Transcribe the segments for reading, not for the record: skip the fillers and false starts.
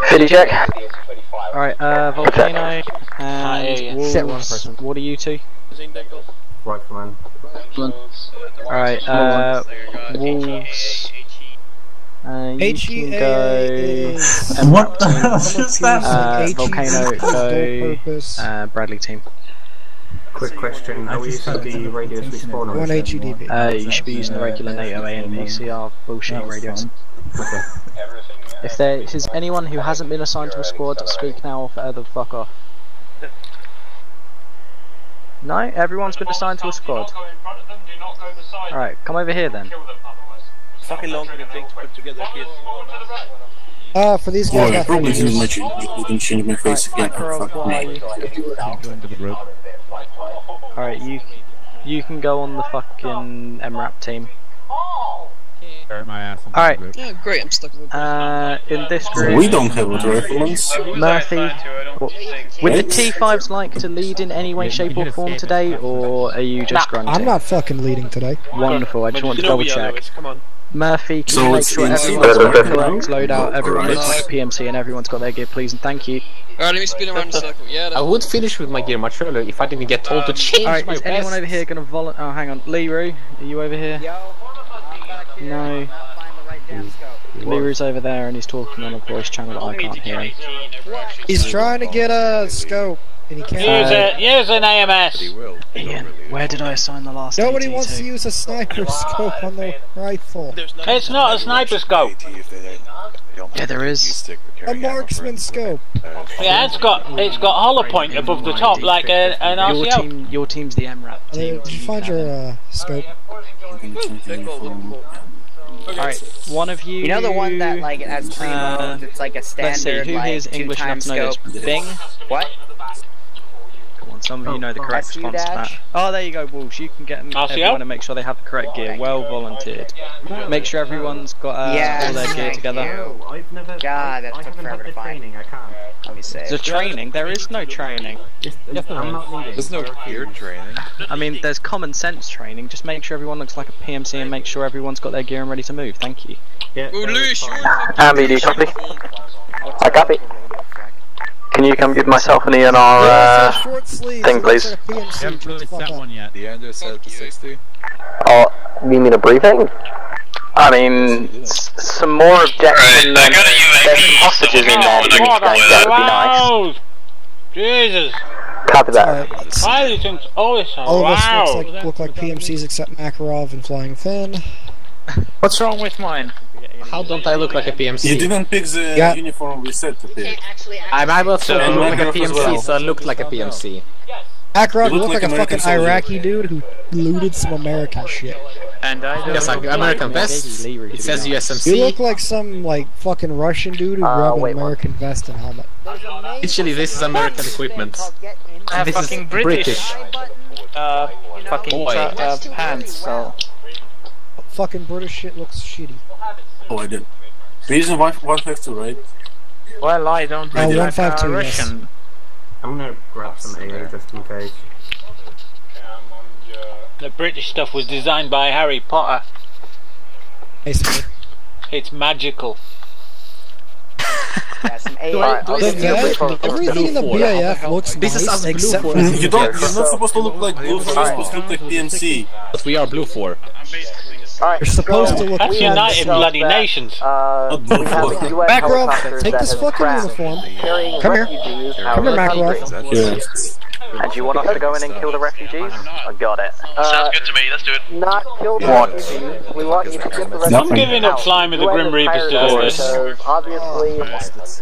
Fiddy check. Alright, Volcano and Wolves. What are you two? Rifleman. Alright, Wolves. You can go. What the hell is that? Volcano, go. Bradley team. Quick question, are we using the radios we spawn on? 1 HEDB. You should be using the regular NATO ANPCR bullshit radios. Okay. If there is anyone who hasn't been assigned to a squad, speak now or forever fuck off. No? Everyone's been assigned to a squad. Alright, come over here then. Fucking long thing to put together, kids. For these guys, I probably didn't change my face again. Alright, you can go on the fucking MRAP team. Alright. Yeah, great, I'm stuck with in this group, We don't have what riflemans. Murphy, would the T5s like to lead in any way, shape or form today, or are you just grunting? I'm not fucking leading today. Wonderful, I just want to double check. Murphy, can you make sure everyone's got the correct loadout, everyone looks like a PMC and everyone's got their gear, please and thank you. Alright, let me spin around in a circle. Yeah, I would finish with my gear much earlier if I didn't get told to change my Alright, is anyone over here gonna volunteer? Oh, hang on. Leroy, are you over here? No. Leroy's over there and he's talking on a voice channel that I can't hear him. He's trying to get a scope, and he can't. Use an AMS! Ian, where did I assign the last Nobody AT wants to use a sniper scope on the rifle. It's not a sniper scope! Yeah, there is. A marksman scope. Yeah, it's got hollow point above the top like an RCO. Your team's the MRAP team. Did you find your scope? Alright, one of you. You know the one that like has 3 modes? It's like a standard. Let's see, who like here's English enough to know this? Bing? What? Come on, some of you know the correct SU response to that. Oh, there you go, Wolves. You can get them, everyone and make sure they have the correct gear. Well volunteered. Make sure everyone's got all their gear together. God, that took forever to find. I can't. Let me say. The training? There is no training. I'm not needing. There's no gear training. I mean, there's common sense training. Just make sure everyone looks like a PMC and make sure everyone's got their gear and ready to move. Thank you. Yeah. Ambi, do you copy? I copy. Can you come give myself and Ian our thing, please? You haven't really set one yet. The end is set to 60. Oh, you mean a briefing? I mean, some more objections and there's some hostages in there that you need to go and get, would be nice. Jesus! Copy that. Why do you think all this? All of us look like PMCs except Makarov and Flying Finn. What's wrong with mine? How don't I look like a PMC? You didn't pick the uniform we said to pick. I'm able to look like a PMC, so I looked like a PMC. Makarov, you look like a fucking Iraqi dude who looted some American shit. And yes, like American vest. It says USMC. You look like some fucking Russian dude who grabbed an American vest and helmet. Actually, this is American equipment. This fucking is British. Fucking pants, so. Fucking British shit looks shitty. Oh, I did. We're using 152, right? Well, I don't really like Russian. Yes. I'm gonna grab some AA just in case. The British stuff was designed by Harry Potter. Basically. It's magical. Everything in the BAF looks nice except for you're not supposed to look like Blue 4, you're supposed to look like PMC. But we are Blue 4. Alright, you're supposed to look that's United Bloody Nations. Makarov, take this fucking uniform. Come here. Come here, Makarov. Yes. And do you want us to go in and kill the refugees? I got it. Sounds good to me, let's do it. Not kill the refugees. We want you to get the refugees. I'm giving up flying with the Grim Reapers to do this. Obviously,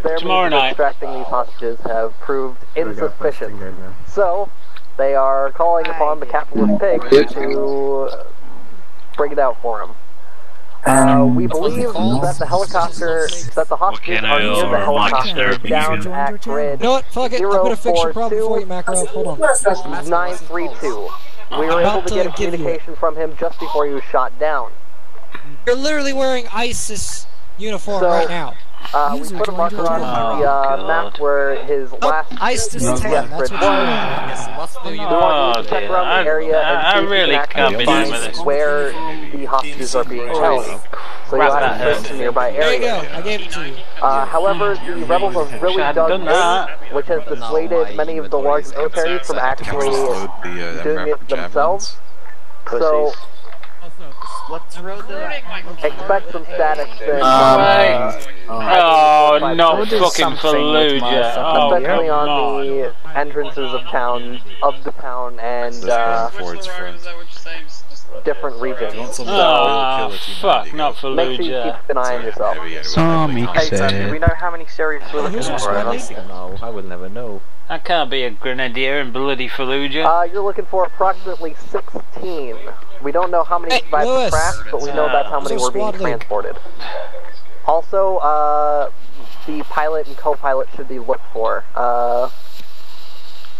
their means of extracting these hostages have proved insufficient. So, they are calling upon the capitalist pigs to bring it out for him. We believe that the helicopter, that the hostages are near the helicopter down at grid. You know what? Fuck it. I'm gonna fix your problem for you, Makarov. Hold on. 932. We were able to get a communication from him just before he was shot down. You're literally wearing ISIS uniform right now. We put a marker on the map where his last ISIS desperate was. We want you to check around the area and see if you can actually find where the hostages are being held. so you'll have to search nearby areas. There you go, I gave it to you. However, the rebels have really dug in, which has dissuaded many of the large militaries from actually doing it themselves. So, expect some static things. Oh, not fucking Fallujah. Especially on the entrances of the town and different regions. Oh, fuck, not Fallujah. Make sure you keep an eye on yourself. Do we know how many series we're looking for? No, I will never know. That can't be a grenadier in bloody Fallujah. You're looking for approximately 16. We don't know how many survived the crash, but we know that's how many were being transported. Also, the pilot and co-pilot should be looked for.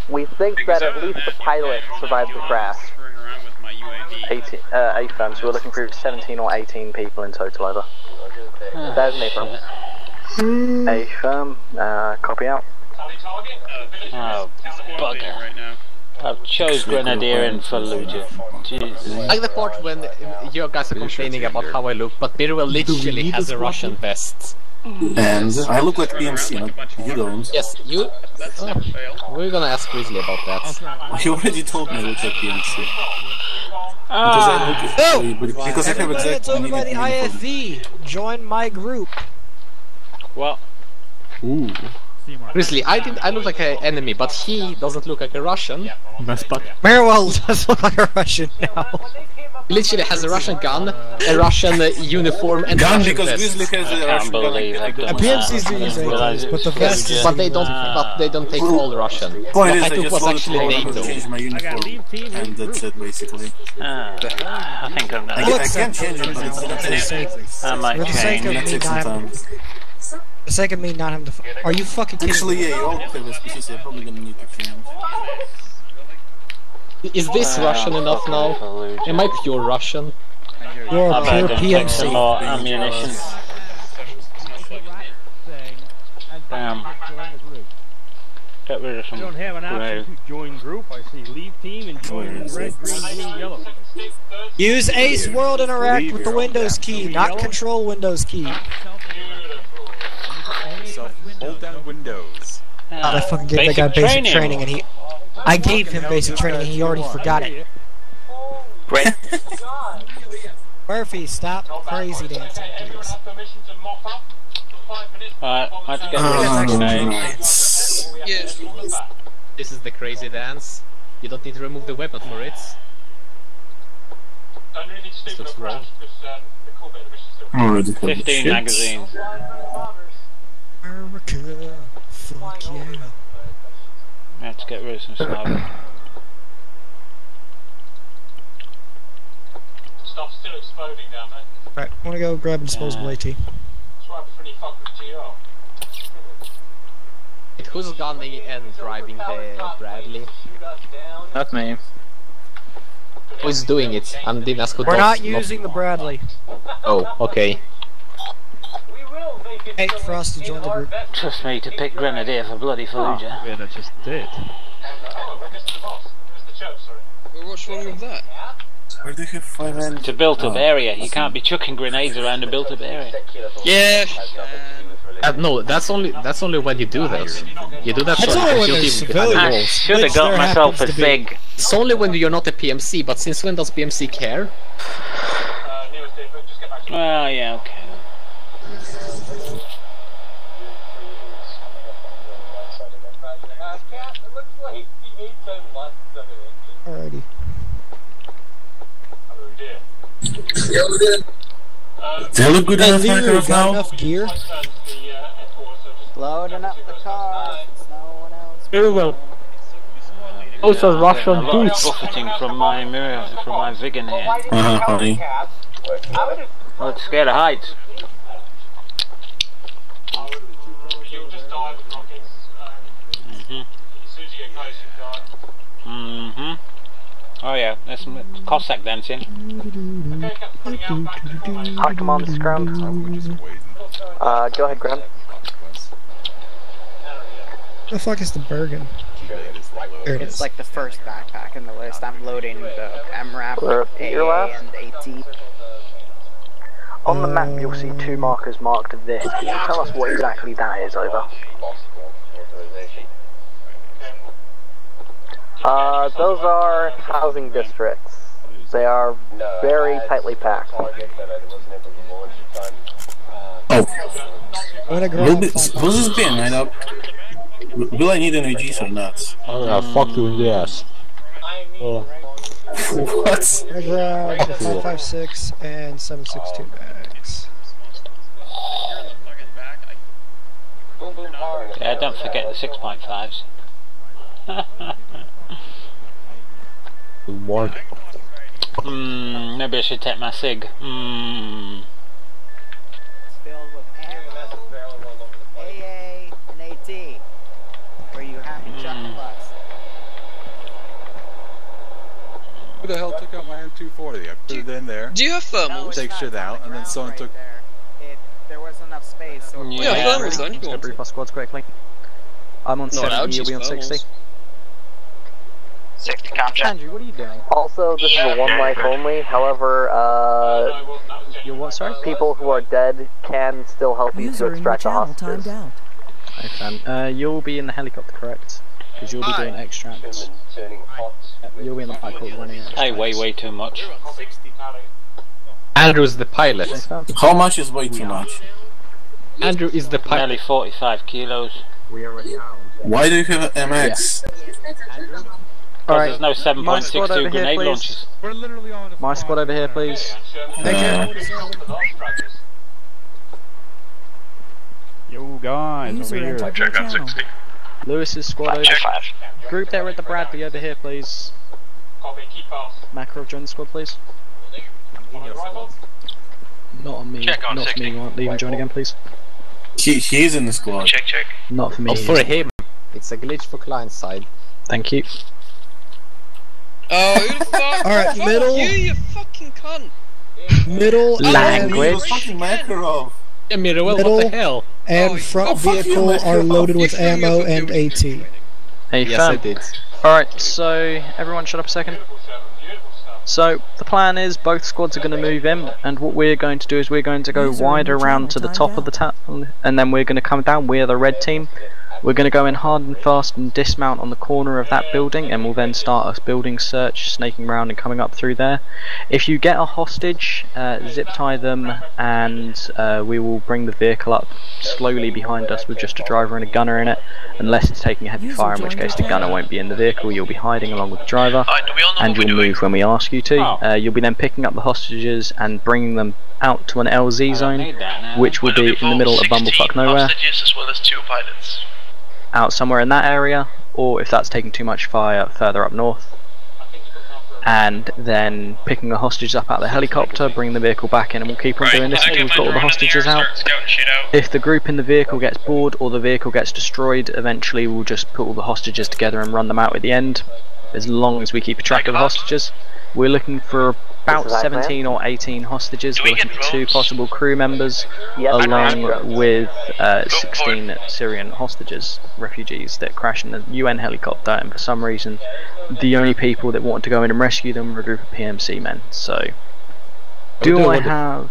We think that at least the pilot survived the crash. 18, AFAM, so we're looking for 17 or 18 people in total, over. That is an AFAM. AFAM, copy out. Oh, bugger. I've chose Grenadier in Fallujah. Jesus. I like the part when you guys are complaining about how I look, but Mirwell literally has a Russian vest. And I look like PMC, you don't. Yes, you... we're gonna ask Grizzly about that. He already told me I look like PMC. Because I have exactly... It's over by the IFV. Join my group. What? Ooh. Grizzly, I look like an enemy, but he doesn't look like a Russian. Mirwell does look like a Russian now. He literally has a Russian gun, a Russian uniform, and gun Russian because vest. Grizzly has a Russian gun. And PMC's doing the same things, but the vest is... But they don't take all Russian. Point is, I I took just was actually to NATO. change my uniform, and that's it basically. I think I'm gonna... I can change it, but it's gonna take... I might change. For the sake of me not having to... Are you fucking kidding Actually, me? yeah, you all have a species, I'm probably gonna need to change. Is this Russian enough now? Am I pure Russian? You're a pure take some PMC. more ammunition. Damn. Get rid of some. You don't have an option to join group. I see leave team and join red, green, blue, yellow. Use Ace World Interact with the Windows key, not Control Windows key. So hold down Windows. I fucking gave that guy basic training and I gave him basic training and he already forgot it. Great. Murphy, stop crazy dancing, please. Alright, let's get rid of next Yeah. This is the crazy dance. You don't need to remove the weapon for it. This looks wrong. 15 magazines. America, fuck yeah. Let's get rid of some sniper. Stuff's still exploding down there. Right, I wanna go grab a disposable AT. That's right before you fuck with GR. Who's gunning and driving the Bradley? Not me. Who's doing it? I didn't ask who. We're not using the Bradley. Oh, okay. Hey, Frosty, join the group. Trust me to pick Grenadier for bloody Fallujah. Yeah, that just did. What's wrong with that? Where do you have 5 and... It's a built-up area. You can't be chucking grenades around a built-up area. Yeah. No, that's only when you do that. You do that That's so only when you there's keep civilians. I should have got myself a SIG. It's only when you're not a PMC, but since when does PMC care? Well, yeah, okay. Alrighty. They look good enough Got now. enough gear? Loading up the car. No one else. Very well. Also Russian boots. Buffeting from my mirror, from my Viggen here. Honey. Let's scare the heights. Oh yeah, there's some Cossack dancing. Hot command scrum. Go ahead, Graham. The fuck is the Bergen? There it It's is. like the first backpack in the list. I'm loading the MRAP, Repeat your AA, last. and AT. On the map, you'll see 2 markers marked this. Can you tell us what exactly that is, over? Those are housing districts. They are very tightly packed. Oh. Was this being lined up? Will I need an AGs or not? Oh yeah, fuck you in the ass. Oh. What? I'm gonna grab the 5.56 and 7.62 bags. Yeah, don't forget the 6.5s. Good morning. Maybe I should take my SIG. It's filled with AA and AT, where you have to chuck the bus. Who the hell took out my M240? I put it in there. Do you have thermals? Take shit out, and then someone took. There wasn't enough space. So Yeah, thermals then. Let's go brief our squads quickly. I'm on 70, you'll be on 60. 60 capture. Andrew, what are you doing? Also, this is a 1 life only. However, You're what, sorry? people who are dead can still help you to extract the hostages. Okay, you'll be in the helicopter, correct? Because you'll be doing extracts. You'll be in the bike running it. I weigh way too much. Andrew's the pilot. How much is way too much? Andrew is the pilot. Nearly 45 kilos. We already are. Why do you have MX? Alright, there's no 7.62 grenade launchers. We're literally on My squad over here, please. Yo, guys, over here. Check on 60. Lewis's squad over here. Group there at the Bradley over here, please. Makarov, join the squad, please. Not on me. Check on not 60. for me. You want leave and join again, please. He's in the squad. Check. Not for me. Oh, for him. It's a glitch for client side. Thank you. Oh, who the fuck? Alright, Fuck middle. You fucking cunt. Middle Language. Fucking Makarov. Yeah, Mirowell, what Middle the hell? and front vehicle are loaded with ammo and AT. Hey, Yes, fam. I did. Alright, so everyone shut up a second. So the plan is both squads are going to move in, and what we're going to do is we're going to go wide around to the top of the town, and then we're going to come down. We're the red team. We're going to go in hard and fast and dismount on the corner of that building, and we'll then start a building search, snaking around and coming up through there. If you get a hostage, zip tie them, and we will bring the vehicle up slowly behind us with just a driver and a gunner in it, unless it's taking a heavy fire, in which case the gunner won't be in the vehicle. You'll be hiding along with the driver, and you'll move when we ask you to. You'll be then picking up the hostages and bringing them out to an LZ zone, which will be in the middle of bumblefuck nowhere. As well as 2 pilots. Out somewhere in that area, or if that's taking too much fire, further up north. And then picking the hostages up out of the helicopter, bring the vehicle back in, and we'll keep on doing this until we've got all the hostages out. If the group in the vehicle gets bored or the vehicle gets destroyed, eventually we'll just put all the hostages together and run them out at the end, as long as we keep a track of the hostages. We're looking for about 17 or 18 hostages. We're looking for 2 possible crew members, along with 16 Syrian hostages, refugees that crash in the UN helicopter, and for some reason the only people that want to go in and rescue them are a group of PMC men. So, do I have...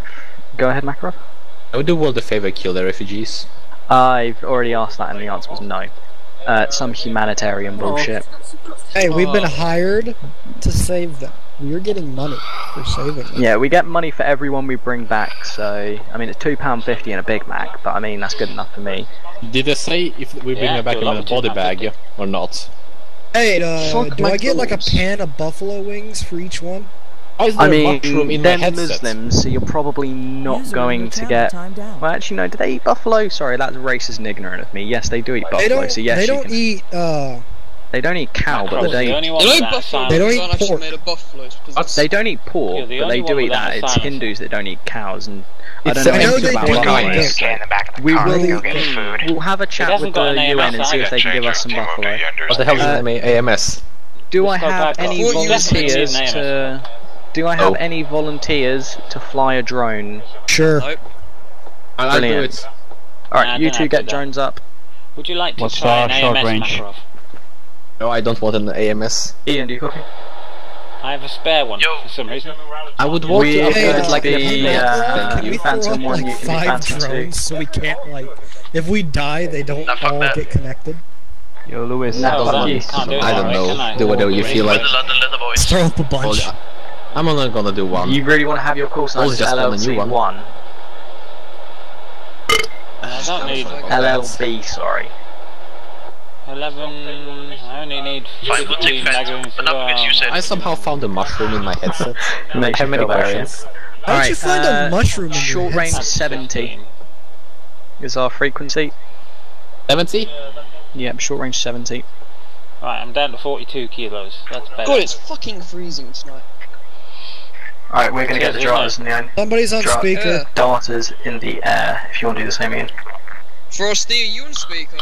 Go ahead, Makarov. I would do world a favor, kill the refugees. I've already asked that and the answer was no. Some humanitarian bullshit. Hey, we've been hired to save them. We're getting money for saving them. Yeah, we get money for everyone we bring back, so... I mean, it's £2.50 in a Big Mac, but I mean, that's good enough for me. Did they say if we bring them back in a body bag or not? Hey, do I get like a pan of buffalo wings for each one? I mean, they're Muslims, so you're probably not going to get... Well, actually, no, do they eat buffalo? Sorry, that's racist and ignorant of me. Yes, they do eat buffalo, so yes, they don't eat, They don't eat cow, but they don't eat... They don't eat pork. They don't eat pork, but they do eat that. It's Hindus that don't eat cows, and I don't know anything about buffalo. We'll have a chat with the UN and see if they can give us some buffalo. What the hell is an AMS? Do I have any volunteers to... Do I have any volunteers to fly a drone? Sure. Nope. I'll do it. Alright, you 2 get drones up. Would you like to try an AMS, Makarov? No, I don't want an AMS. Ian, do you copy? I have a spare one for some reason. I would want to upgrade like you Phantom 1, you like can be 5 Phantom 2. drones so we can't like if we die they don't all get connected. Yo, Lewis. I don't know. Do whatever you feel like. Throw up a bunch. I'm only gonna do one. You really want to have your call sign just on a new one. I don't need LLB, sorry. 11. I only need 15 magazines. I somehow found a mushroom in my headset. I have many variants. How did you find a mushroom in your short range headset? 70 is our frequency. 70? Yep, short range 70. Right, I'm down to 42 kilos. That's better. God, it's fucking freezing tonight. Alright, we're gonna get the darters in the end. Somebody's on speaker. Darters in the air, if you want to do the same again. Frosty, are you on speaker?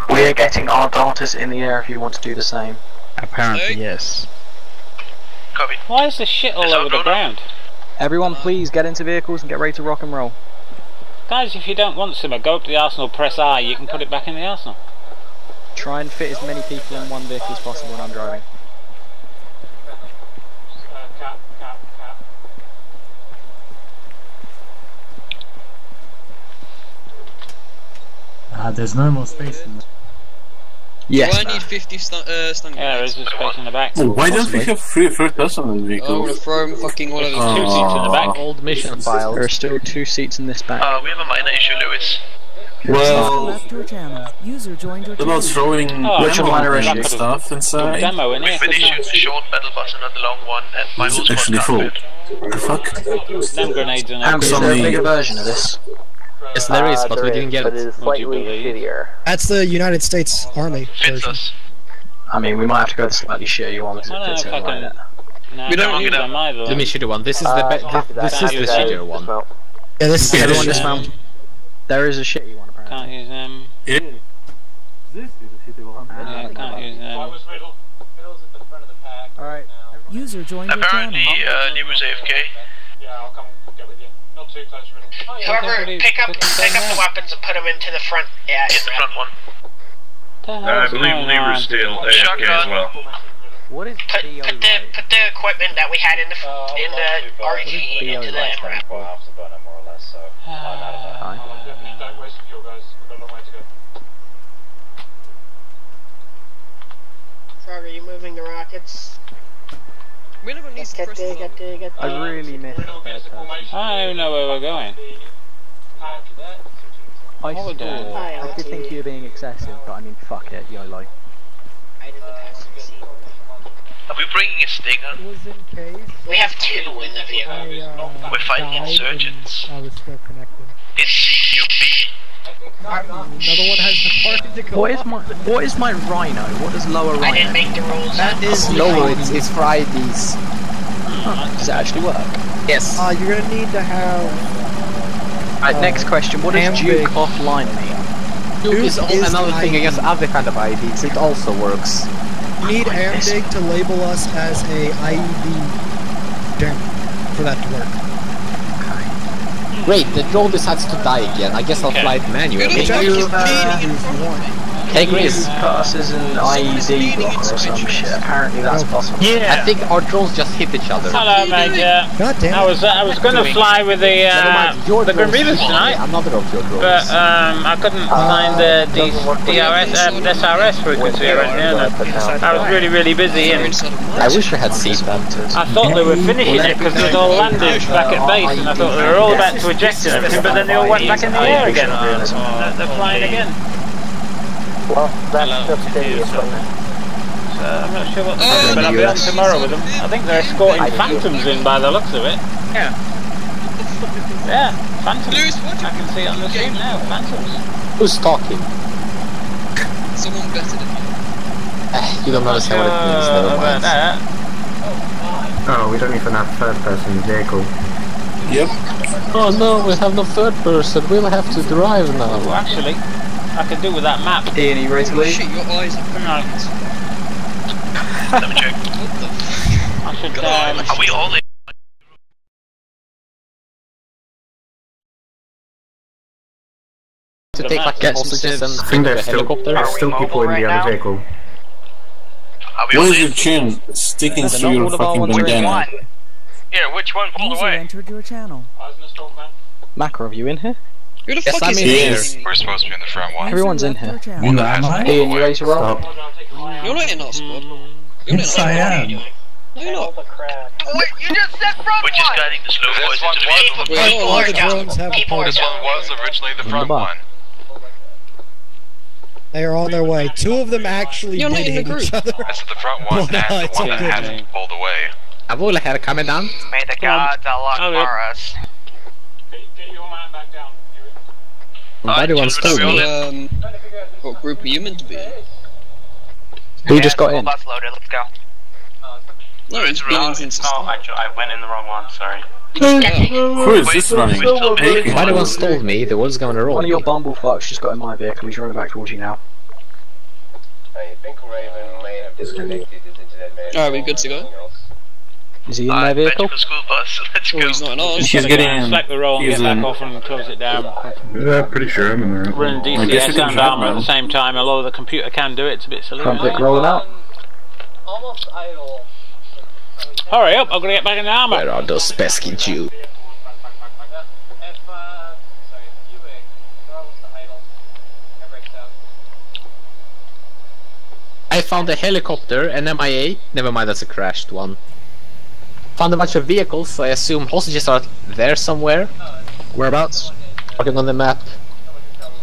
We're getting our darters in the air if you want to do the same. Apparently, yes. Copy. Why is this shit all over the ground? Everyone please get into vehicles and get ready to rock and roll. Guys, if you don't want something, go up to the arsenal, press I, you can put it back in the arsenal. Try and fit as many people in one vehicle as possible when I'm driving. There's no more space in there. Yes. Do I need 50 stun Yeah, there is a space in the back. Oh, why don't we have third person in the vehicle? I'm gonna throw him fucking all over the 2 seats in the back. Old mission file. There are still 2 seats in this back. We have a minor issue, Lewis. Well, Left your channel. User joined your about throwing minor stuff inside. Demo in here. We've been issued a short battle bus and not a long one, and my whole squad Actually full. What the fuck? Them grenades in Is there a bigger version of this? Yes, there is, but we didn't get But it it. is slightly shittier. That's the United States Army version. I mean, we might have to go with the slightly shitty one because it fits in like that. No, we don't need them either. Let me shoot the one. This is this is the shittier one. Yeah, this is Everyone dismount. There is a shitty one apparently. Can't use them. Yeah. Yeah, can't use them. Alright. User joined your channel. Apparently, Lee was AFK. Yeah, I'll come get with you. Not too close, Riddle. Whoever pick up the weapons and put them into the front. Yeah, It's the front one. I believe Lee was still AFK as well. What is put the equipment that we had in the RG into the MRAP. Don't waste fuel, guys. We've got a long way to go. Frog, are you moving the rockets? We're not gonna need to press the I really miss third person. I don't know where we're going. I did think you were being excessive, but I mean, fuck it, YOLO. Are we bringing a stinger? We have 2 in the vehicle. We're fighting insurgents. I was still connected. In CQB. Another one has departed to go. What is my rhino? What does lower rhino? I didn't make the rules. That is No, it's Fridays. Does it actually work? Yes. you're gonna need to have. Alright, next question. What does Duke offline mean? Duke is another thing ID. against other kind of IDs. It also works. You need AirDig to label us as a IED gem for that to work. Great, the drone decides to die again. I guess I'll fly it manually. Hey, Chris. Put us as an IED block or some shit. Apparently that's possible. Yeah. I think our drones just hit each other. Hello, Major. God damn it. I was going to fly with the Grim Reapers tonight, Another of your drones. but I couldn't find the SRS frequency right now. I was really busy, and I wish I had seen that. I thought they were finishing it because they'd all landed back at base, and I thought they were all about to eject and everything, but then they all went back in the air again. They're flying again. Well, that's just the equipment. So I'm not sure what they're doing, but I'll be on tomorrow with them. I think they're escorting Phantoms in by the looks of it. Yeah. Yeah, Phantoms. I can see it on the screen now, Phantoms. Who's talking? Someone better than you. You don't understand what it means, never mind. Oh, we don't even have third person vehicle. Yep. Oh no, we have no third person. We'll have to drive now. Well, actually, I could do with that map. Ian, are you ready to leave? Shit, your eyes are Right. Let me check. I should, Are we all in? To take like Get some hostages and tips. I think a there's helicopter. still people in the other vehicle. Where's your chin sticking through your fucking bandana? Here, which one pulled User away? entered your channel. Macro, are you in here? Who the Yes, fuck I'm is in here? here. We're supposed to be in the front one. Everyone's in here. Your channel. Ian, you ready to roll? You're not in our squad. You're not Yes, I am. No, you're not. Wait, you just said front We're just guiding the slow boys into the vehicle. Wait, All the drones have reported. This one was originally the front one. They are on their way. Two of them actually You're not did in the hit group. each other. That's the front one and the it's one all that good. hasn't pulled away. Avula här, commandant. May the gods Allah us. Get your man back down. Everyone stole me. What group are you meant to be in? Who just got in? Bus loaded, let's go. No, it's Billings and Sister. I went in the wrong one, sorry. Who is this running? If anyone stole me, the world's gonna roll. One of your bumblefucks just got in my vehicle. He's running back towards you now. I think Raven may have disconnected his internet. Alright, we good to go? Is he in my vehicle? School bus. Let's Oh, he's not in ours. She's getting in. Select the roll and He's get back in. off and close it down. Yeah, pretty sure I'm in there. Running I guess DCS we can and jump, armor at the man. same time, although the computer can do it, it's a bit silly. Front pick rolling out. Almost idle. Hurry up, I'm gonna get back in the armor. Where are those pesky Jews? I found a helicopter, an MIA. Never mind, that's a crashed one. Found a bunch of vehicles, so I assume hostages are there somewhere. Whereabouts? Marking on the map.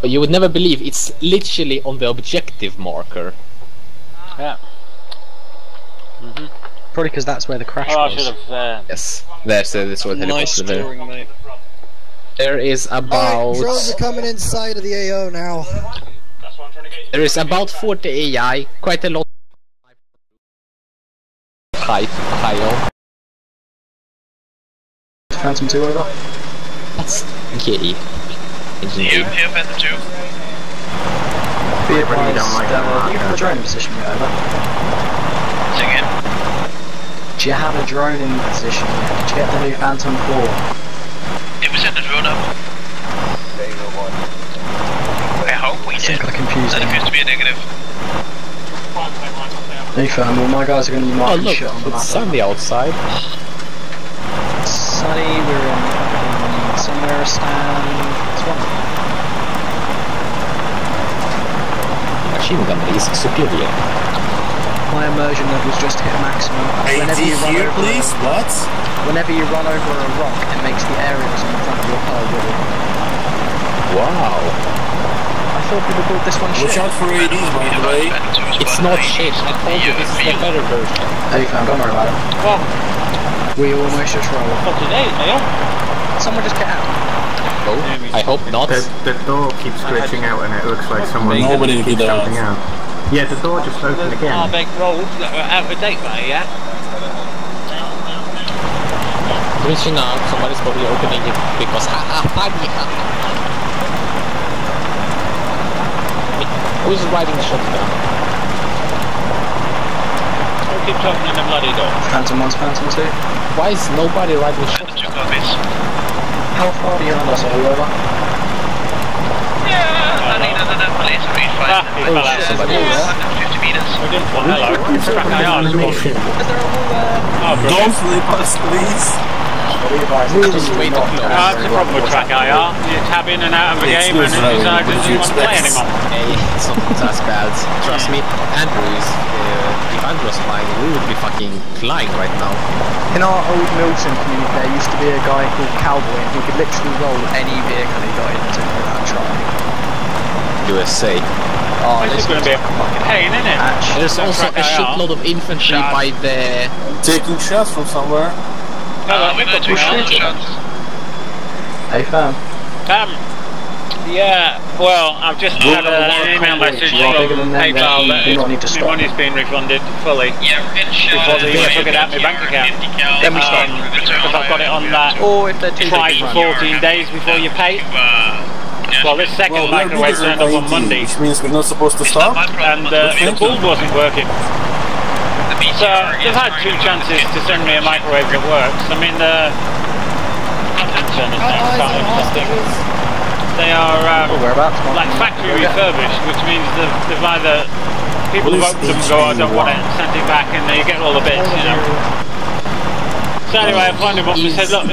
But you would never believe it's literally on the objective marker. Yeah. Probably because that's where the crash Oh, I was. should have. Yes, there's the sort of helicopter Nice there. drawing, mate. There is about... Alright, drones are coming inside of the AO now. There is about 40 AI, quite a lot. High. Phantom 2 over. That's gay. Here, Phantom 2. Be advised, do you have a drone in position yet, over? Sing it. Do you have a drone in position yet? Did you get the new Phantom 4? Did we send the drone up? I hope we did. Kind of confusing. That appears to be a negative. Nathan, well, my guys are going to be Oh marking look, shit on the map. it's sunny outside. Sunny, we're in somewhere stand. It's one. Machine gun is superior. My immersion level's just hit maximum. Whenever you run over please? What? Whenever you run over a rock, it makes the areas on the front of your car wiggle. Wow. I thought people called this one shit. Watch out for ADs, by the way. It's not shit, I told you this is the better version. Hey fam, don't worry about it. Well, We almost just rolled. for today, Neil. Someone just get out. Oh, I hope not. The door keeps glitching out and it looks like someone Nobody will keeps get out. jumping out. Yeah, the door just opened Our again. big rolls that are out of date, mate, yeah? Reaching out, somebody's probably opening it because funny. Who's riding the shotgun? Don't keep talking in the bloody door. Phantom 1's Phantom 2. Why is nobody riding the shotgun? 2 copies. How far beyond us are you over? Yeah, I think that's police read 5. Ah, he fell out. 150 meters. We didn't fall. Hello. Crack my arms. Is there a wall there? Oh, brilliant. Don't flip us, please. Just wait to close. That's the problem with track IR. You tab in and out of a game and then decide you don't want to play anymore. Hey, it's not as bad. Trust me. Andrews, if Andrew was flying, we would be fucking flying right now. In our old Milton community there used to be a guy called Cowboy and he could literally roll any vehicle he got into without trying. USA. Oh, This is going to be a fucking pain, isn't it? There's also a shitload of infantry by the... Taking shots from somewhere. We're going to take all the shots. Hey fam. Yeah, well, I've just had an email message from PayPal that my money's been refunded fully. Yeah, we're getting shot. Before they even took it out of my bank account. Then we start. Because I've got it on that Or if they're too twice big 14 days before you pay. Well, this second microwave turned up on Monday. Which means we're not supposed to stop. And the bulb wasn't working. So they've had 2 chances to send me a microwave that works. I mean, they are whereabouts? like factory refurbished, which means they've either people vote them and go, I don't want it, and send it back, and you get all the bits, you know. So anyway, I phoned him up and said, look,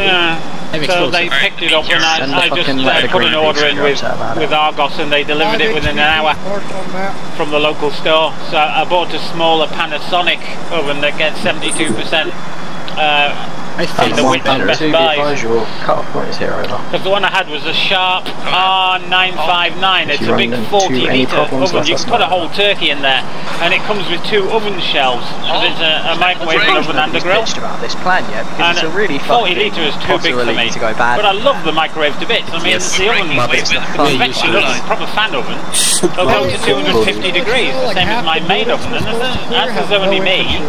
so they picked it up, and I just put an order in with Argos, and they delivered it within an hour from the local store. So I bought a smaller Panasonic oven that gets 72%. I think the width on Best Buy. Your cut-off point is here, over. Because the one I had was a Sharp R959. It's a big 40-litre oven. You can put a whole turkey in there, and it comes with 2 oven shelves. Because it's a microwave oven and a grill. About this plan yet? Because it's a really 40-litre is too big for me. But I love the microwave to bits. I mean, the oven, the convection oven, proper fan oven, will go to 250 degrees, the same as my main oven. And that's only me.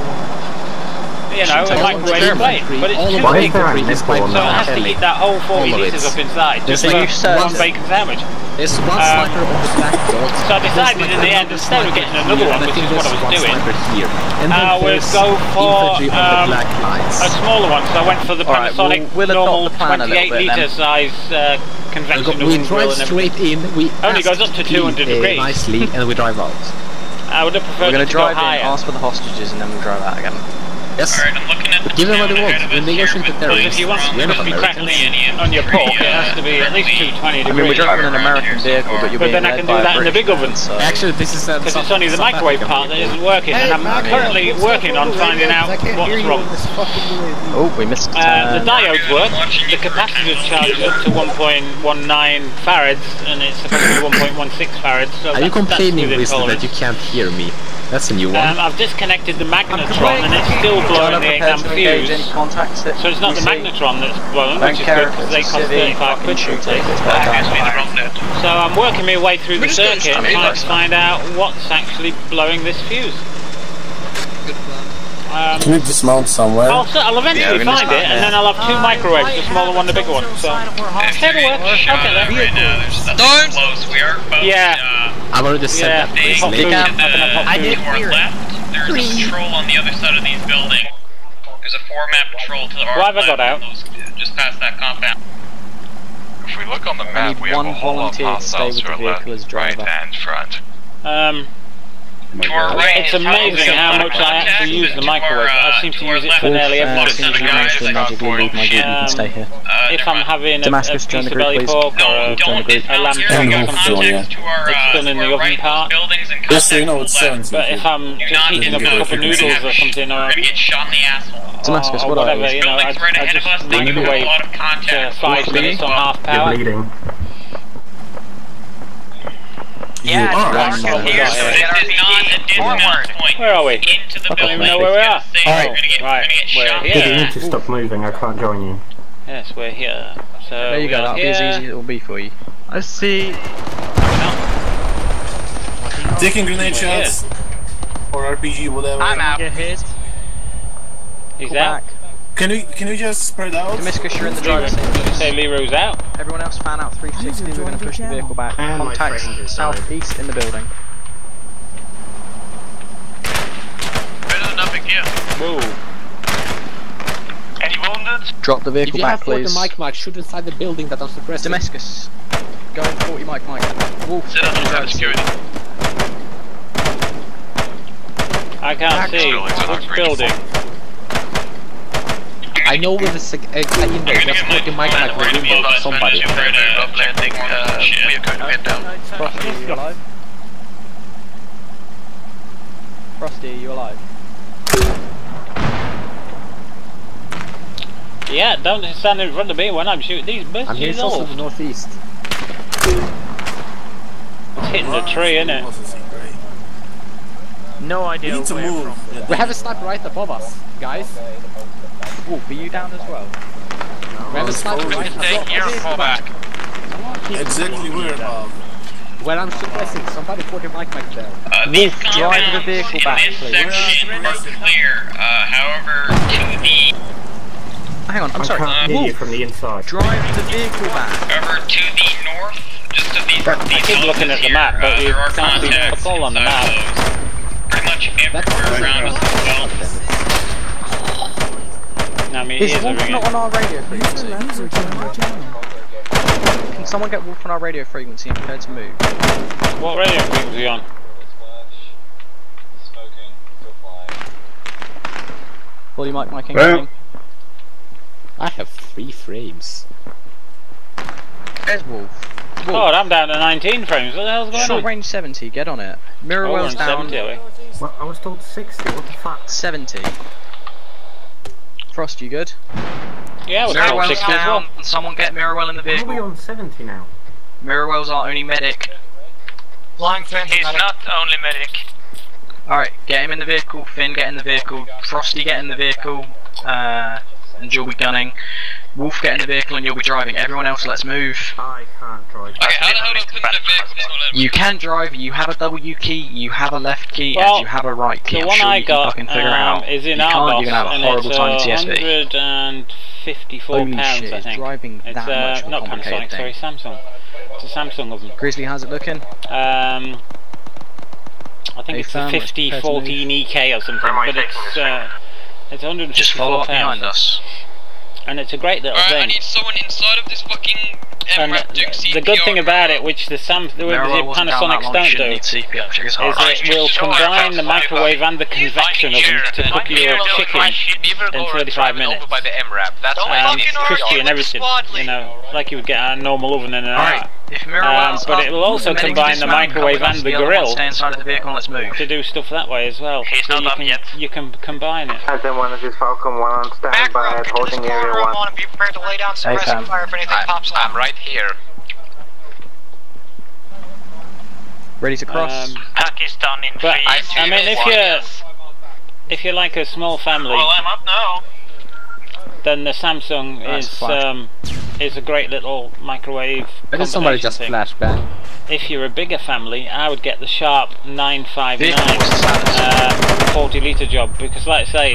You know, a microwave plate, but it's too big, so it has to eat that whole 40 litres up inside, just for one bacon sandwich. So I decided in the end, instead of getting another one, which is what I was doing, I would go for a smaller one, so I went for the Panasonic normal 28 litre size conventional grill and everything. Only goes up to 200 degrees. Nicely, and we drive out. I would have preferred to go higher. Ask for the hostages, and then we'll drive out again. Yes. Alright, I'm looking at the give them what they want. When they go into terrorists, if you want to be crackling on your pork, it has to be at least 220 degrees. I mean, we're driving an American vehicle, but you're being then I can do that in the big oven. So. Actually, this is because it's only the microwave part that isn't working, and I'm currently working on finding out what's wrong. Oh, we missed the diodes work. The capacitor charges up to 1.19 farads, and it's supposed to be 1.16 farads. So are you complaining, Wisdom, that you can't hear me? That's a new one. I've disconnected the magnetron, and it's still blowing the 8 amp fuse. So it's not the magnetron that's blown, which is good because they cost 35 quid to replace. So I'm working my way through the circuit and trying to find out what's actually blowing this fuse. Can you dismount somewhere? I'll eventually find it, and then I'll have 2 microwaves, the smaller one, the bigger one. So it'll work. Okay, then. Don't close. We are both. Yeah. I've already said that. I did hear left. There's a patrol on the other side of these buildings. There's a 4-map patrol to the Why have I got out? Just past that compound. If we look on the map, we have a whole lot of hostiles to our left, right, and front. To our right, it's amazing how much I actually use the microwave. I seem to use it for nearly everything. If I'm having a piece of belly pork or a lamb chop or something, it's done in the oven part. Just so you know, it's 7. But if I'm just heating up a cup of noodles or something, or whatever, you know, I just microwave to 5 minutes on half power. You're bleeding. Yeah, so this is not a dismount point. Where are we? I don't even know where we are. Right, we're You here. need to stop moving, I can't join you. Yes, we're here. So there you go, that'll be as easy as it will be for you. I see. Taking grenade shots. Or RPG, whatever. I'm out. He's out. Can we just spread out? Damascus, you're in the driver's seat. Did you say Leroy's out? Everyone else fan out 360, we're going to push the vehicle back. Contact southeast in the building. Better than nothing here. Whoa. Any wounded? Drop the vehicle back, please. If you have 40 mic, shoot inside the building that I'm suppressing. Damascus, go on 40 mic. Wolf, sit up inside security. I can't see. Which building? I know with the in there, just put the mic like the window to somebody. Frosty, are you alive? Frosty, are you alive? Yeah, don't stand in front of me when I'm shooting these bitches. I'm here also to the northeast. It's hitting the tree, isn't it? No idea. We need to move. We have a sniper right above us, guys. Wolf, are you down as well? We have a sniper right above us. Exactly where above. When I'm suppressing, somebody put your mic back there. These drive the vehicle back, please. section are clear. However, to the... Hang on, I'm sorry. I can't hear you from the inside. Drive the vehicle back. However, to the north, just to the I keep looking at the map, but you can't see the all on the map. Pretty much everywhere around us as well. I mean, Is Wolf not on our radio frequency? Can someone get Wolf on our radio frequency and prepare to move? What radio frequency are you on? Pull your mic, my king. Well. I have 3 frames. There's Wolf. God, I'm down to 19 frames. What the hell's going on? Short range 70, get on it. Mirror well's down. 70, are we? Well, I was told 60, what the fuck? 70. Frost, you good? Yeah, we're Mirror told well's 60 as down. well. Someone get Mirror well in the Are we vehicle. on 70 now? Mirror well's our only medic. He's not only medic. Alright, get him in the vehicle. Finn, get in the vehicle. Frosty, get in the vehicle. And you'll be gunning. Wolf, get in the vehicle and you'll be driving. Everyone else, let's move. I can't drive. Okay, how the hell do I put in the vehicle? You can drive, you have a W key, you have a left key, Well, and you have a right key. The I'm one sure I you can got fucking figure it out. is in you can't, Argos, you're gonna have a and horrible it's time TSV. 154 Holy pounds, shit, I it's think. driving It's that much of a not complicated Panasonic, sorry, Samsung. It's a Samsung oven. Grizzly, how's it looking? I think it's a 5014 EK or something, but it's 154 Just follow up pounds. behind us. And it's a great little thing. I need someone inside of this fucking MRAP doing CPR. The good thing about it, which the Panasonics don't do, is it will combine the microwave and the convection oven to cook your chicken in 35 minutes. Crispy and everything, you know, like you would get a normal oven in an hour. But it will also combine the microwave and the grill to do stuff that way as well. So you can combine it. And then one of his Falcon 1 on standby at holding area 1. And be prepared to lay down suppressing fire if anything pops up. I'm right here. Ready to cross? Pakistan in But I mean, if you're like a small family, well, I'm up now. then the Samsung is a great little microwave. But then somebody just thing. flashbang. If you're a bigger family, I would get the Sharp 959 40 litre job, because like I say,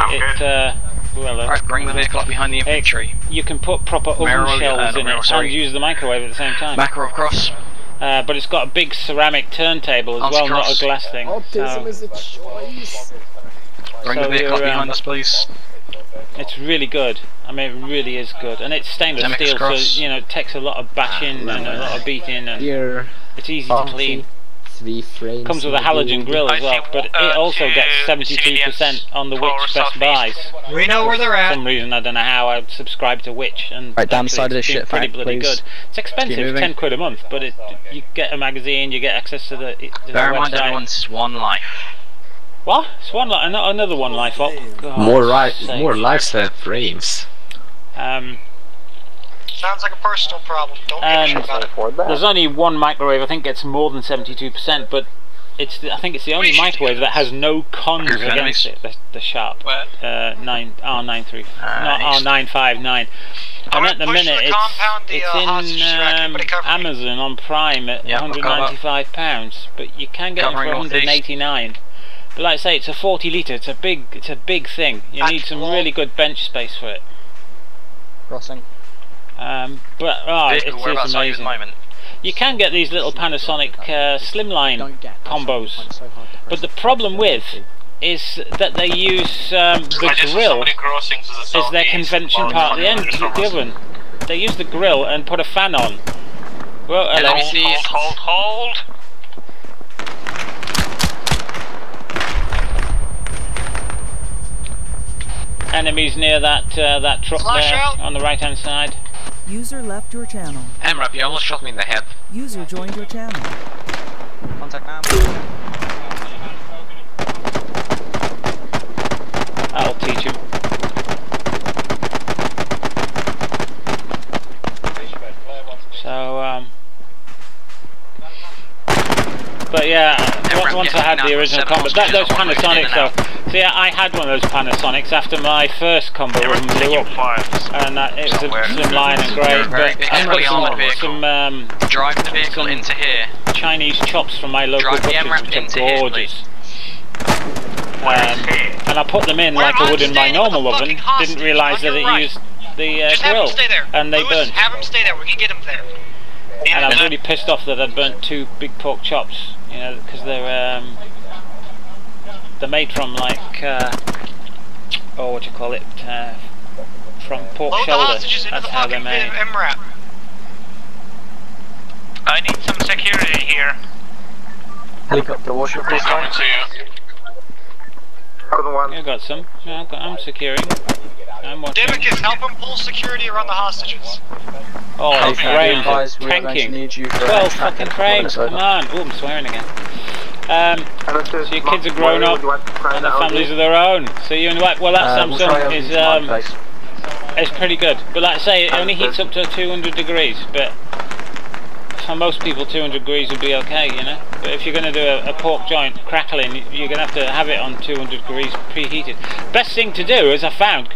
Alright, bring the vehicle up behind the infantry. You can put proper oven shells in it and use the microwave at the same time. Macro cross. But it's got a big ceramic turntable as well, not a glass thing. Autism is a choice. Bring the vehicle up behind us, please. It's really good. I mean, it really is good, and it's stainless steel, so you know it takes a lot of bashing and a lot of beating, and it's easy to clean. 3 frames. Comes with a halogen grill as well, but it also gets 72% on the Witch Best Buys. We know where they're at. For some reason, I don't know how I subscribe to Witch, and right down the side of this shit, pretty bloody please. good. It's expensive, £10 a month, but you get a magazine, you get access to the Bear in mind, website. everyone, this is one life. What? It's one life, another one life up. More lives than frames. Sounds like a personal problem. Don't get me about it. There's only one microwave, I think gets more than 72%, but I think it's the only microwave that has no cons against it, the Sharp R959. And at the minute it's in Amazon on Prime at £195, but you can get it for £189. But like I say, it's a 40 litre, it's a big thing. You need some really good bench space for it. Crossing. But it is amazing. You can get these little Panasonic slimline combos, but the problem with is that they use the grill as their convention part of the oven. They use the grill and put a fan on. Well, hold. Enemies near that truck there on the right hand side. User left your channel. MRAP, you almost shot me in the head. User joined your channel. Contact now. I'll teach him. So, but yeah, once I had the original combo, those Panasonics though. See, I had one of those Panasonics after my first combo blew up, and it was a slimline and great. But I put some drive the vehicle into here. Chinese chops from my local butchers, which are gorgeous. And I put them in like I would in my normal oven. Didn't realise that it used the grill, and they burnt. Have them stay there. We can get them there. And I was really pissed off that I'd burnt 2 big pork chops, you know, because they're made from like what do you call it? From pork shoulder. That's how they're made. I need some security here. Helicopter, what's your coming to you. I've got some. Yeah, I'm securing. I'm watching. Dimicus, help him pull security around the hostages. Oh, frames are tanking. 12 fucking frames, come on. Oh, I'm swearing again. So your kids are grown up and the families of their own. So you and well, that Samsung is pretty good. But like I say, it only heats up to 200 degrees. But for most people, 200 degrees would be okay, you know. But if you're going to do a pork joint crackling, you're going to have to have it on 200 degrees preheated. Best thing to do, as I found,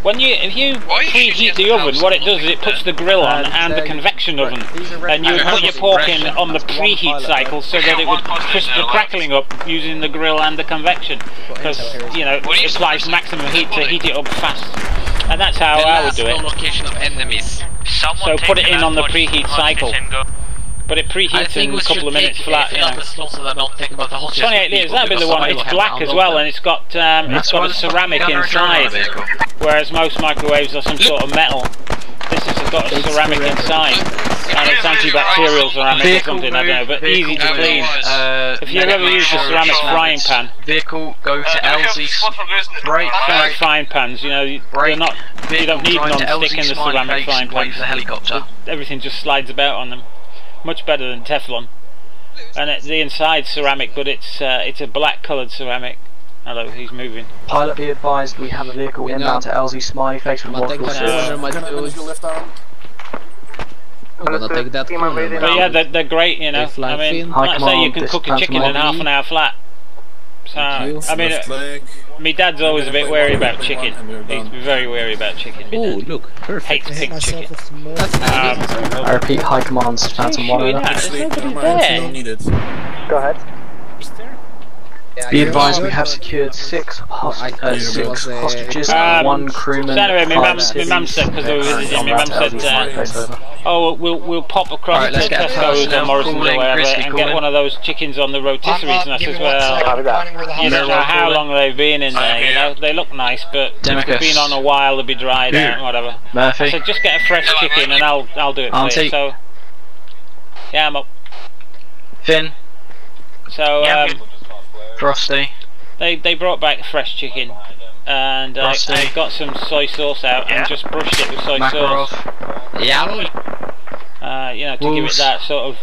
if you preheat the oven, what it does is it puts the grill on and the convection oven, and you put your pork in on the preheat cycle so that it would crisp the crackling up using the grill and the convection, because you know it applies maximum heat to heat it up fast, and that's how I would do it. So put it in on the preheat cycle. But it preheats in a couple of minutes flat, you know. 28 litres, that'd be the one. It's black as well, and it's got a ceramic inside, whereas most microwaves are some sort of metal. This has got a ceramic inside, and it's antibacterial ceramic or something, I don't know, but easy to clean. If you ever use a ceramic frying pan, vehicle, go to LZ, brake, frying pans, you know, you don't need non-stick in the ceramic frying pans. Everything just slides about on them. Much better than Teflon, and the inside's ceramic, but it's a black coloured ceramic. Hello, he's moving. Pilot, be advised, we have a vehicle inbound to LZ Smiley Face from I'm gonna take that. But yeah, they're great, you know. I mean, like I say, you can cook a chicken in half an hour flat. So, I mean, my dad's always a bit wary about chicken. He's very wary about chicken. Oh, look, perfect. Hates pig chicken. I repeat, high commands, Phantom 1 over. There's nobody there. Go ahead. Be advised, we have secured six hostages, one crewman. Anyway, my mum said, because we were visiting, my mum said, oh, we'll pop across to Tesco's or Morrison's or wherever and get one of those chickens on the rotisseries. And I said, well, you don't know how long they've been in there, you know. They look nice, but if they've been on a while, they'll be dried out and whatever. Murphy. I said, just get a fresh chicken and I'll do it for you. So, yeah, I'm up. Finn. So, Frosty. They brought back fresh chicken, and I got some soy sauce out and just brushed it with soy sauce. Yeah. You know, to give it that sort of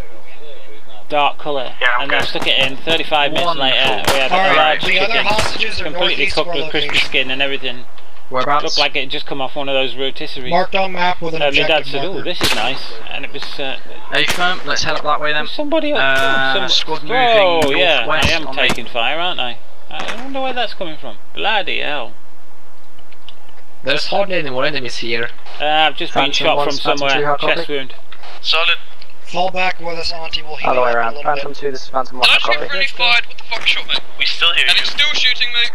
dark colour, and then stuck it in. 35 minutes later, we had a large chicken, completely cooked with crispy skin and everything. Whereabouts? Looked like it had just come off one of those rotisseries. Marked on map with an objective my dad said, "Oh, this is nice," and it was. Hey, firm. Let's head up that way then. Somebody up. Squad moving oh yeah, I northwest am taking fire, aren't I? I wonder where that's coming from. Bloody hell! There's hardly any more enemies here. I've just been shot from somewhere. Chest wound. Solid. Fall back with us, Auntie. We'll heal Other way up around. a little Phantom 2, this is Phantom 1. I've got friendly fired. What the fuck shot me? We still hear you. And it's still shooting me.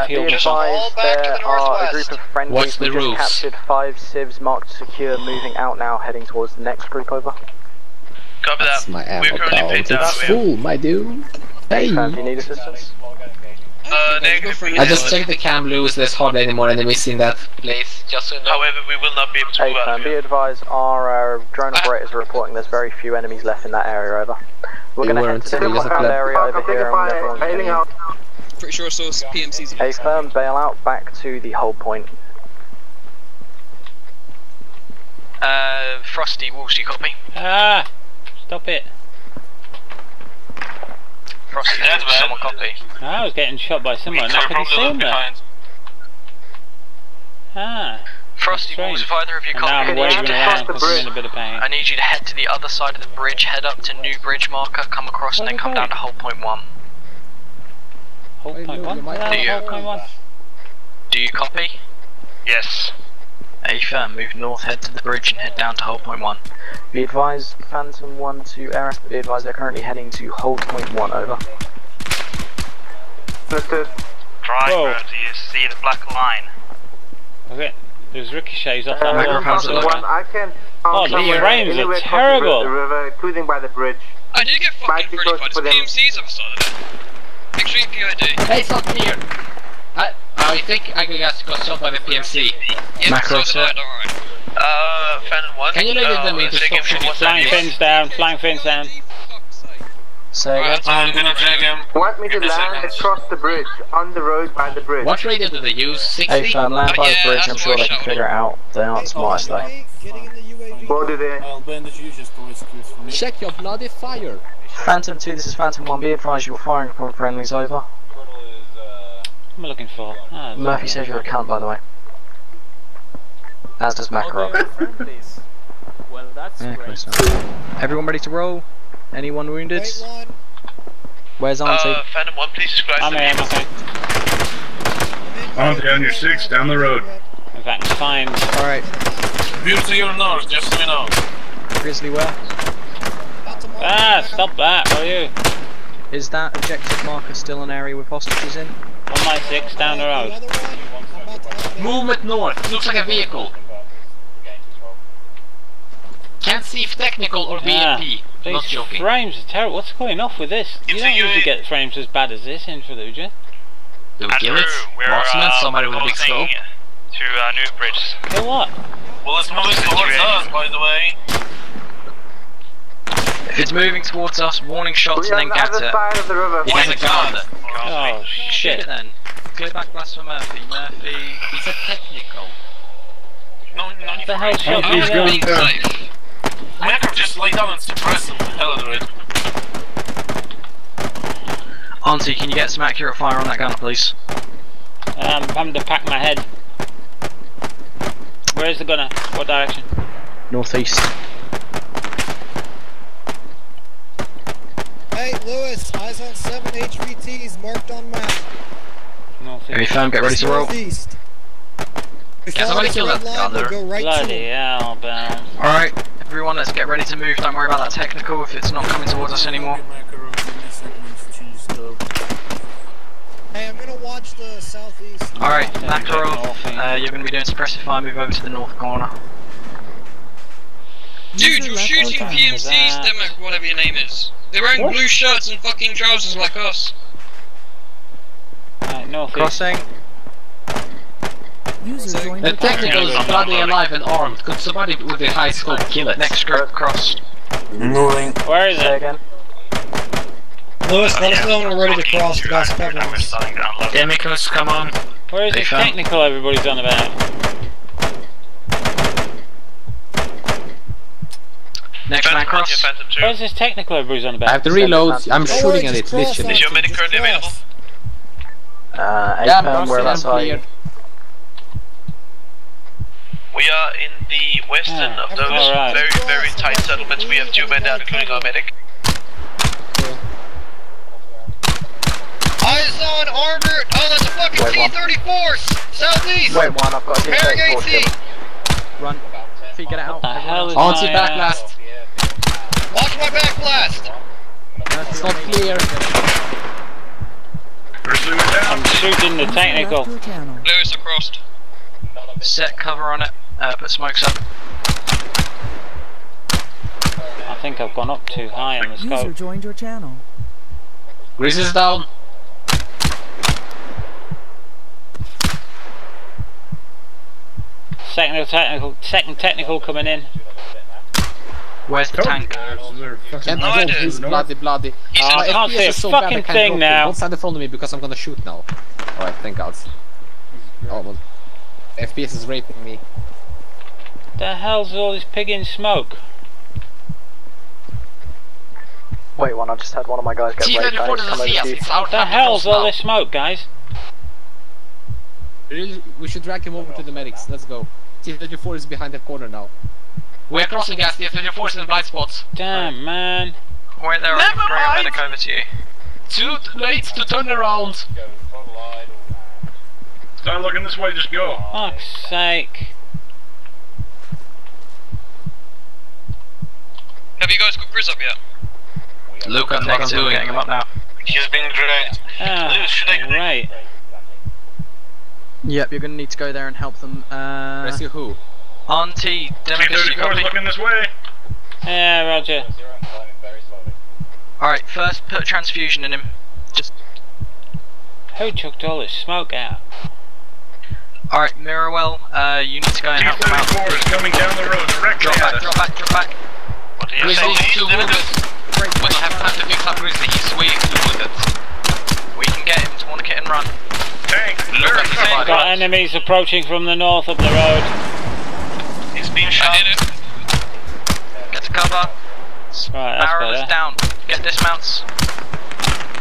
Be advised, there are a group of friendlies. We just captured 5 civs marked secure, moving out now, heading towards the next group over. Copy that. That's my ammo We're currently belt. pinned down. It's full, my dude. Hey. Do you need assistance? Negative. I just checked the cam loose. There's hardly any more enemies in that place. Just so you know. However, we will not be able to move out. Be advised, our drone operators are reporting there's very few enemies left in that area. Over. We're going to head to the compound area over here, and everyone's bailing out. Pretty sure I saw PMCs. A firm bail out back to the hold point. Frosty, Wolves, you got me? Ah! Stop it. Frosty, someone copy. I was getting shot by someone. I couldn't see him there. Ah. Frosty, Wolves, if either of you copy, now I'm waving around because I'm in a bit of pain. I need you to head to the other side of the bridge, head up to New Bridge Marker, come across and then come down to hold point 1. Hold point 1? Do you copy? Yes. A firm, move north, head to the bridge and head down to hold point 1. Be advised, Phantom 1 to Air. Be advised, they're currently heading to hold point 1, over. Driver, do you see the black line? Okay, there's ricochets off that wall. I can't. Oh, the frames are terrible. The river, including by the bridge. I did get fucking pretty by the PMCs on the side of it. Extreme PID. Hey, it's not here. I think I got shot by the PMC. Yes, Macro so did I, Phantom 1. Can you leave them into stop shooting? Flying fins down, flying fins down. Say again. I'm gonna drag him. Want me to land across the bridge, on the road by the bridge. What radio do they use? 60? Hey fam, land by the bridge, I'm sure they can figure it out. They aren't smart as they. What do they? Check your bloody fire. Phantom 2, this is Phantom 1, be advised you're firing from friendlies over. What am I looking for? Murphy says you're a cunt, by the way. As does Makarov. Well, that's great. Everyone ready to roll? Anyone wounded? Where's Auntie? Phantom 1, please describe I'm here, okay. Auntie on your 6, down the road. In fact, fine. Alright. View to your north, just let me know. Grizzly where? Ah, stop that, will you? Is that objective marker still an area with hostages in? On my 6, down the road. Movement north. Looks like a vehicle. Can't see if technical or BMP. Not These joking. frames are terrible. What's going off with this? You don't usually get frames as bad as this in Fallujah. Do we kill it? Marksman, somebody with a big scope. To New Bridge. For what? Well, it's moving towards us, by the way. If it's moving towards us, warning shots and then get it. Side of the river. It has a gun. Oh shit. Then. Clear back blast for Murphy. Murphy. It's a technical. No, What the hell shot me He's there? going down. Macro just lay down and suppress him. Hell of it. Auntie, can you get some accurate fire on that gun, please? I'm having to pack my head. Where's the gunner? What direction? Northeast. Hey, Lewis, eyes on 7 HVTs marked on map. Very firm, get ready to roll. Northeast. Can somebody kill that gunner? Go right to Bloody him. hell, bounce. Alright, everyone, let's get ready to move. Don't worry about that technical if it's not coming towards us anymore. Hey, I'm gonna watch the southeast. Alright, Makarov, you're going to be doing suppressive fire, move over to the north corner. Dude, you're shooting PMCs, Demek, whatever your name is. They're wearing blue shirts and fucking trousers like us. Right, northeast. Crossing. The technical is bloody alive and armed. Could somebody with a high scope kill it? Next group crossed. Moving. Where is it? Again. Lewis, let us know when we're ready to cross the gas pipelines. Demicus, come on. Where is this technical everybody's on about? Next man cross. Where's this technical everybody's on about? I have to reload. I'm shooting at it, literally. Is your medic currently available? Yeah, whereabouts are you? We are in the western of those very, very tight settlements. We have 2 men down, including our medic. Eyes on armored. Oh, that's a fucking T-34. Southeast. Wait, one, I've got a Bearing AC. Run. Feet, get it out. What the hell is Auntie back blast. Watch my back blast. It's not clear. I'm shooting the technical. Lewis, I crossed. Set cover on it, put smokes up. I think I've gone up too high on the User scope. joined your channel. Grease is down. Second technical coming in. Where's the tank? Can't roll, he's bloody. Oh, I can't see a so bad, fucking I can't thing roll. now. Don't stand in front of me because I'm gonna shoot now. Alright, thank God. Oh, well. FPS is raping me. The hell's all this pig in smoke? Wait, I just had one of my guys get raped. What the hell's all this smoke, guys? We should drag him over to the medics. Let's go. T-34 is behind that corner now. We're crossing gas. T-34 is in the blind spots. Damn, man. Wait there, I'll bring a medic over to you. Too late to turn around. Start looking this way, just go. Fuck's sake. Have you guys got Grizz up yet? Luke, I'm negative, we're getting him up now. He's been great. Ah, great. Yep, you're going to need to go there and help them. Rescue who? Auntie, Demicus, you copy? Looking this way. Yeah, roger. Alright, first put a transfusion in him. Just. Who chucked all this smoke out? Alright, Mirrorwell, you need to go and help them out. T-34 is coming down the road directly Drop back. What do you say? Bring We don't have time to fix up Grizzly, he's way too good at. We can get him to tourniquet and run. Look at the side. Got enemies approaching from the north up the road. He's being shot. I hit it. Get to cover. Right, that's Barrel better. is down. Get dismounts.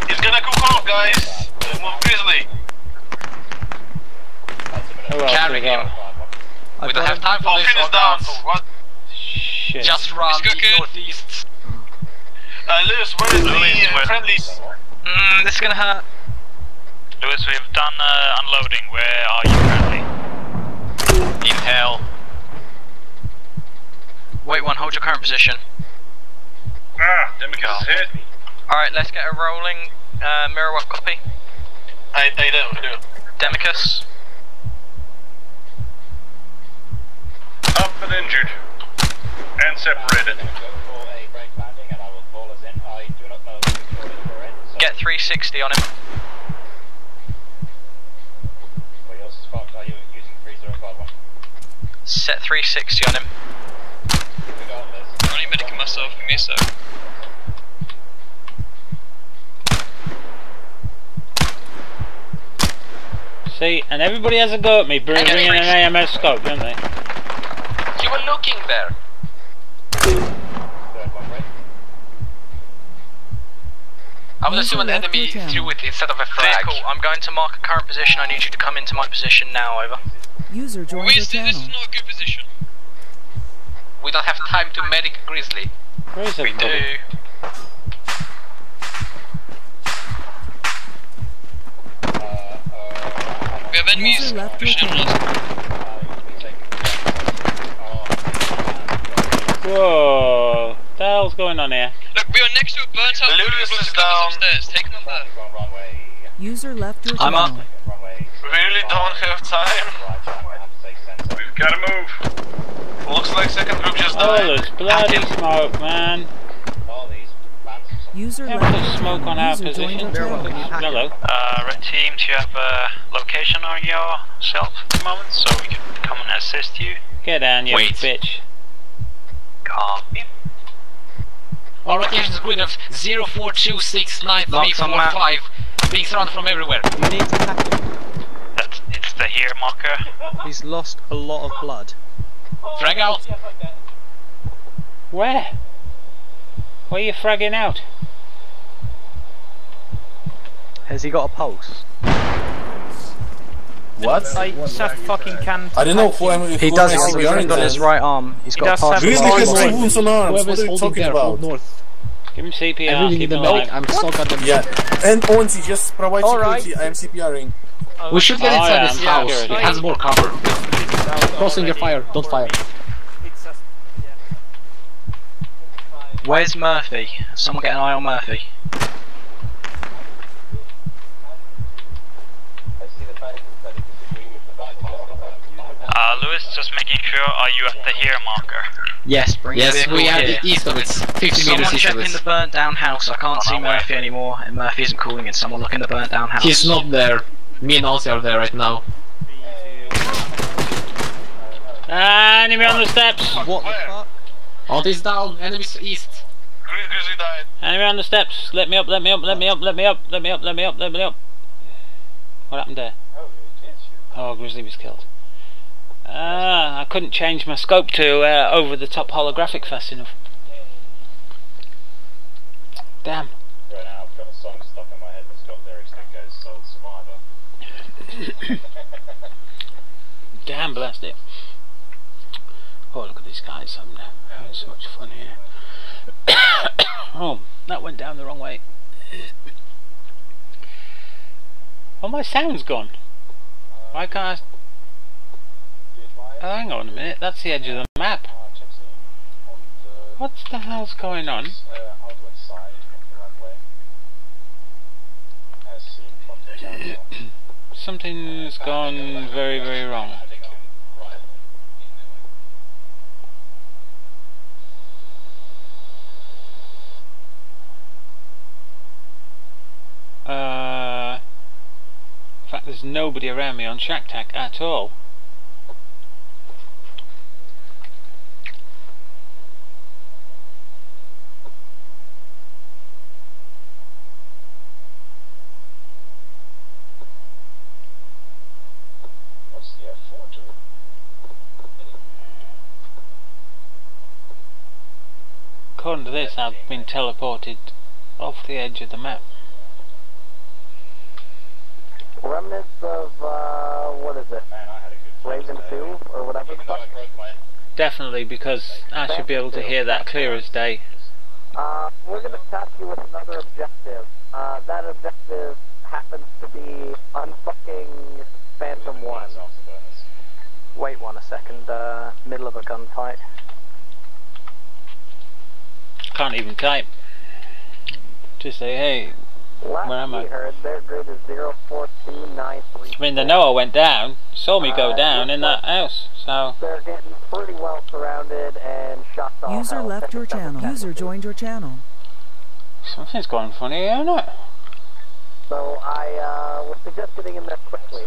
He's gonna cook off, guys. Move Grizzly. Who else Carry we got? him. We don't have time for this. Falcon is down. What? Shit. Just run northeast. Lewis, where is the friendlies? This is gonna hurt. Lewis, we've done unloading. Where are you currently? In hell. Wait one, hold your current position. Ah, Demicus is hit. Alright, let's get a rolling. Mirror what copy? I do. Demicus. Up and injured. And separated. Get 360 on him. Set 360 on him. I'm only medicing myself, give me a sec. See, and everybody has a go at me bringing an AMS scope, don't they? You were looking there. I would assume an enemy threw it instead of a flag. Vehicle, I'm going to mark a current position. I need you to come into my position now, over. User joined your channel. This is not a good position. We don't have time to medic Grizzly. Where is everybody? We do. We have enemies pushing on us. Whoa, what the hell's going on here? Look, we are next to a burnt out building with lots of covers upstairs. Take them up there. User left your I'm channel. up. We really don't have time. We've gotta move. Looks like second group just Oh, died. there's bloody smoke, man. User Have left to your smoke on our channel. User joined position. your channel. Hello. Red team, do you have a location on yourself at the moment so we can come and assist you? Get down, you Wait. bitch. Copy. Our location is grid of 04269345. Being surrounded from everywhere. You need to pack him. It's the here marker. He's lost a lot of blood. Frag out. Where? Where are you fragging out? Has he got a pulse? What? I just fucking can't. I don't know who I'm. He does have a wound on his right arm. He's got a partial Really has two wounds on arms. What are you talking about? Give him CPR. Everything in the medic. I'm stuck at the. Yeah, and Onzi, just provide security. I am CPRing. We should get inside this house. It has more cover. Crossing your fire. Don't fire. Where's Murphy? Someone get an eye on Murphy. Lewis, just making sure, are you at the here marker? Yes, bring Yes, we are east of it. 50 meters Someone east check of in it. the burnt down house. I can't see Murphy anymore, and Murphy isn't calling in. Someone look in the burnt down house. He's not there. Me and Ozzy are there right now. Enemy on the steps. What the fuck? Ozzy's down. Enemies east. Grizzly died. Enemy on the steps. Let me up, let me up, let me up, let me up, let me up, let me up, let me up. What happened there? Oh, Grizzly was killed. I couldn't change my scope to over the top holographic fast enough. Damn. Right now I've got a song stuck in my head that's got lyrics that goes Soul Survivor. Damn, blast it. Oh, look at these guys. I'm having so much fun here. Oh, that went down the wrong way. Oh, my sound's gone. Why can't I... Oh, hang on a minute, that's the edge of the map. What the hell's going on? Something's gone very, very wrong. In fact, there's nobody around me on Shack Tack at all. According to this, I've been teleported off the edge of the map. Remnants of, what is it? Raven 2, or whatever the fuck? Definitely, because I should be able to hear that clear as day. We're gonna task you with another objective. That objective happens to be unfucking Phantom 1. Wait a second, middle of a gunfight. Can't even type. Just say, hey, where am I? Heard their grid is 04293. I mean, they know I went down, saw me go down in that house, so... They're getting pretty well surrounded and shots all User hell. left your channel. User joined your channel. Something's going funny here, isn't it? So I would suggest getting in there quickly.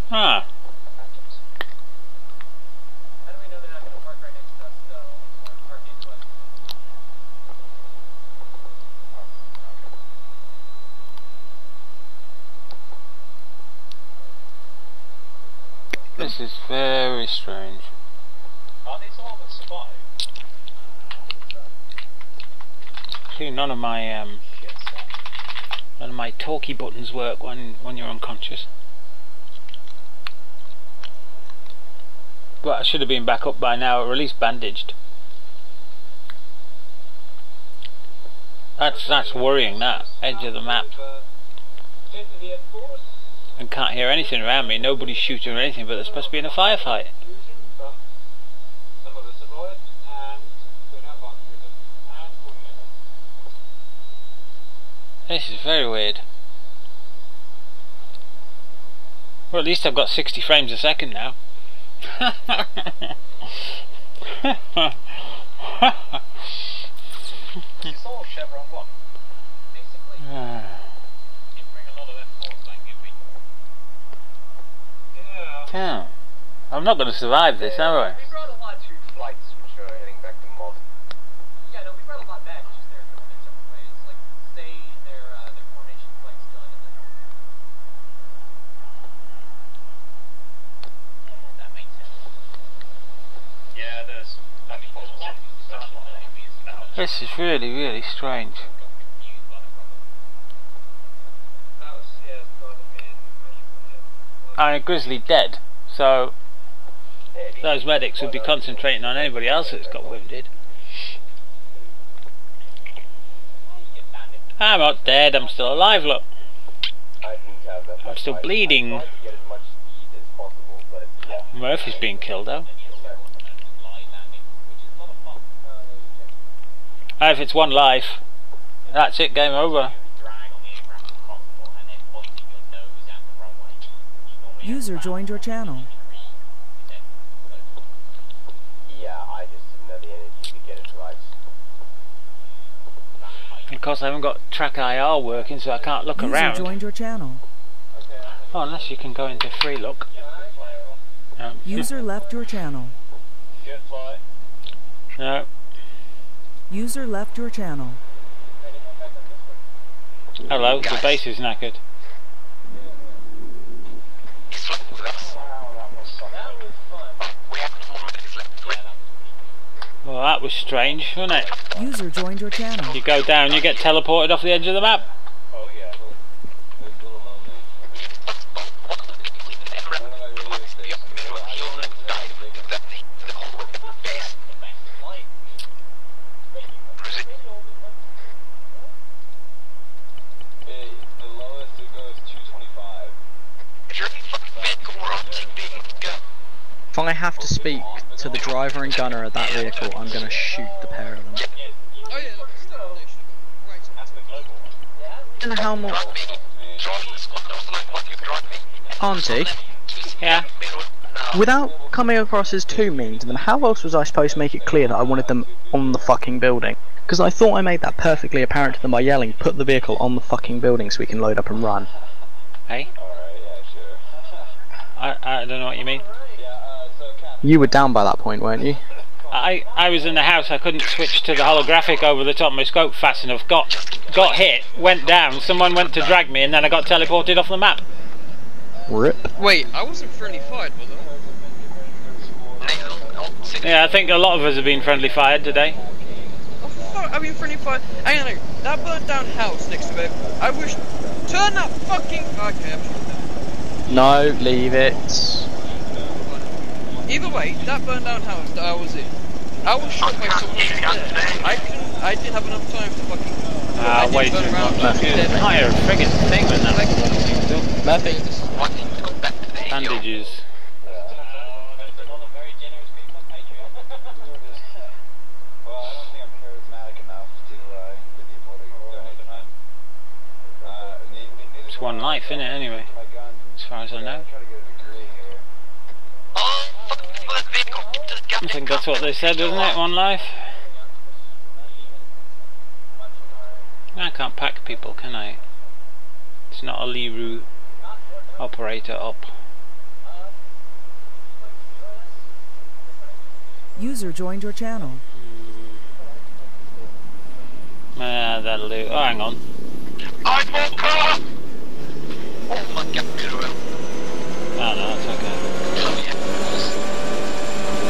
Huh. This is very strange. Are these all that survive? See, none of my talkie buttons work when you're unconscious. Well, I should have been back up by now, or at least bandaged. That's worrying, that edge of the map. And can't hear anything around me, nobody's shooting or anything, but they're supposed to be in a firefight. This is very weird. Well, at least I've got 60 frames a second now. Yeah. I'm not going to survive this, am I? We brought a lot to flights which are heading back to Malta. Yeah, no, we brought a lot back. It's just they're going their separate ways. Like, say their formation flight's done, and then that makes sense. Yeah, there's This is really, really strange. Grizzly dead, so those medics would be concentrating on anybody else that's got wounded. I'm not dead, I'm still alive, look. I'm still bleeding. Murphy's being killed though. If it's one life, that's it, game over. User joined your channel. Yeah, I just didn't have the energy to get it right. Of course, I haven't got track IR working, so I can't look around. User joined your channel. Oh, unless you can go into free look. User left your channel. No. User left your channel. Hello, the base is knackered. Well, that was strange, wasn't it? User joined your channel. You go down, you get teleported off the edge of the map. Oh yeah. The lowest it goes 225. If I have to speak to the driver and gunner of that vehicle, I'm going to shoot the pair of them. Oh yeah, I don't know how much... Auntie? Yeah? Without coming across as too mean to them, how else was I supposed to make it clear that I wanted them on the fucking building? Because I thought I made that perfectly apparent to them by yelling, put the vehicle on the fucking building so we can load up and run. Hey? I don't know what you mean. You were down by that point, weren't you? I was in the house, I couldn't switch to the holographic over the top of my scope fast enough, got hit, went down, someone went to drag me, and then I got teleported off the map. RIP. Wait, I wasn't friendly fired, was I? Yeah, I think a lot of us have been friendly fired today. Oh fuck, I've been friendly fired. Hang on, that burnt down house next to it. I wish. Turn that fucking. Okay, I'm sure. No, leave it. Either way, that burned down house that I was in. I was shot by someone else there. I didn't have enough time to fucking. Wait too much. Entire friggin' thing with that. Nothing. Bandages. It's one life, isn't it, anyway? As far as I know. I think that's what they said, isn't it? One life? I can't pack people, can I? It's not a Liru operator up. User joined your channel. That'll do. Oh, hang on. Oh my god, oh no, that's okay.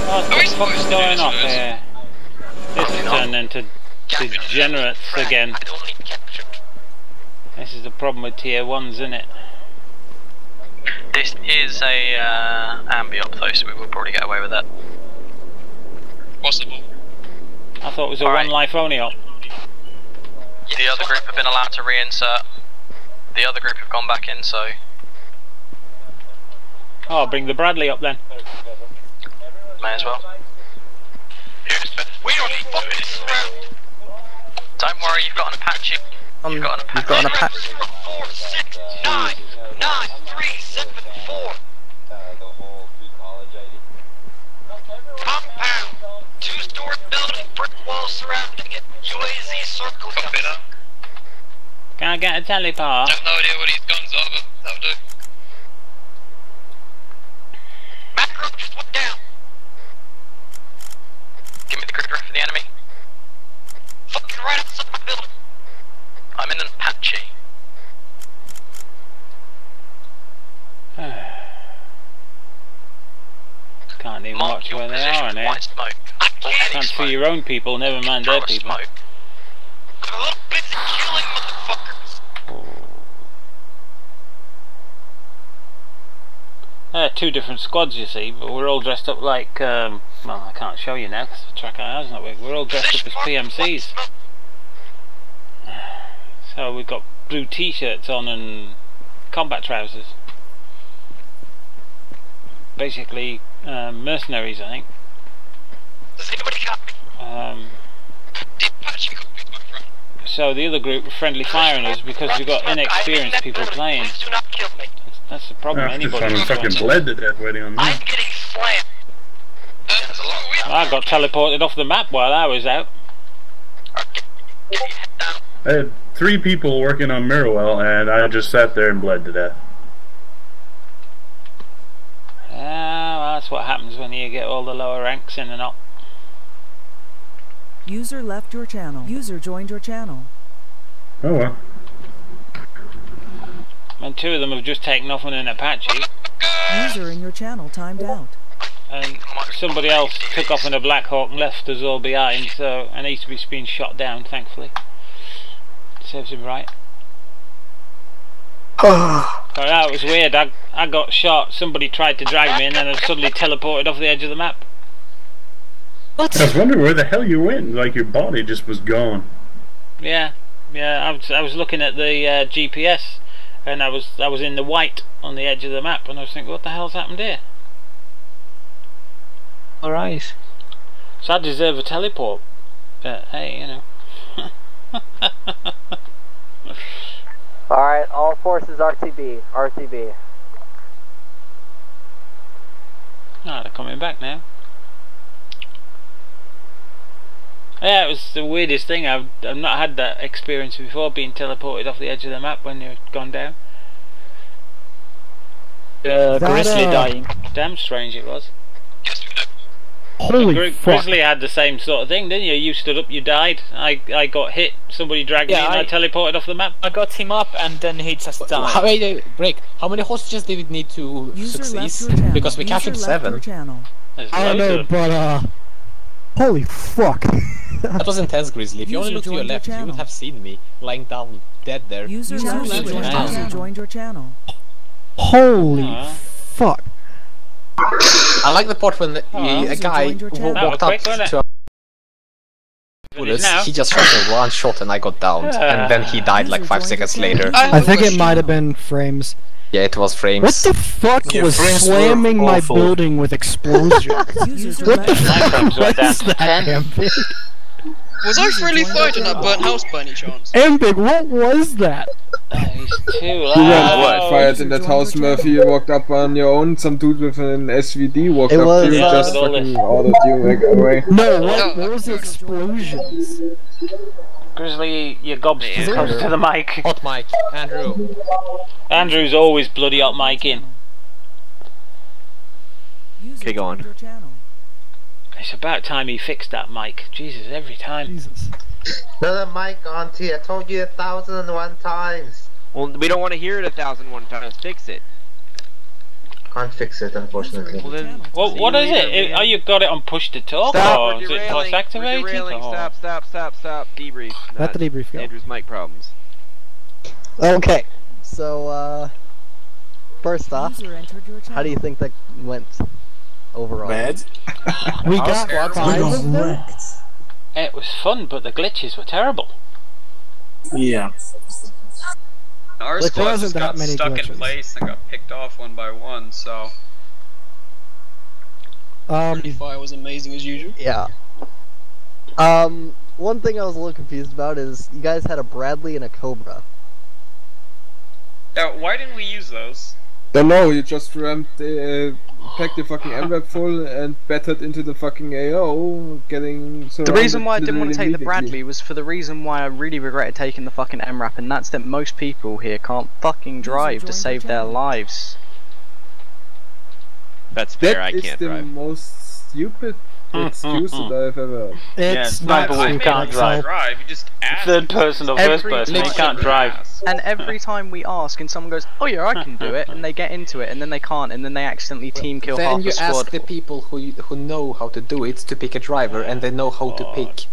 What the fuck's going off here? This has turned into degenerates again. This is the problem with tier 1s, isn't it? This is a ambi-op though, so we will probably get away with that. Possible. I thought it was a one life only op. The other group have been allowed to reinsert. The other group have gone back in, so... Oh, bring the Bradley up then. May as well. We don't need fucking around. Don't worry, you've got an Apache. You've got an Apache. 4, 6, 9, 9, 3, 7, 4. Compound. 2-story building, brick walls surrounding it. UAZ circle. Can I get a teleport? I have no idea what these guns are, but that'll do. Macro just went down. Give me the gripper for the enemy. Fucking right outside my building. I'm in an Apache. Can't even watch where they are in here. Smoke. Can't see your own people, never mind their people. Smoke. I'm a little busy killing motherfuckers. Two different squads, you see, but we're all dressed up like, well, I can't show you now because the tracker has not worked. We're all dressed up as PMCs. So we've got blue t-shirts on and combat trousers. Basically, mercenaries, I think. Does anybody copy? So the other group were friendly firing us because we've got inexperienced people playing. That's the problem. Anybody. I'm fucking bled to death waiting on me. I'm getting slammed. I got teleported off the map while I was out. I had 3 people working on Mirrowell, and I just sat there and bled to death. Well, that's what happens when you get all the lower ranks in and up. User left your channel. User joined your channel. Oh well. And 2 of them have just taken off on an Apache. User in your channel timed out. And somebody else took off in a Black Hawk and left us all behind, so, and he's been shot down, thankfully. Serves him right. But that was weird. I got shot, somebody tried to drag me, and then I suddenly teleported off the edge of the map. What? I was wondering where the hell you went. Like your body just was gone. Yeah, I was looking at the GPS, and I was in the white on the edge of the map, and I was thinking, what the hell's happened here? Alright. So I deserve a teleport, but hey, you know. Alright, all forces RTB. RTB. Ah, they're coming back now. Yeah, it was the weirdest thing. I've not had that experience before, being teleported off the edge of the map when you've gone down. Grizzly dying. Damn strange it was. Holy fuck. Grizzly had the same sort of thing, didn't you? You stood up, you died. I got hit, somebody dragged me and I teleported off the map. I got him up and then he just died. Wait, break. How many hostages did we need to succeed? Because we captured 7. I don't know, but holy fuck. That was intense, Grizzly. If you only looked to your left, you would have seen me lying down dead there. User joined your channel. Holy fuck. I like the part when a guy walked up to us, he just shot a one shot and I got downed, and then he died like 5 seconds later. I think it might have been frames. Yeah, it was frames. What the fuck was slamming my building with explosions? What the fuck was that? Was I friendly fire in that burnt house by any chance? Ambig, what was that? He's too loud. You weren't fired in that house, Murphy. You walked up on your own. Some dude with an SVD walked up to you, just fucking ordered you away. No, what was the explosions? Grizzly, your gob's too close to the mic. Hot mic, Andrew. Andrew's always bloody hot micing. Okay, go on. It's about time he fixed that mic. Jesus, every time. Jesus. No, the mic, Auntie. I told you 1,001 times. Well, we don't want to hear it 1,001 times. Fix it. Can't fix it, unfortunately. Well, then, what is it? Are you got it on push to talk, or is it voice activated? Stop. Debrief. Let the debrief go. Andrew's mic problems. Okay, so first off, how do you think that went overall? Bad. We got 5 of them. It was fun, but the glitches were terrible. Yeah. Our squad just got stuck in place and got picked off one by one, so... Fire was amazing as usual. Yeah. One thing I was a little confused about is you guys had a Bradley and a Cobra. Now, why didn't we use those? Don't know, you just rammed packed the fucking MRAP full and battered into the fucking AO, getting the reason why I didn't want to take the Bradley was for the reason why I really regretted taking the fucking MRAP, and that's that most people here can't fucking drive to save their lives. That's fair, I can't drive. That is the most stupid excuse that I've ever... It's not who can't drive. You just ask. Third person or first person, he can't drive. And every time we ask and someone goes, oh yeah, I can do it, and they get into it, and then they can't, and then they accidentally team kill half the squad. Then you ask the people who know how to do it to pick a driver, and they know how to pick.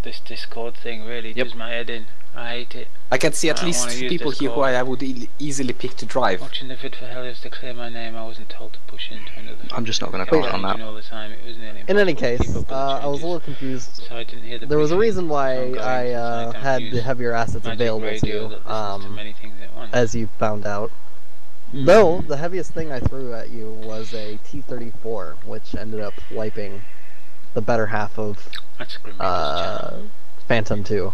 This Discord thing really does my head in. I hate it. I can see at least 2 people here who I would easily pick to drive. Watching the vid for Helios to clear my name, I wasn't told to push into another. I'm just not going to comment on that. All the time. It was in any case, I was a little confused. So I didn't hear the there was a reason why I had the heavier assets available to you, as you found out. Though, the heaviest thing I threw at you was a T-34, which ended up wiping the better half of Phantom 2.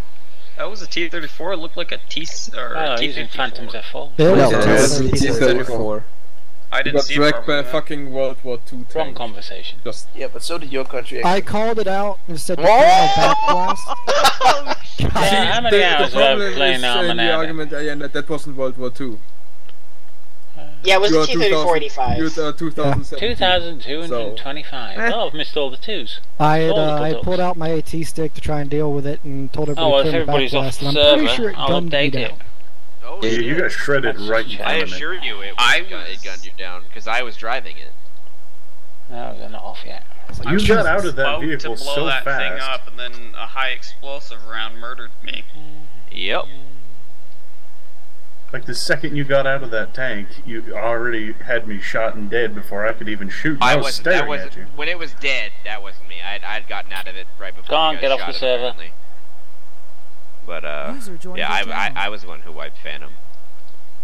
That was a T-34. It looked like a T-54. Phantoms at full. No, it was a T-34. I didn't see it. Got wrecked by a fucking World War II tank. Wrong conversation. Yeah, but so did your country. I called it out instead of back blast. How many hours were I playing Armanair? That wasn't World War II. Yeah, it was a T-34-85. 2,225. Oh, I've missed all the 2s. I pulled out my AT stick to try and deal with it and told everybody to clear the back blast, and I'm pretty sure it I'll update it. Yeah, you got shredded right in front I of me. assure you it gunned you down, because I was driving it. No, they're not off yet. You got out of that vehicle so fast. To blow that thing up, and then a high explosive round murdered me. Yep. Like the second you got out of that tank, you already had me shot and dead before I could even shoot. I was staring at you. When it was dead, that wasn't me. I'd gotten out of it right before. Go on, get off the server. Apparently. But yeah, I was the one who wiped Phantom.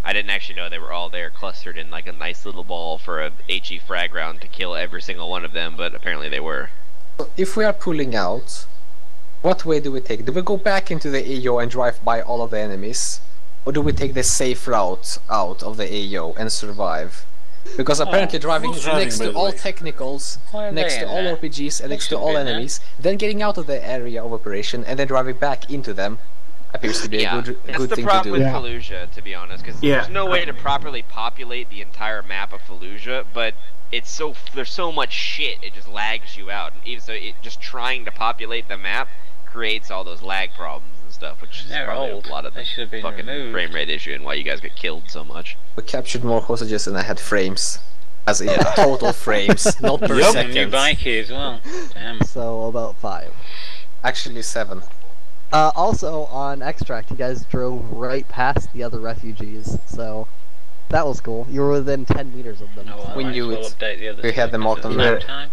I didn't actually know they were all there clustered in like a nice little ball for a HE frag round to kill every single one of them, but apparently they were. If we are pulling out, what way do we take? Do we go back into the AO and drive by all of the enemies? Or do we take the safe route out of the AO and survive? Because apparently driving next to all technicals, next to all RPGs, and next to all enemies, then getting out of the area of operation and then driving back into them appears to be a good thing to do. That's the problem with Fallujah, to be honest, because there's no way to properly populate the entire map of Fallujah, but there's so much shit, it just lags you out. And even so, just trying to populate the map creates all those lag problems and stuff, which is probably a lot of the fucking frame rate issue and why you guys get killed so much. We captured more hostages than I had frames. As in total frames, not per second. New bike here as well. Damn. So about 5. Actually 7. Also on Extract, you guys drove right past the other refugees, so that was cool. You were within 10 meters of them. We knew it. We had them marked on the map.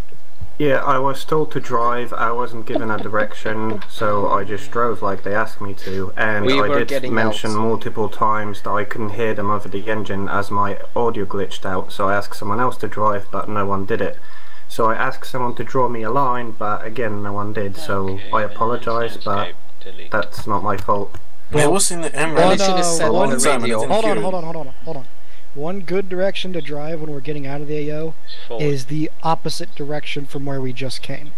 Yeah, I was told to drive, I wasn't given a direction, so I just drove like they asked me to, and I did mention multiple times that I couldn't hear them over the engine as my audio glitched out, so I asked someone else to drive, but no one did it. So I asked someone to draw me a line, but again, no one did, so I apologise, but that's not my fault. It was in the Hold on. One good direction to drive when we're getting out of the AO is the opposite direction from where we just came.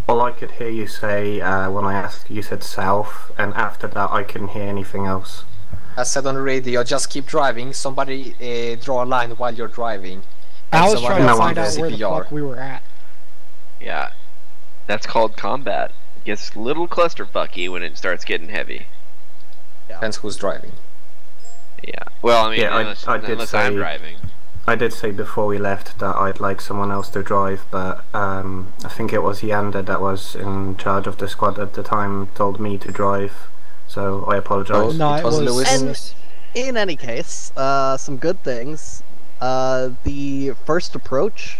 All I could hear you say when I asked you said south, and after that I couldn't hear anything else. I said on the radio, just keep driving, somebody draw a line while you're driving. I was trying to find out where the fuck we were at. Yeah, that's called combat. It gets a little clusterfucky when it starts getting heavy. Yeah. Depends who's driving. Yeah. Well, I mean, yeah, unless I'm driving. I did say before we left that I'd like someone else to drive, but I think it was Yander that was in charge of the squad at the time told me to drive, so I apologise. No, it was Lewis. And in any case, some good things. The first approach,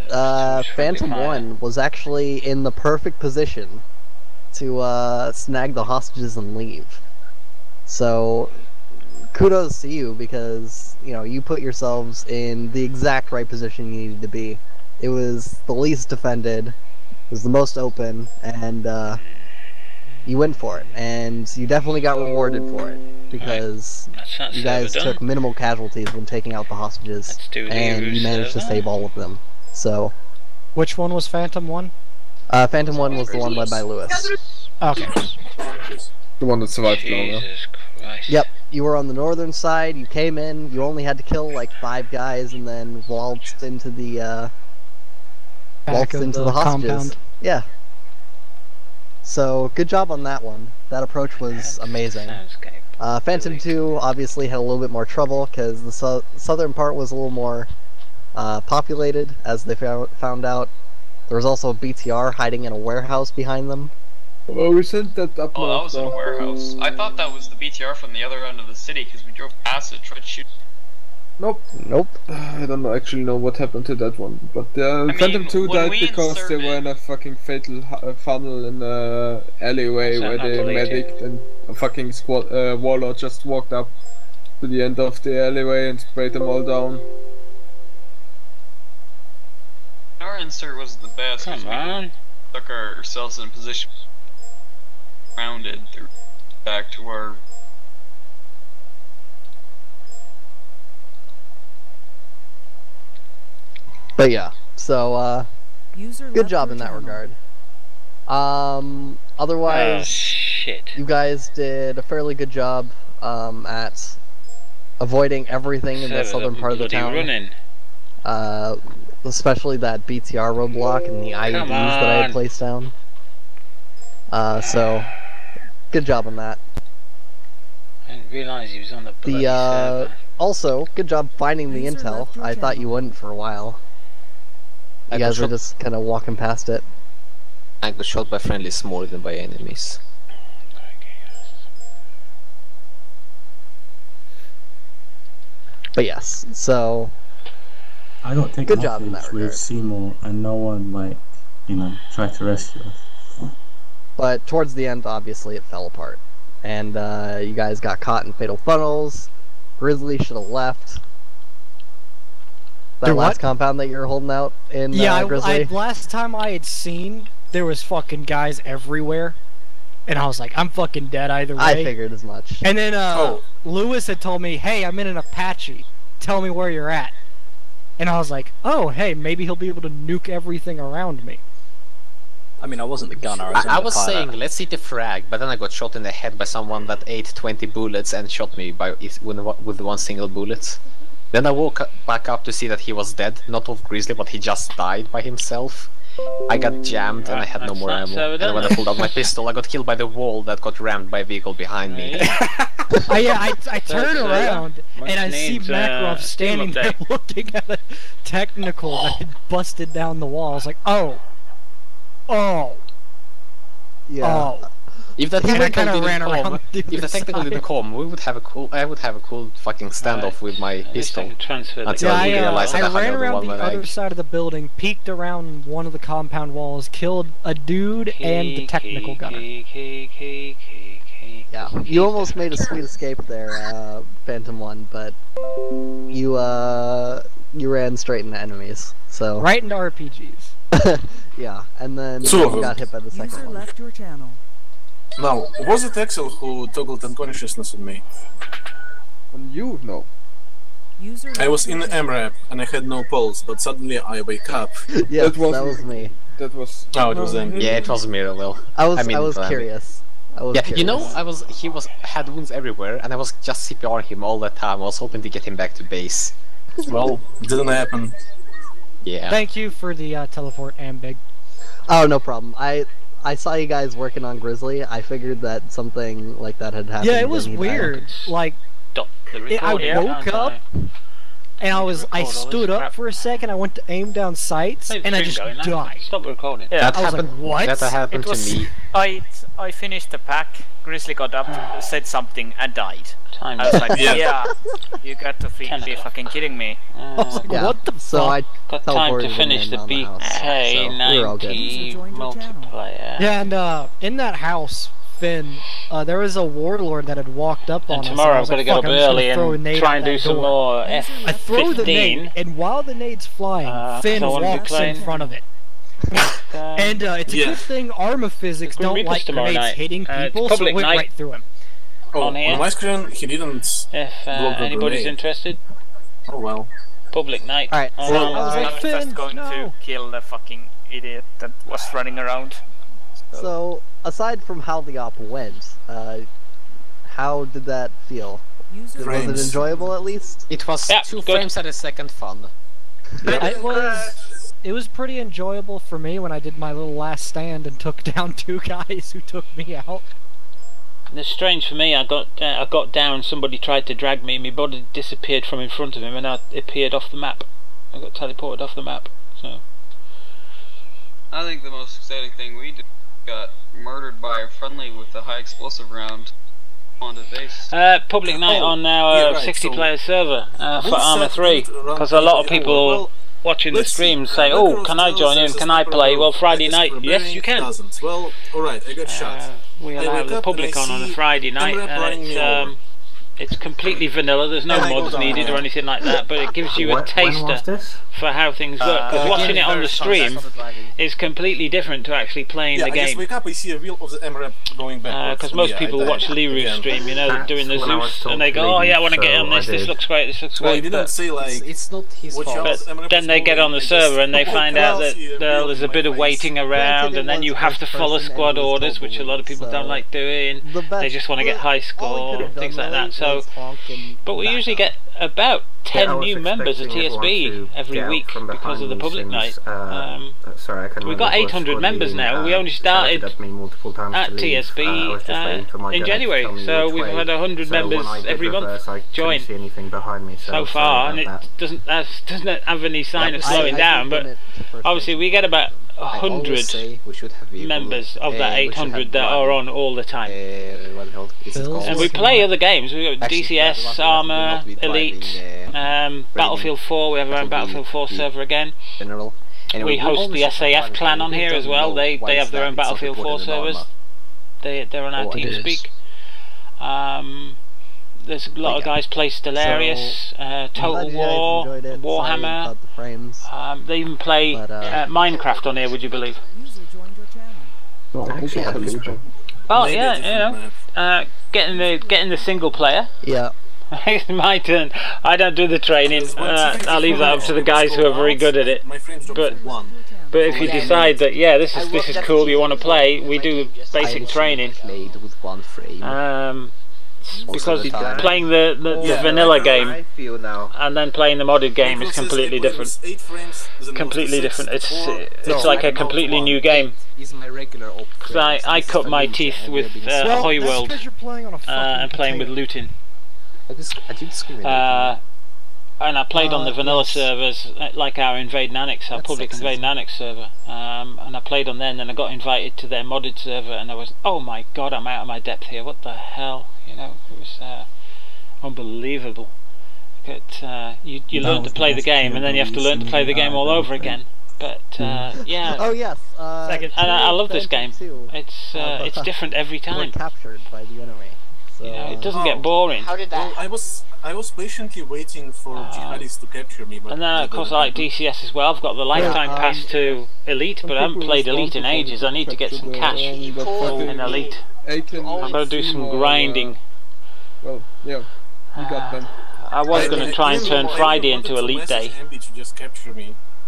Phantom 1 was actually in the perfect position to snag the hostages and leave. So kudos to you, because you put yourselves in the exact right position you needed to be. It was the least defended, it was the most open, and you went for it, and you definitely got rewarded for it, because you guys took minimal casualties when taking out the hostages, and you managed to save all of them. So, which one was Phantom 1? Phantom 1 was the one led by Lewis. Okay. The one that survived longer. Yep, you were on the northern side, you came in, you only had to kill like 5 guys and then waltzed into the hostages. Compound. Yeah. So, good job on that one. That approach was amazing. Phantom 2 obviously had a little bit more trouble because the southern part was a little more populated, as they found out. There was also a BTR hiding in a warehouse behind them. Well, we sent that up. Oh, that was in a warehouse. I thought that was the BTR from the other end of the city because we drove past it, tried to shoot. Nope. I don't actually know what happened to that one, but Phantom 2 died because they were in a fucking fatal funnel in the alleyway where the medic and a fucking squad warlord just walked up to the end of the alleyway and sprayed them all down. Our insert was the best. Come on. Stuck ourselves in a position rounded through back to our. But yeah, so good job in that regard. Otherwise, you guys did a fairly good job at avoiding everything in the southern part of the town. Especially that BTR roadblock and the IEDs that I had placed down. So, good job on that. I didn't realise he was on the bloody server. Also, good job finding the intel. I thought you wouldn't for a while. You guys were just kind of walking past it. I got shot by friendlies more than by enemies. But yes, so I got taken good job in that regard. With Seymour, and no one tried to rescue us. But towards the end, obviously, it fell apart, and you guys got caught in fatal funnels. Grizzly should have left. That last compound that you were holding out in Grizzly? Last time I had seen, there was fucking guys everywhere. And I was like, I'm fucking dead either way. I figured as much. And then Lewis had told me, hey, I'm in an Apache. Tell me where you're at. And I was like, oh, hey, maybe he'll be able to nuke everything around me. I mean, I wasn't the gunner. I was saying, let's hit the frag, but then I got shot in the head by someone that ate 20 bullets and shot me with one single bullet. Then I woke back up to see that he was dead, not of Grizzly, but he just died by himself. I got jammed and I had no more ammo. And when I pulled out my pistol, I got killed by the wall that got rammed by a vehicle behind me. I turn around and I see Makarov standing there looking at a technical that had busted down the wall. I was like, oh. Yeah. Oh. If the technical didn't come, we would have a cool. I would have a cool fucking standoff with my pistol. Until I realized that I ran around the other side of the building, peeked around one of the compound walls, killed a dude and the technical gunner. Yeah, you almost made a sweet escape there, Phantom One, but you ran straight into enemies. So right into RPGs. Yeah, and then you got hit by the second one. Left your channel. Now, was it Axel who toggled unconsciousness on me? On you? No. I was in the MRAP and I had no pulse, but suddenly I wake up. Yeah, that was me. That was. Oh, it was them. Yeah, it was me, Will. I was curious. You know, he had wounds everywhere, and I was just CPRing him all the time. I was hoping to get him back to base. Well, didn't happen. Yeah. Thank you for the teleport, Ambig. Oh, no problem. I saw you guys working on Grizzly. I figured that something like that had happened. Yeah, it was weird. Like, I woke up and I stood up for a second. I went to aim down sights and I just died. Stop recording. Yeah, I was like, what? That happened to me. I finished the pack. Grizzly got up, said something, and died. I was like, yeah, you got to be fucking kidding me. What the fuck? So I got time to finish the BK90 multiplayer. Yeah, and in that house, Finn, there was a warlord that had walked up on us. Tomorrow I've got to get up early and try and do some more F15. I throw the nade, and while the nade's flying, Finn walks in front of it. And it's a good thing Arma physics don't like grenades hitting people, so it went right through him. On my screen, he didn't. If anybody's interested. Oh well. Public night. Alright, I was like, Finn, just going to kill the fucking idiot that was running around. So, aside from how the op went, how did that feel? Was it enjoyable at least? It was 2 frames at a second fun. It was pretty enjoyable for me when I did my little last stand and took down 2 guys who took me out. It's strange for me. I got down. Somebody tried to drag me. My body disappeared from in front of him, and I appeared off the map. I got teleported off the map. So I think the most exciting thing we did got murdered by a friendly with a high explosive round on the base. Public night on our 60-player server for Arma 3, because a lot of people watching the stream say, "Oh, can I join in? Can I play?" Well, Friday night, yes, you can. Well, alright, I got shot. We allow the public on a Friday night, and it's completely vanilla. There's no mods needed or anything like that, but it gives you a taster for how things work. Because watching it on the stream is completely different to actually playing the game. I just wake up, I see a wheel of the MRAP going backwards. Because most people watch Liru's stream, you know, doing the Zeus, and they go, "Oh yeah, I want to get on this. This looks great. This looks great." Well, he didn't say like it's not his fault. But then they get on the server and they find out that there's a bit of waiting around, and then you have to follow squad orders, which a lot of people don't like doing. They just want to get high score, things like that. So, but we usually get about 10 new members of TSB every week because of the public night. We've got 800 members now. We only started at TSB in January, so we've had 100 members every month join so far, and it doesn't have any sign of slowing down. But obviously we get about 100 members of that 800 that are on all the time. And we play other games. We've got DCS, Arma, Elite, Battlefield 4. We have our own Battlefield 4 server again. We host the SAF clan on here as well. They have their own Battlefield 4 servers. They're on our TeamSpeak. There's a lot of guys play Stellaris, Total War, Warhammer. They even play Minecraft on here, would you believe? Oh yeah, you know, getting the single player. Yeah. It's my turn. I don't do the training. I'll leave that up to the guys who are very good at it. But if you decide that this is cool, you want to play, we do basic training. Because playing the vanilla game and then playing the modded game is completely different. Completely different. It's like a completely new game. Because I cut my teeth with Hoy World and playing with looting. And I played on the vanilla servers, like our Invade Nanix, our public Invade Nanix server, and I played on there, and then I got invited to their modded server, and I was, oh my god, I'm out of my depth here, what the hell, you know, it was unbelievable. But you learn to play the game, and then you have to learn to play the game all over again. But yeah. Oh yes. And I love this game. It's different every time. Captured by the enemy. So, you know, it doesn't get boring. How did that? I was patiently waiting for jihadis to capture me, but and then of course I like DCS as well. I've got the lifetime pass to Elite, but I haven't played Elite in ages. I need to get some cash in Elite. I've got to do some grinding. Well, yeah, you got them. I was going to try and turn Friday into Elite Day,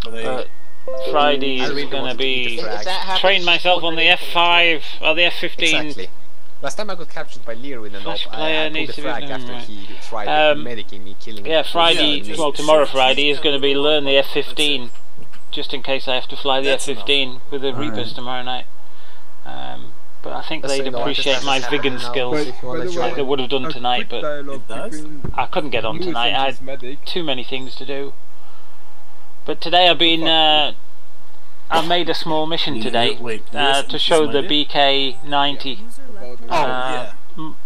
but Friday is going to be train myself on the F5 or the F15. Exactly. Last time I got captured by Leroy and I pulled the frag after he tried medicing me, killing me. Yeah, Friday, well tomorrow Friday is going to be learn the F15, just in case I have to fly the F15 with the Reapers tomorrow night. But I think they'd appreciate my Viggen skills like they would have done tonight, but I couldn't get on tonight. I had too many things to do. But today I've been... I've made a small mission today to show the BK-90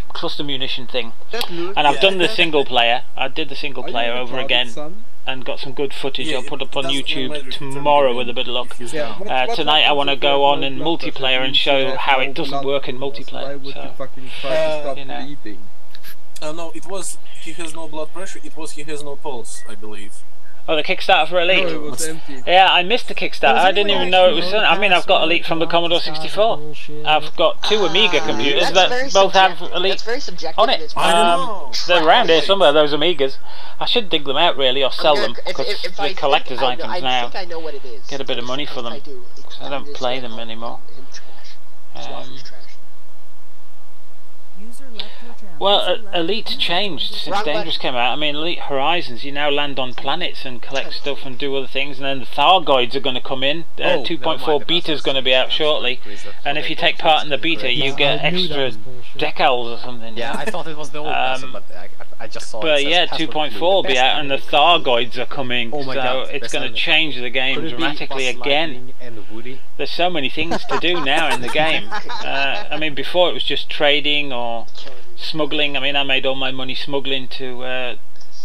cluster munition thing, and I've done the single player. I did the single player over again and got some good footage. I'll put up on YouTube tomorrow with a bit of luck. Tonight I want to go on in multiplayer and show how it doesn't work in multiplayer. So, you know. No, it was he has no blood pressure. It was he has no pulse, I believe. Oh, the Kickstarter for Elite? No, it was empty. Yeah, I missed the Kickstarter. I didn't even know it was... I mean, I've got Elite from the Commodore 64. I've got two Amiga computers that both have Elite on it. They're around here somewhere, those Amigas. I should dig them out, really, or sell them, because they're collector's items now. Get a bit of money for them, because I don't play them anymore. Well, Elite changed since Dangerous came out. I mean, Elite Horizons, you now land on planets and collect stuff and do other things, and then the Thargoids are going to come in. 2.4 beta is going to be out shortly, and if you take part in the beta, you get extra decals or something. Yeah, I thought it was the old version, but I just saw it. But yeah, 2.4 will be out, and the Thargoids are coming, so it's going to change the game dramatically again. There's so many things to do now in the game. I mean, before it was just trading or smuggling. I mean, I made all my money smuggling to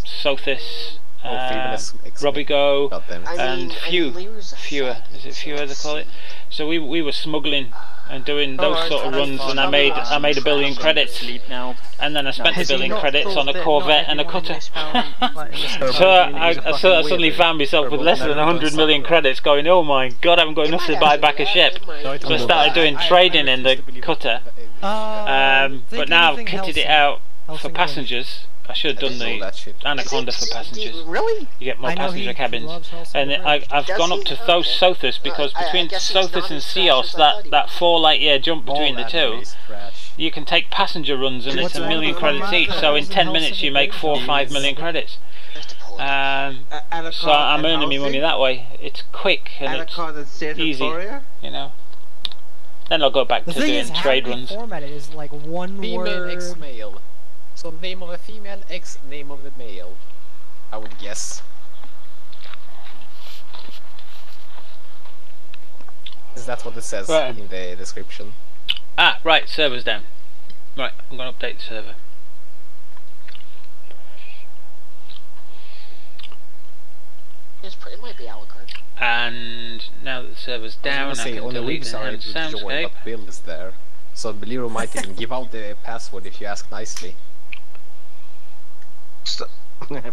Sothis, Robigo, and Fewer. Is it Fewer they call it? So we were smuggling and doing those sort of runs, and I made $1 billion credits, and then I spent the $1 billion credits on a Corvette and a cutter. So I suddenly found myself with less than 100 million credits, going, oh my god, I haven't got enough to buy back a ship. So I started doing trading in the cutter. But now I've kitted it out for passengers. I should have done the Anaconda for passengers. Really? You get more passenger cabins. And I've gone up to Sothis, because between Sothis and Seos, that 4 light year jump between the two, you can take passenger runs and it's 1 million credits each. So in 10 minutes you make 4 or 5 million credits. So I'm earning me money that way. It's quick and it's easy, you know. Then I'll go back to doing trade runs. Formatted is like one word. X male. So name of a female, X name of the male. I would guess. Is that what it says in the description? Ah, right, server's down. Right, I'm going to update the server. It might be Alucard. And now that the server's down, I can delete the soundscape. But Bill is there. So Beliro might even give out the password if you ask nicely.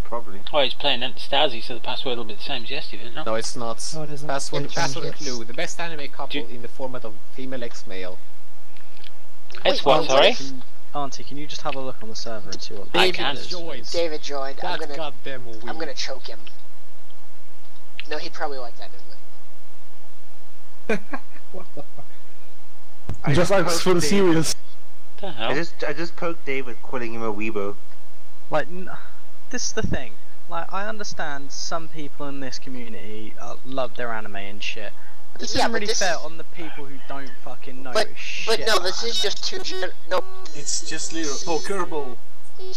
Probably. Oh, he's playing Stasi, so the password will be the same as yesterday, isn't it? No, it's not. Oh, it isn't. Password clue. The best anime couple in the format of female X male. It's what, sorry? Auntie, can you just have a look on the server and see what David joined. I'm gonna choke him. No, he'd probably like that, What the fuck? Just like for the serious. The hell? I just poked David, calling him a weebo. Like, this is the thing. Like, I understand some people in this community love their anime and shit. But this isn't really fair on the people who don't fucking know shit. But no, this is just too. No. It's just little. Oh, Kerbal.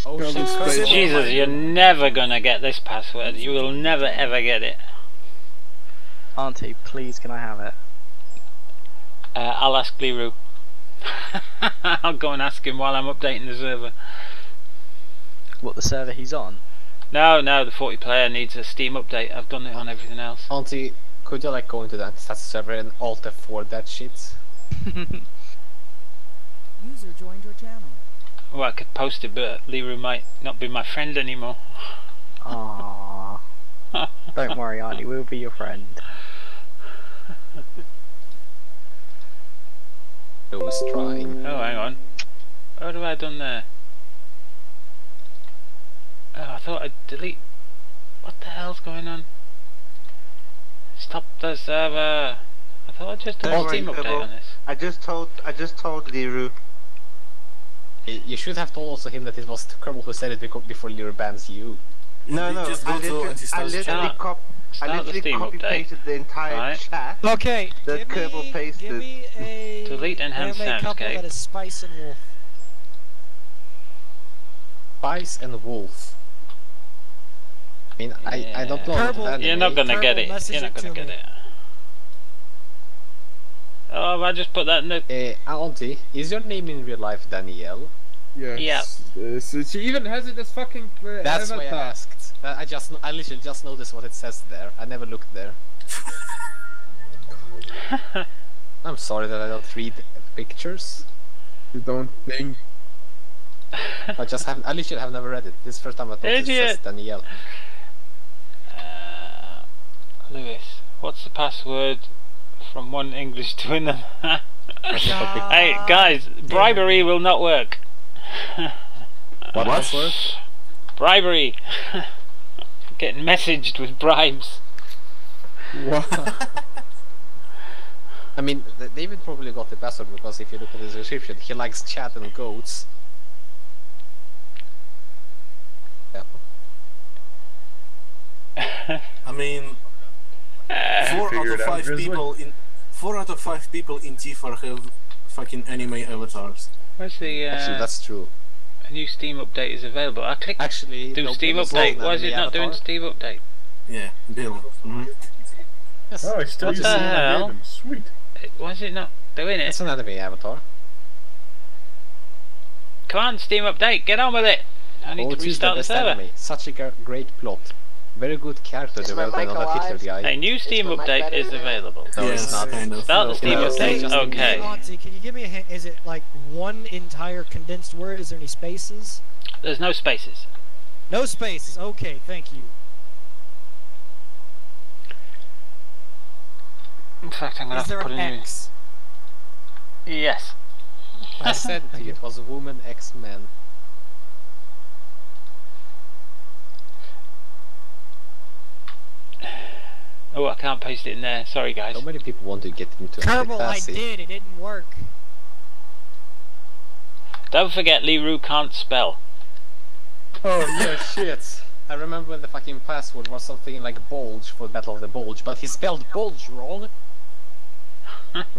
Oh shit! Jesus, you're never gonna get this password. You will never ever get it. Auntie, please, can I have it? I'll ask Liru. I'll go and ask him while I'm updating the server. What, the server he's on? No, the 40 player needs a Steam update. I've done it on everything else. Auntie, could you like go into that server and Alt F4 that shit? User joined your channel. Well, I could post it, but Liru might not be my friend anymore. Aww. Don't worry, Auntie, we'll be your friend. I was trying. Oh, hang on. What have I done there? Oh, I thought I'd delete. What the hell's going on? Stop the server. I thought I'd just do a Steam update on this. I just told Liru. You should have told also him that it was Kerbal who said it before Liru bans you. No, I literally copy-pasted the entire chat. Okay, that Kerbal pasted. Give me a delete enhanced soundscape. That is Spice and Wolf. Spice and Wolf. I mean, I don't know. Kerbal, you're not gonna get it. You're not gonna get it. Oh, I just put that in the... Auntie, is your name in real life Danielle? Yes. Yeah. So she even has it as fucking That's why I asked. I literally just noticed what it says there. I never looked there. I'm sorry that I don't read pictures. You don't think? I literally have never read it. This is the first time I thought it says Danielle. Lewis, what's the password from one English to another? Hey guys, bribery will not work. What password? Bribery. Getting messaged with bribes. What? I mean, David probably got the password because if you look at his description, he likes chat and goats. Yeah. I mean, 4 out of 5 people in Tifar have fucking anime avatars. Where's the Actually, that's true. A new Steam update is available. I click do Steam update. Why is it not doing Steam update? Yeah, Bill. Yes. Oh, it's still using the hell? Sweet. Why is it not doing it? It's an anime avatar. Come on, Steam update, get on with it! I need to restart the server. Anime. Such a great plot. Very good character development on the Twitter guy. A new Steam update is available. No, it's not. Start the Steam update, okay. Auntie, can you give me a hint? Is it like one entire condensed word? Is there any spaces? There's no spaces. No spaces, okay, thank you. In fact, I'm gonna have to put an X? Yes. I said it was a woman X-Men. Oh, I can't paste it in there. Sorry, guys. How many people want to get into Kerbal, I did. It didn't work. Don't forget, Liru can't spell. Oh, yeah, shit. I remember when the fucking password was something like bulge for Battle of the Bulge, but he spelled bulge wrong.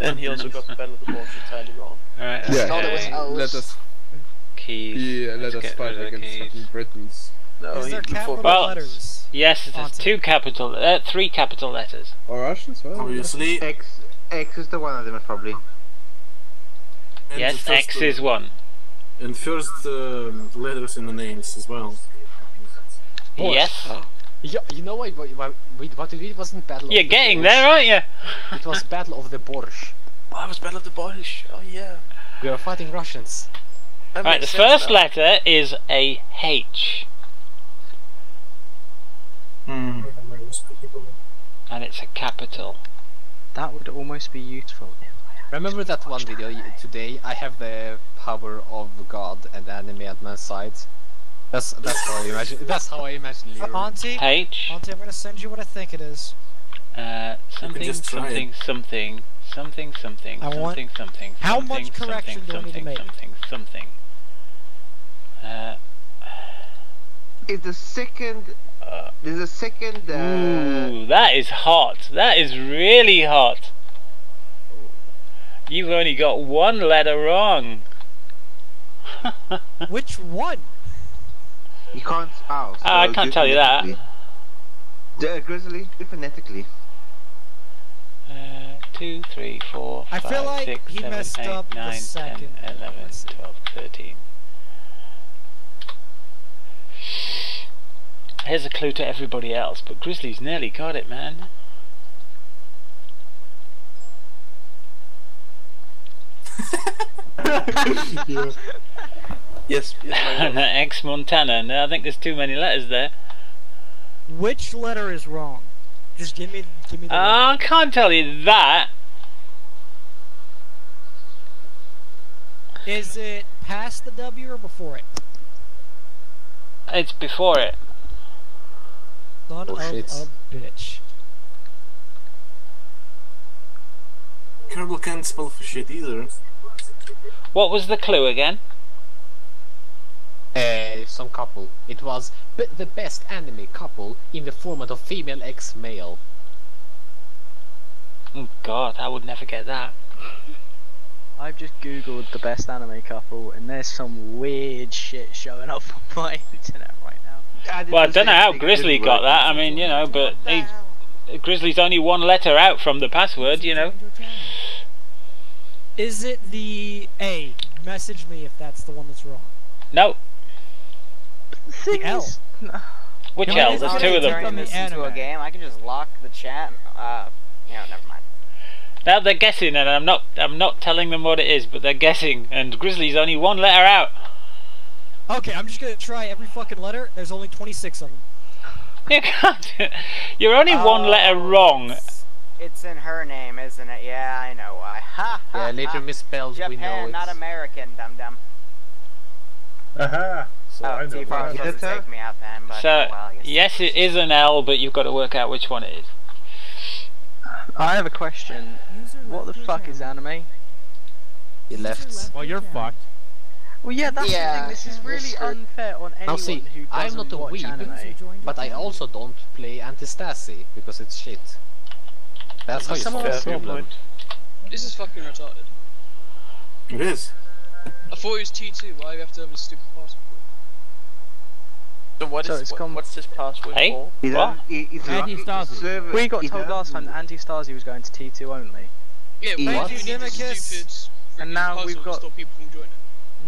And he also got Battle of the Bulge entirely wrong. Alright, yeah. Let us... Keys. Yeah, let us fight against fucking Britons. No, is there capital letters? Yes, there's 3 capital letters. Or Russians, well. Obviously. X is the one of them, probably. And yes, X is one. And first letters in the names as well. Yes. Yeah, you know what it wasn't Battle of the You're getting there, aren't you? It was Battle of the Borscht. Oh, it was Battle of the Borscht. Oh, yeah. We are fighting Russians. Right, the first letter is a H. And it's a capital. That would almost be useful. Remember that one video today? I have the power of God and the anime at my side. That's how I imagine. That's how I imagine Liru. Auntie, H. Auntie, I'm gonna send you what I think it is. Something. Something, something, something, something. How much correction do I need to make? Something. It's the second. There's a second. Ooh, that is hot. That is really hot. You've only got one letter wrong. Which one? You can't spell. So I can't tell you that. Grizzly, phonetically. 2, 3, 4, 5, 6, 7, 8, 9, 10, 11, 12, 13. Here's a clue to everybody else, but Grizzly's nearly got it, man. Yeah. Yes. Ex Montana. No, I think there's too many letters there. Which letter is wrong? Just give me the I can't tell you that. Is it past the W or before it? It's before it. Son of a bitch. Kerbal can't spell for shit either. What was the clue again? Some couple. It was the best anime couple in the format of female x male. Oh god, I would never get that. I've just googled the best anime couple and there's some weird shit showing up on my internet right now. Well, I don't know how Grizzly got that, I mean, you know, but Grizzly's only one letter out from the password, you know. Is it the A? Message me if that's the one that's wrong. No. The L. Which L? There's two of them. Turning this into a game, I can just lock the chat. Never mind. Now they're guessing, and I'm not telling them what it is, but they're guessing, and Grizzly's only one letter out. Okay, I'm just gonna try every fucking letter. There's only 26 of them. You can't. You're only one letter wrong. It's in her name, isn't it? Yeah, I know why. Ha ha. Yeah, later misspelled. Japan, we know not American, dum dum. Aha. So I know T-Far supposed to take me out then, but so yes, it is an L, but you've got to work out which one it is. I have a question. What the fuck is anime? You left. Well, you're fucked. Well, yeah, that's the thing. This is really unfair on anyone who doesn't I'm not a watch anime. but I also don't play Antistasy because it's shit. That's how you solve the problem. This is fucking retarded. It is. I thought it was T2. Why do you have to have a stupid password? So what's this password for? What? Anti-Stasi. We got told last time that Anti-Stasi was going to T2 only. Yeah, why do you need a stupid and now we've got. stop people from joining?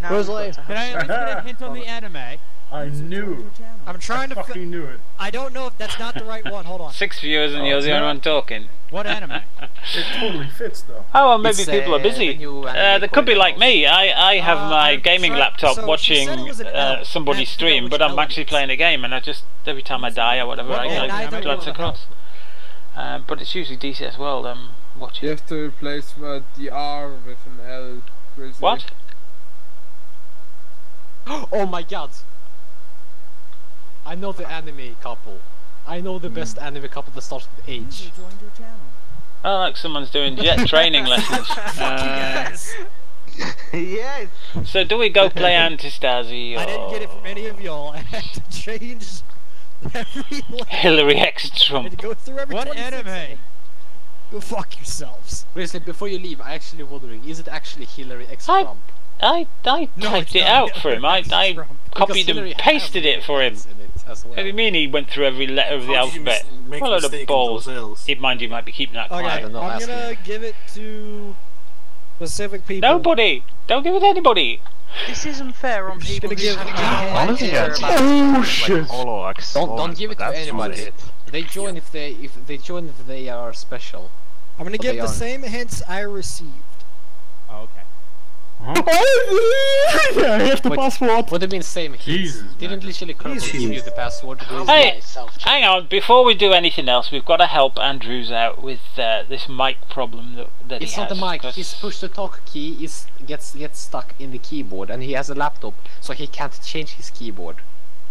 Can I get a hint on the anime? I knew. I'm trying to. Fucking knew it. I don't know if that's not the right one. Hold on. 6 viewers and you're the only one talking. What anime? It totally fits though. Oh, well, maybe people are busy. They could be like me. I have my gaming laptop watching somebody stream, but I'm actually playing a game, and I just every time I die or whatever, I glance across. But it's usually DCS World I'm watching. You have to replace the R with an L. Grizzly. What? Oh my god! I know the anime couple. I know the best anime couple that starts with H. Oh, like someone's doing jet training lessons. Yes. So do we go play Antistasy? I didn't get it from any of y'all. I had to change every Hillary X Trump. Go through every what anime? Go fuck yourselves. Seriously, before you leave, I actually wondering, is it actually Hillary X Trump? I typed it out for him. I copied and pasted it for him. What do you mean he went through every letter of the alphabet? What a load of balls. Mind you, might be keeping that quiet. I'm gonna give it to specific people. Nobody! Don't give it to anybody! This isn't fair on people who Oh shit! Don't give it to anybody. They join if they are special. I'm gonna give the same hints I received. Oh, okay. Yeah, here's the password. What do you mean same? Jesus. Didn't literally give you the password. Hey, hang on. Before we do anything else, we've got to help Andrews out with this mic problem that he has. It's not the mic. His push-to-talk key gets stuck in the keyboard, and he has a laptop, so he can't change his keyboard.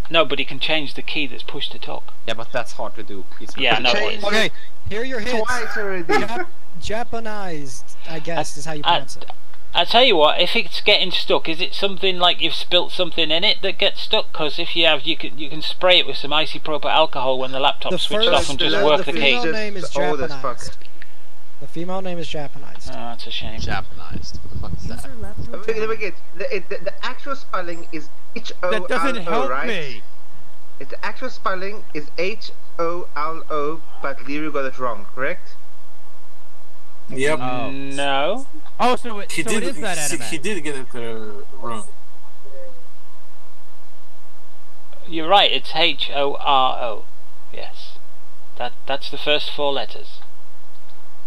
No, but he can change the key that's push to talk. Yeah, but that's hard to do. Yeah, no worries. Okay, here are your hints. Twice already. Japanized, I guess, is how you pronounce it. I tell you what, if it's getting stuck, is it something like you've spilt something in it that gets stuck? Because if you have, you can spray it with some isopropyl alcohol when the laptop's switched off and just work the key. The female name is Japanized. The female name is Japanized. Oh, that's a shame. Japanized. What the fuck is that? The actual spelling is H-O-L-O, right? That doesn't help me. The actual spelling is H-O-L-O, but Liru got it wrong, correct? Yep. No. Oh, so it is that anime. He did get it wrong. You're right, it's H-O-R-O. Yes. That's the first 4 letters.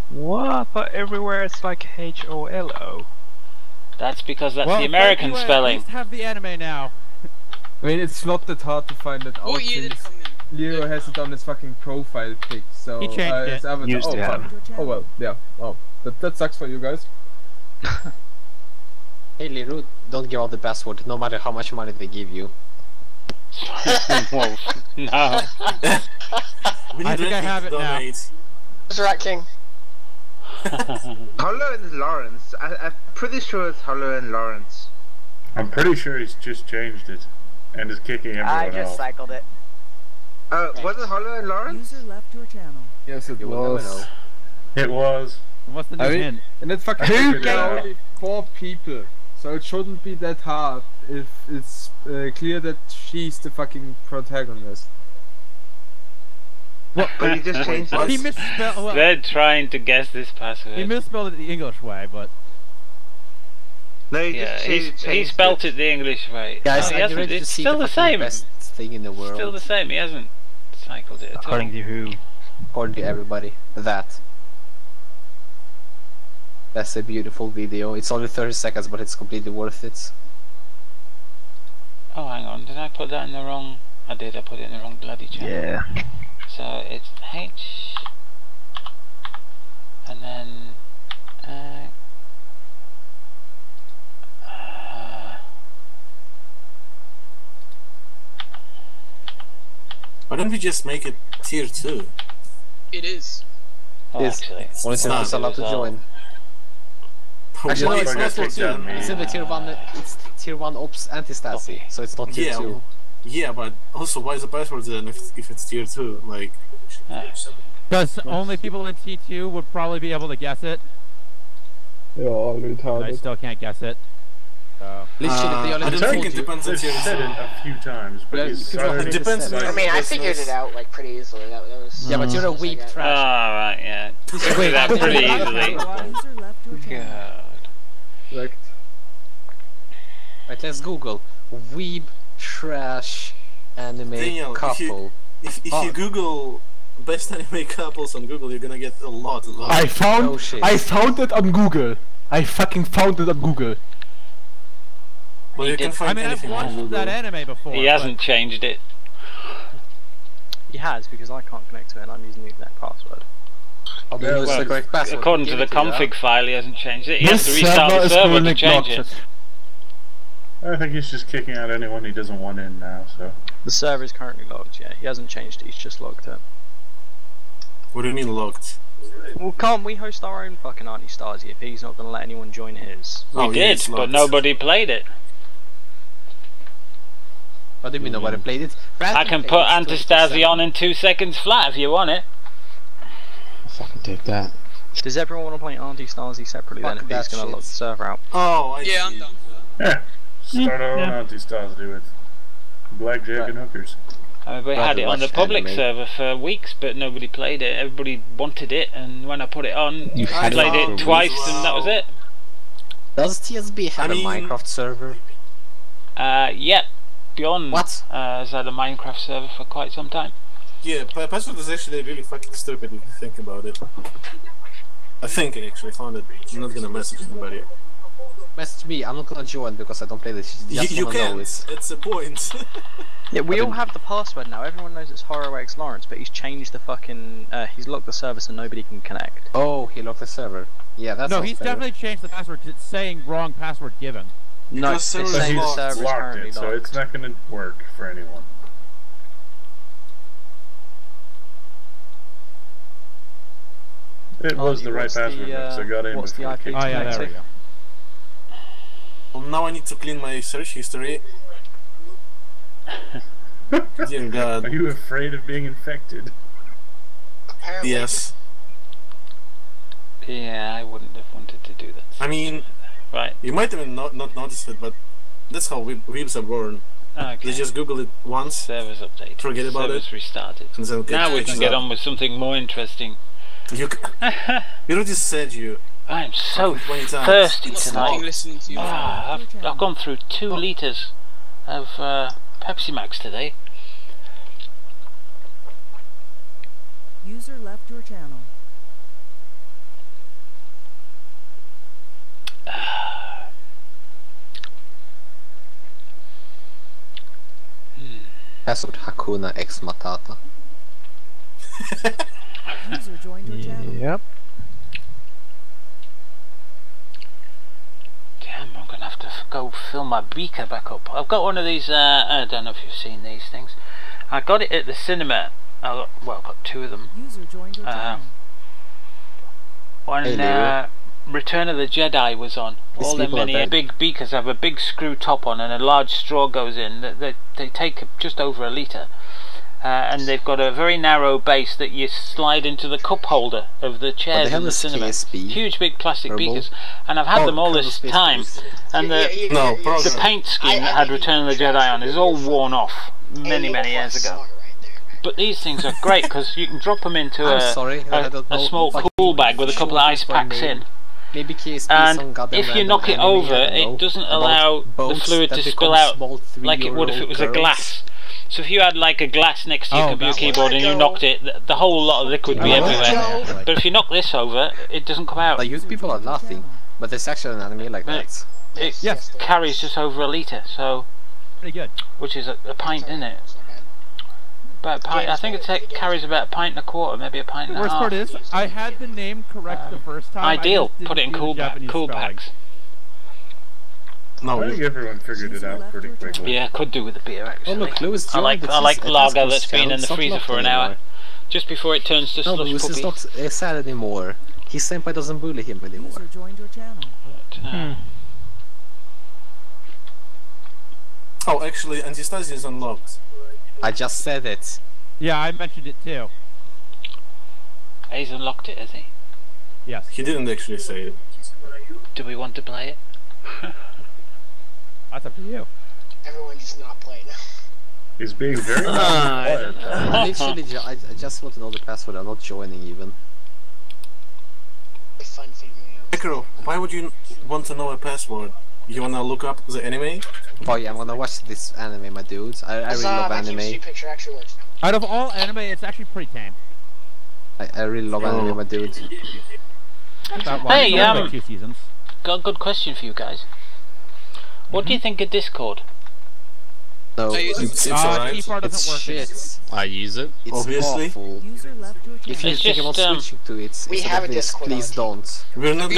What? But everywhere it's like H-O-L-O. That's because that's the American spelling. At least have the anime now. I mean, it's not that hard to find it out since Leo has it on his fucking profile pic, so he changed it. Oh well, yeah. Oh, that sucks for you guys. Hey Liru, don't give out the password, no matter how much money they give you. Whoa. No. I think I have it now. Who's Rat King? Hollow and Lawrence. I'm pretty sure it's Hollow and Lawrence. I'm pretty sure he's just changed it and is kicking everyone I just off. cycled it. Was it Hollow and Lawrence? User left your channel. Yes, it was. It was. What's the new hint? And it's fucking only 4 people, so it shouldn't be that hard if it's clear that she's the fucking protagonist. What? But he just changed it. He misspelled. Well, They're trying to guess this password. he misspelled it the English way, but No, he spelt it the English way. Guys, he hasn't. It's still the same. Best thing in the world. Still the same. He hasn't cycled it at all. According to who? According to everybody. That's a beautiful video. It's only 30 seconds, but it's completely worth it. Oh, hang on. Did I put that in the wrong? I did. I put it in the wrong bloody channel. Yeah. So it's H, and then Why don't we just make it tier 2? It is. Oh, actually, Only time it's allowed to join. Actually, no, it's not tier 2. It's in the tier 1. It's tier 1 ops anti-Stasi, so it's not tier 2. Yeah, but also, why is the password then if it's tier 2? Like, because only people in T2 would probably be able to guess it. Yeah, all retarded. I still can't guess it. I don't think it depends on tier 2. Said it a few times, but it depends. I mean, I figured it out like pretty easily. That was. Yeah, but you're a weak Oh, trash. right, yeah. Wait, that pretty easily. God. Correct. Right, let's Google weeb trash anime Daniel, couple. If you Google best anime couples on Google, you're gonna get a lot. I found it on Google. I fucking found it on Google. Well, you can find I've watched that anime before. He hasn't changed it. He has, because I can't connect to it and I'm using the exact password. The correct password. According to the config file, he hasn't changed it. He has to restart the server to change it. I think he's just kicking out anyone he doesn't want in now, so... The server is currently logged, yeah. He hasn't changed it, he's just logged it. What do you mean logged? Well, can't we host our own fucking anti-Stasi if he's not going to let anyone join his? We did, but nobody played it. What do you mean nobody played it? I can put anti-Stasi on in 2 seconds flat if you want it. I'll fucking take that. Does everyone want to play anti-Stasi separately then if he's going to log the server out? Oh, yeah, I'm done. Yeah. Start our own anti-Stasi with blackjack and hookers. We had it on the public server for weeks, but nobody played it. Everybody wanted it, and when I put it on, I played it twice, and that was it. Does TSB have a Minecraft server? Yep. Beyond has had a Minecraft server for quite some time. Yeah, password is actually really fucking stupid if you think about it. I think I actually found it. I'm not gonna message anybody. Message me, I'm not gonna join because I don't play this. You can't, it's a point. Yeah, we all have the password now. Everyone knows it's HorrorX Lawrence, but he's changed the fucking. He's locked the server so nobody can connect. Oh, he locked the server. Yeah, that's. No, he's definitely changed the password. It's saying wrong password given. No, it's saying the server is currently locked. So it's not going to work for anyone. It was the right password, so I got in before it kicked me. Oh yeah, there we go. Well, now I need to clean my search history. Dear God. Are you afraid of being infected? Apparently. Yes. Yeah, I wouldn't have wanted to do that. I mean, right. You might even not notice it, but that's how weebs are born. Okay. They just Google it once. Servers updated. Forget about Servers it. Restarted. And then now we can get on with something more interesting. You already said you. I'm so thirsty tonight. I've gone through 2 litres of Pepsi Max today. User left your channel. Password Hakuna Ex Matata. User joined your channel. Yep. Damn, I'm gonna have to go fill my beaker back up. I've got one of these, I don't know if you've seen these things. I got it at the cinema. I've got 2 of them. User joined your channel. When Return of the Jedi was on, all them many big beakers have a big screw top on and a large straw goes in. They take just over a litre. And they've got a very narrow base that you slide into the cup holder of the chairs in the cinema. Huge big plastic beakers, and I've had them all this time. And the paint scheme that had Return of the Jedi on is all worn off many years ago. But these things are great because you can drop them into a small cool bag with a couple of ice packs in. And if you knock it over, it doesn't allow the fluid to spill out like it would if it was a glass. So if you had like a glass next to your keyboard and you knocked it, the whole lot of liquid would be everywhere. But if you knock this over, it doesn't come out. Like, you people are laughing, but there's actually an enemy like that. It carries just over a litre, so pretty good. Which is a pint, isn't it? About a pint. I think it carries about 1.25 pints, maybe 1.5 pints. The worst part is, I had the name correct the first time. Ideal. Put it in cool bags. No, I think everyone figured it out pretty quickly. Yeah, could do with a beer actually. Oh look, Lewis, I like lager that's been in the freezer for an hour, just before it turns to slush puppy. Lewis is not sad anymore. His senpai doesn't bully him anymore. User joined your channel. Oh, actually, Antistasia is unlocked. I just said it. Yeah, I mentioned it too. He's unlocked it, has he? Yes. He didn't actually say it. Do we want to play it? That's up to you. Everyone just not play now. He's being very quiet. Literally, I just want to know the password. I'm not joining even. Fun figuring out. Ekro, why would you want to know a password? You wanna look up the anime? Oh yeah, I'm gonna watch this anime, my dudes. I really love anime. Out of all anime, it's actually pretty tame. I really love anime, my dudes. Hey, got a good question for you guys. What do you think of Discord? No, it's alright. It's shit. I use it. It's obviously awful. If you think about switching to it, we have a Discord. Please don't. We're not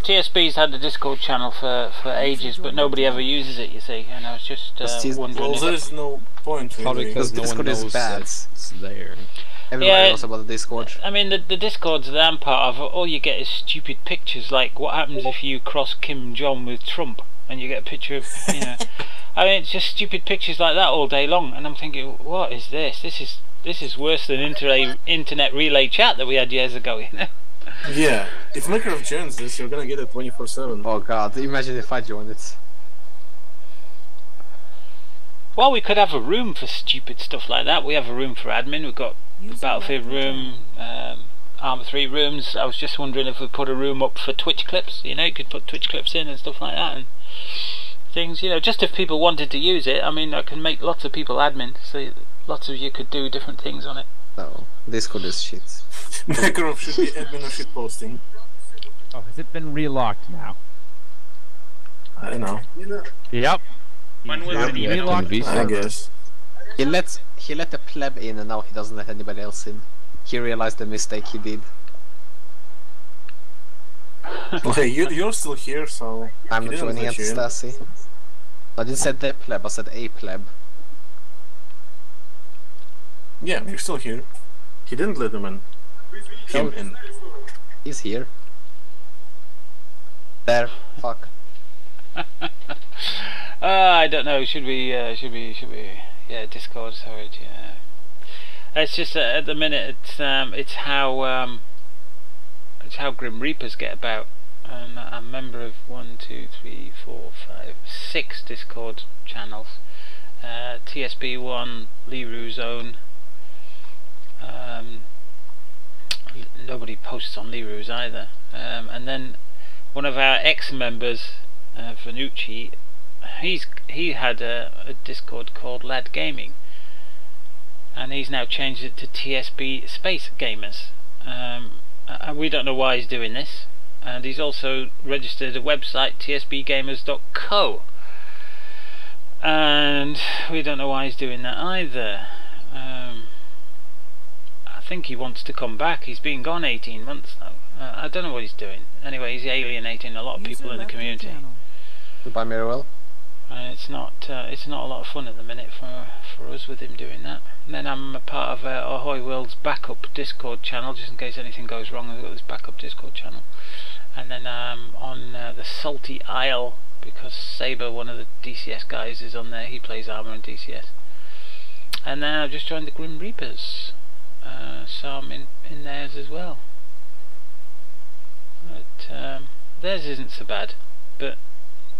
TSB's had the Discord channel for ages, but nobody ever uses it, you see. And I was just wondering. Well, there's no point. Probably because no one knows bad. It's there. Everybody knows about the Discord. I mean, the Discords that I'm part of, all you get is stupid pictures, like what happens if you cross Kim Jong with Trump, and you get a picture of, you know. I mean, it's just stupid pictures like that all day long, and I'm thinking, what is this? This is worse than internet relay chat that we had years ago, you know. Yeah, if Minecraft joins this, you're gonna get it 24/7. Oh god, imagine if I joined it. Well, we could have a room for stupid stuff like that. We have a room for admin. We've got the Battlefield room, Arma 3 rooms. I was just wondering if we put a room up for Twitch clips. You know, you could put Twitch clips in and stuff like that, and things. You know, just if people wanted to use it. I mean, I can make lots of people admin, so lots of you could do different things on it. No, Discord is shit. Minecraft should be admin of shit posting. Oh, has it been relocked now? I don't know. Yep. When was it even relocked? I guess. He let the pleb in, and now he doesn't let anybody else in. He realized the mistake he did. Okay, you're still here, so I'm not joining Anastasi. I didn't say the pleb, I said a pleb. Yeah, you're still here. He didn't let him in. Him in. He's here. There. Fuck. I don't know. Should we? Yeah, Discord. Sorry. Yeah. It's just that at the minute it's how Grim Reapers get about. I'm a member of 1, 2, 3, 4, 5, 6 Discord channels. TSB1, Leroy Zone. Nobody posts on Leroy's either. And then one of our ex-members, Vanucci, he had a Discord called Lad Gaming, and he's now changed it to TSB Space Gamers. We don't know why he's doing this, and he's also registered a website, tsbgamers.co, and we don't know why he's doing that either. I think he wants to come back. He's been gone 18 months now. I don't know what he's doing. Anyway, he's alienating a lot of people in the community. Goodbye, Mirwell. It's not a lot of fun at the minute for us with him doing that. And then I'm a part of Ahoy World's backup Discord channel, just in case anything goes wrong. I've got this backup Discord channel. And then on the Salty Isle, because Saber, one of the DCS guys, is on there. He plays Armour and DCS. And then I've just joined the Grim Reapers, so I'm in theirs as well. But theirs isn't so bad. But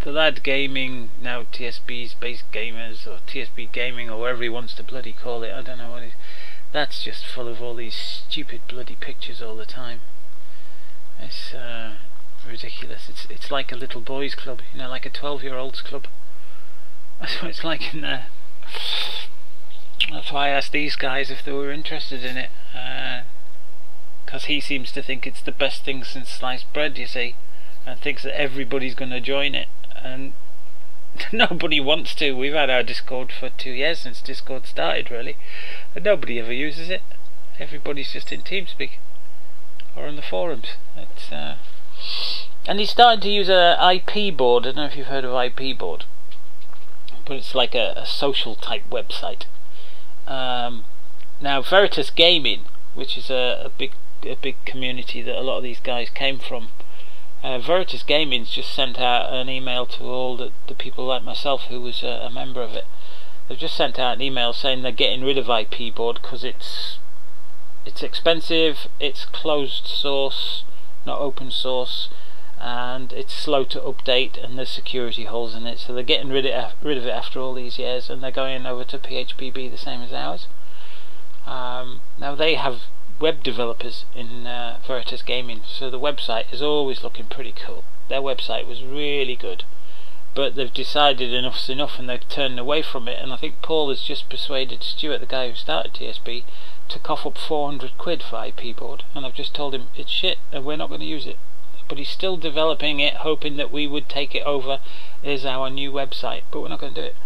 the Lad Gaming, now TSB Space Gamers, or TSB Gaming, or whatever he wants to bloody call it, I don't know what it is. That's just full of all these stupid bloody pictures all the time. It's ridiculous. It's like a little boys club, you know, like a 12-year-olds club. That's what it's like in there. That's why I asked these guys if they were interested in it, because he seems to think it's the best thing since sliced bread, you see, and thinks that everybody's going to join it, and nobody wants to. We've had our Discord for 2 years since Discord started, really, and nobody ever uses it. Everybody's just in TeamSpeak or on the forums. And he's starting to use a IP board. I don't know if you've heard of IP board, but it's like a social type website. Now Veritas Gaming, which is a big community that a lot of these guys came from, Veritas Gaming's just sent out an email to all the people like myself who was a member of it. They've just sent out an email saying they're getting rid of IP board because it's expensive, it's closed source, not open source, and it's slow to update, and there's security holes in it, so they're getting rid of it after all these years, and they're going over to PHPB, the same as ours. Now they have web developers in Veritas Gaming, so the website is always looking pretty cool. Their website was really good, but they've decided enough's enough and they've turned away from it, and I think Paul has just persuaded Stuart, the guy who started TSB, to cough up 400 quid for IP board, and I've just told him it's shit and we're not going to use it. But he's still developing it, hoping that we would take it over as our new website, but we're not going to do it.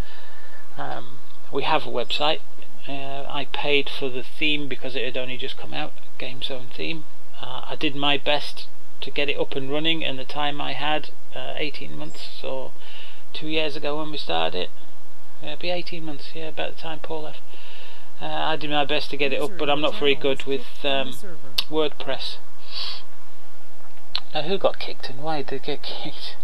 We have a website. I paid for the theme because it had only just come out, Game Zone theme. I did my best to get it up and running in the time I had, 18 months or 2 years ago when we started it. It'd be 18 months, yeah, about the time Paul left. I did my best to get it up, but I'm not very good with WordPress. Now, who got kicked and why did they get kicked?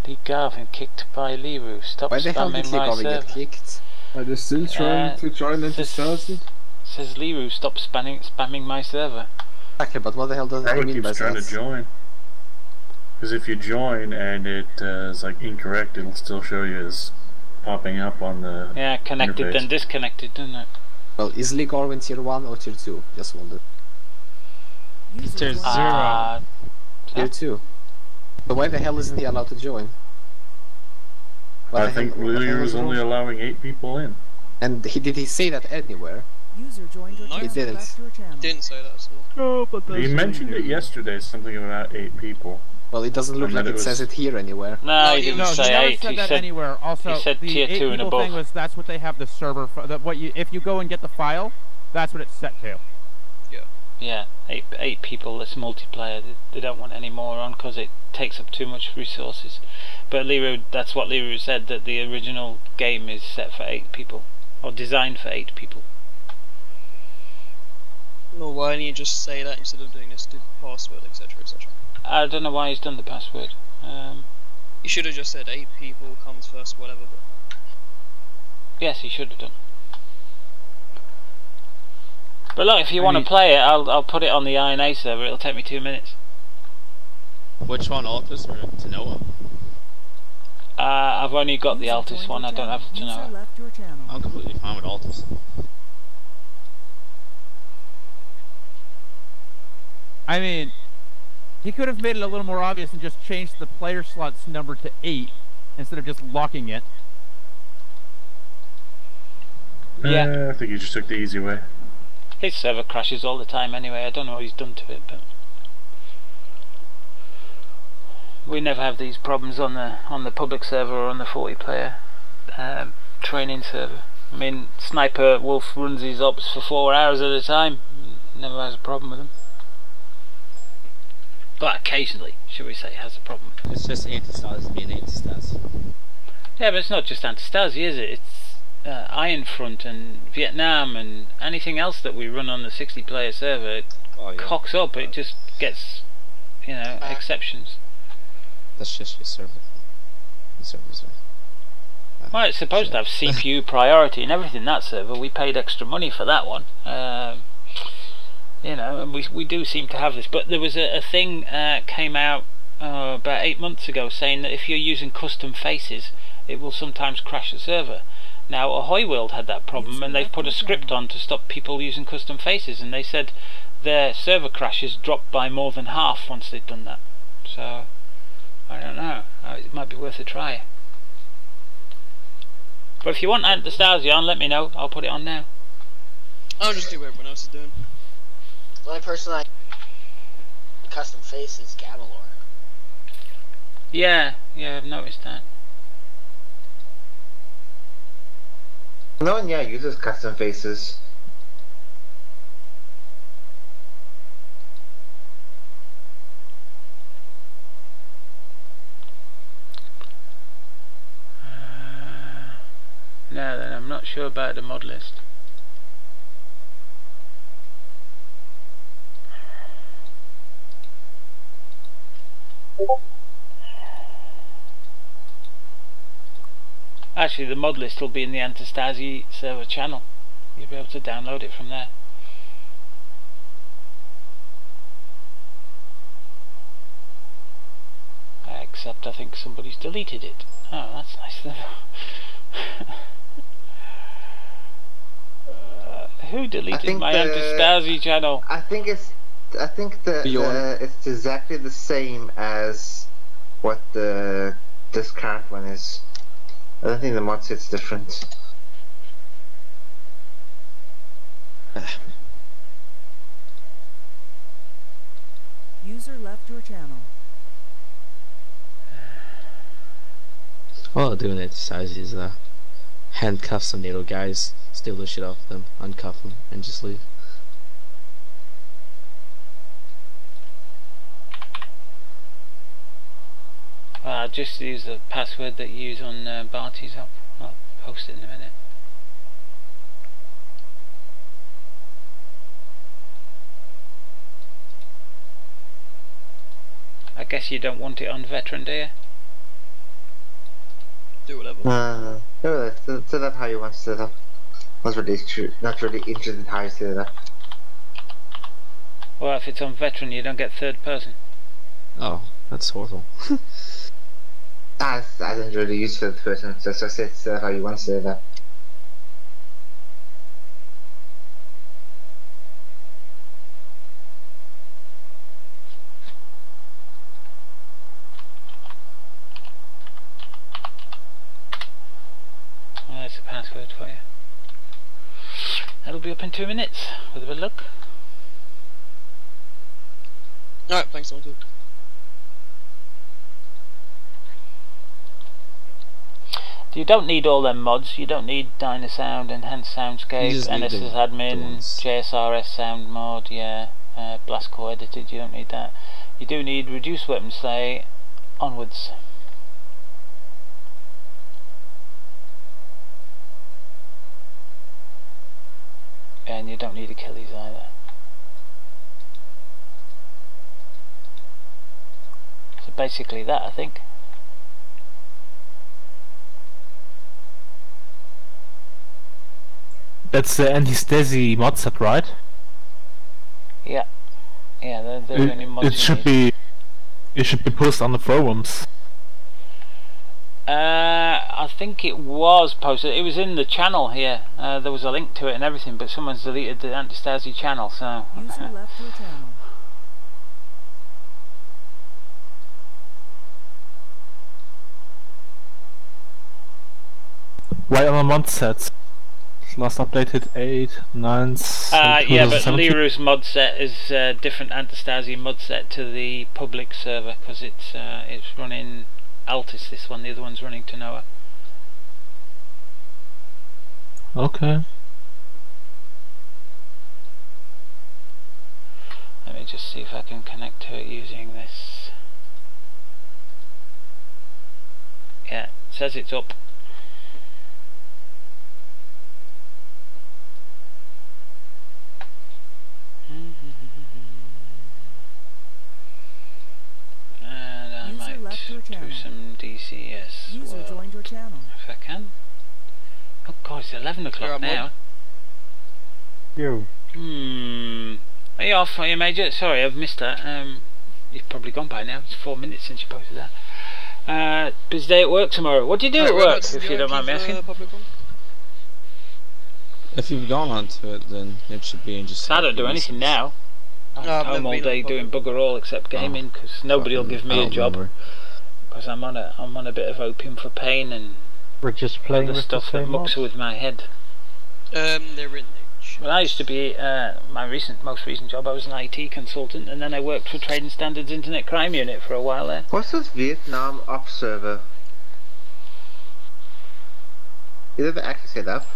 Lee Garvin kicked by Leroy. Stop why the hell did Lee Garvin get kicked? Are they still trying to join into Starseed? Says Leroy, stop spamming my server. Okay, but what the hell does that mean by that? Trying to join. Because if you join and it is like incorrect, it'll still show you as popping up on the connected interface. Then disconnected, doesn't it? Well, is Lee Garvin tier 1 or tier 2? Just wonder. Tier 0. Tier 2. But why the hell isn't he allowed to join? I think Leroy was only allowing 8 people in. And did he say that anywhere? User joined your He didn't. Didn't say that, so. No, but He mentioned it yesterday, something about 8 people. Well, it doesn't look like it says it here anywhere. No, he didn't say 8. He said that anywhere. Also, he said the tier 2 and above. Thing was that's what they have the server for. If you go and get the file, that's what it's set to. Yeah, 8 people. That's multiplayer. They don't want any more on because it takes up too much resources. But Leroy, that's what Leroy said, that the original game is set for 8 people, or designed for 8 people. No, why didn't you just say that instead of doing this, do the password, etc, etc? I don't know why he's done the password. You should have just said 8 people comes first, whatever. But yes, he should have done. But look, if you want to play it, I'll put it on the INA server. It'll take me 2 minutes. Which one, Altus or Tanoa? I've only got the Altus one. I don't have Tanoa. I'm completely fine with Altus. I mean, he could have made it a little more obvious and just changed the player slots number to 8 instead of just locking it. Yeah. I think he just took the easy way. His server crashes all the time anyway. I don't know what he's done to it, but we never have these problems on the public server or on the 40-player training server. I mean, Sniper Wolf runs his ops for 4 hours at a time. Never has a problem with them. But occasionally, should we say, has a problem. It's just anti-Stasi being anti-Stasi. Yeah, but it's not just anti-Stasi, is it? It's Iron Front and Vietnam and anything else that we run on the 60-player server. It cocks up. It just gets, you know, exceptions. That's just your server. The servers are... Well, it's supposed to have CPU priority and everything, that server. We paid extra money for that one. You know, and we do seem to have this. But there was a thing came out about 8 months ago saying that if you're using custom faces, it will sometimes crash the server. Now, Ahoy World had that problem, and they've put a script on to stop people using custom faces, and they said their server crashes dropped by more than half once they'd done that. So, I don't know. It might be worth a try. But if you want Anastasia on, let me know. I'll put it on now. I'll just do what everyone else is doing. The only person I custom face is Gamalor. Yeah, I've noticed that. No one uses custom faces. Now then, I'm not sure about the mod list. Actually, the mod list will be in the Antistasi server channel. You'll be able to download it from there. Except I think somebody's deleted it. Oh, that's nice of them. Who deleted my Antistasi channel? I think it's exactly the same as what this current one is. I don't think the mod set's different. User left your channel. All I'm doing at size is handcuff some NATO guys, steal the shit off them, uncuff them, and just leave. Just use the password that you use on Barty's up. I'll post it in a minute. I guess you don't want it on veteran, do you? Do whatever. No, set up how you want to set up. Not really interested in how you set it up. Well, if it's on veteran, you don't get third person. Oh, that's horrible. I didn't really use third person, so I said set up how you want to set it up. Well, there's a password for you. That'll be up in 2 minutes, with a bit of luck. Alright, thanks, someone too. You don't need all them mods. You don't need Dynasound, Enhanced Soundscape, NSS Admin, JSRS Sound Mod, Blast Core Edited. You don't need that. You do need Reduced Weapon Slay, Onwards. And you don't need Achilles either. basically that, I think. That's the Anti-Stasi mod set, right? Yeah. Yeah, they're the only mods it should be. It should be posted on the forums. I think it was posted. It was in the channel here. There was a link to it and everything, but someone's deleted the Anti-Stasi channel, so... User left your channel. Why on the mod sets? Last updated 8, 9. Yeah, but Liru's mod set is a different Anti-Stasi mod set to the public server because it's running Altis. This one, the other one's running Tanoa. Okay. Let me just see if I can connect to it using this. Yeah, it says it's up. And I might do some DCS. User joined your channel. If I can. Oh god, it's 11 o'clock now. You. Are you off? Are you, Major? Sorry, I've missed that. You've probably gone by now. It's 4 minutes since you posted that. Busy day at work tomorrow. What do you do at work, if you don't mind me asking? If you've gone onto it, then it should be in just... I don't do anything now. I'm home all day doing bugger all except gaming, because nobody will give me a job. Because I'm on a bit of opium for pain and we're just playing other with stuff that mucks with my head. They're in Well, I used to be my most recent job. I was an IT consultant, and then I worked for Trading Standards Internet Crime Unit for a while there. What's this Vietnam op server? You ever actually set up?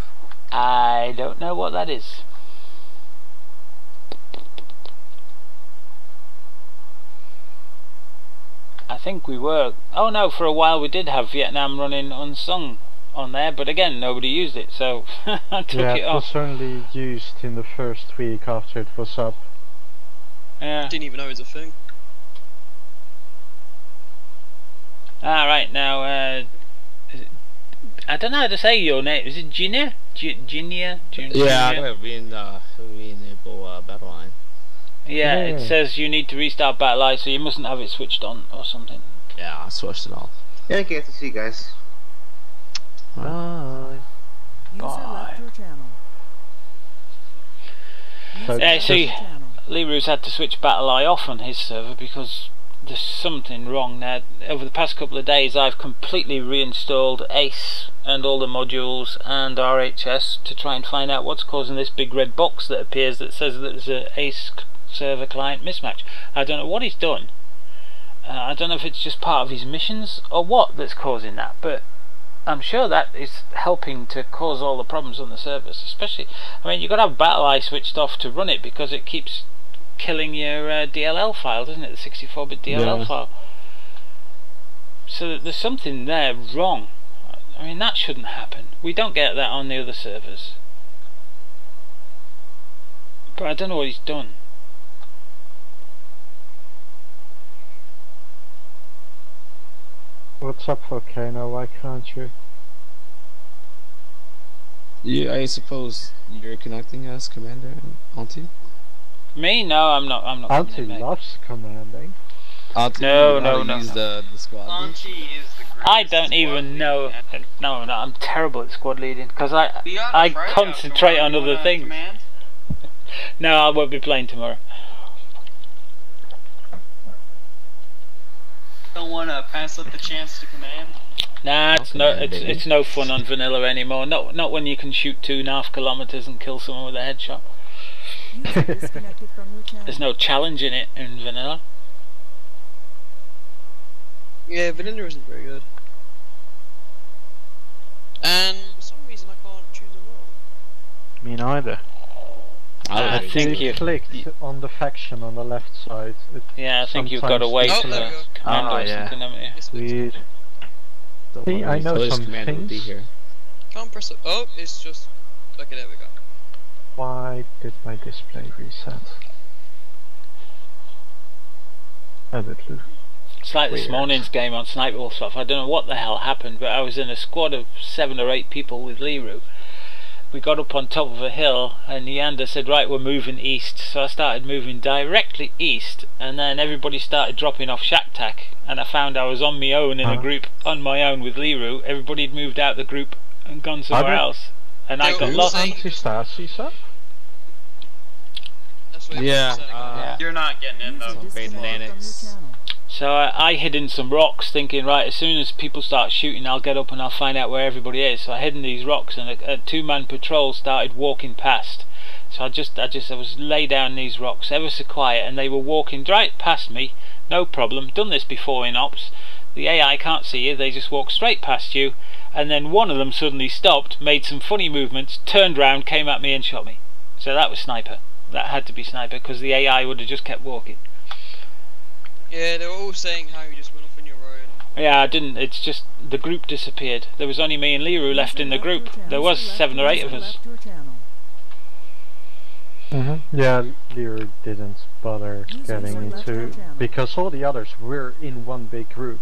I don't know what that is. I think we were... Oh no, for a while we did have Vietnam running unsung on there, but again, nobody used it, so I took it off. It was only used in the first week after it was up. Yeah. Didn't even know it was a thing. Right, now, I don't know how to say your name. Is it Ginia? Ginia? Yeah, I've been able battle line. Yeah, it says you need to restart battle line, so you mustn't have it switched on or something. Yeah, I switched it off. Yeah, okay, to see you guys. Bye. User left your channel. Yeah, see, Liru's had to switch battle eye off on his server because there's something wrong there. Over the past couple of days I've completely reinstalled ACE and all the modules and RHS to try and find out what's causing this big red box that appears that says that there's an ACE server client mismatch. I don't know what he's done. I don't know if it's just part of his missions or what that's causing that, but I'm sure that is helping to cause all the problems on the servers. Especially, I mean, you've got to have BattleEye switched off to run it because it keeps killing your DLL file, doesn't it? The 64-bit DLL file. So there's something there wrong. I mean, that shouldn't happen. We don't get that on the other servers. But I don't know what he's done. What's up, Volcano? Why can't you? Yeah, I suppose you're connecting as commander, Auntie? Me? No, I'm not. Auntie loves commanding. Auntie, no. Use the squad. Auntie is the greatest. I don't even know. No, I'm terrible at squad leading because I concentrate on other things. Command? No, I won't be playing tomorrow. Don't want to pass up the chance to command? Nah, it's no fun on vanilla anymore. Not when you can shoot 2.5 kilometers and kill someone with a headshot. There's no challenge in it in vanilla. Yeah, vanilla isn't very good. And for some reason I can't choose a role. Me neither. I think you clicked on the faction on the left side. Yeah, I think you've got to wait for the commander or something, haven't you? Weird. See, I know some things. Here. Can't press it. Oh, it's just... Okay, there we go. Why did my display reset? It's like this morning's game on Sniper Wolf stuff. I don't know what the hell happened, but I was in a squad of 7 or 8 people with Leroux. We got up on top of a hill and Neander said, right, we're moving east. So I started moving directly east, and then everybody started dropping off Shack Tack, and I found I was on my own in a group on my own with Leroux. Everybody had moved out the group and gone somewhere else, and I got lost. Yeah, you're not getting in though. So I hid in some rocks thinking, right, as soon as people start shooting I'll get up and I'll find out where everybody is. So I hid in these rocks, and a 2-man patrol started walking past. So I was laid down in these rocks ever so quiet, and they were walking right past me, no problem. Done this before in ops. The AI can't see you, they just walk straight past you, and then one of them suddenly stopped, made some funny movements, turned round, came at me and shot me. So that was Sniper. That had to be Sniper, because the AI would have just kept walking. Yeah, they were all saying how you just went off on your own. Yeah, I didn't. It's just the group disappeared. There was only me and Leroux left in the group. There was 7 or 8 of us. Yeah, Leroux didn't bother getting into, because all the others were in one big group.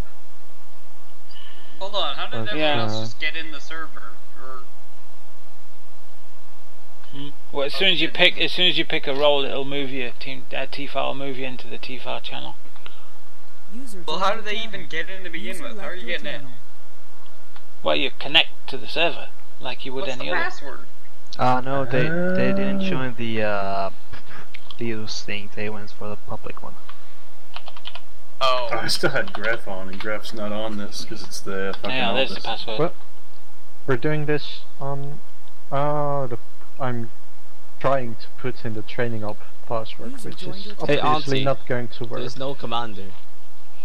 Hold on, how did everyone else just get in the server? Or... Well, as soon as you pick a role, it'll move your T-file will move you into the T-file channel. Well, how do they even get in to begin with? How are you getting in? Well, you connect to the server like you would any other. What's the password? No, they didn't join the Leo's thing. They went for the public one. Oh. I still had Graph on, and Graph's not on this because it's the fucking Yeah, there's the password. What? We're doing this on. I'm trying to put in the training op password, which is obviously not going to work. There's no commander.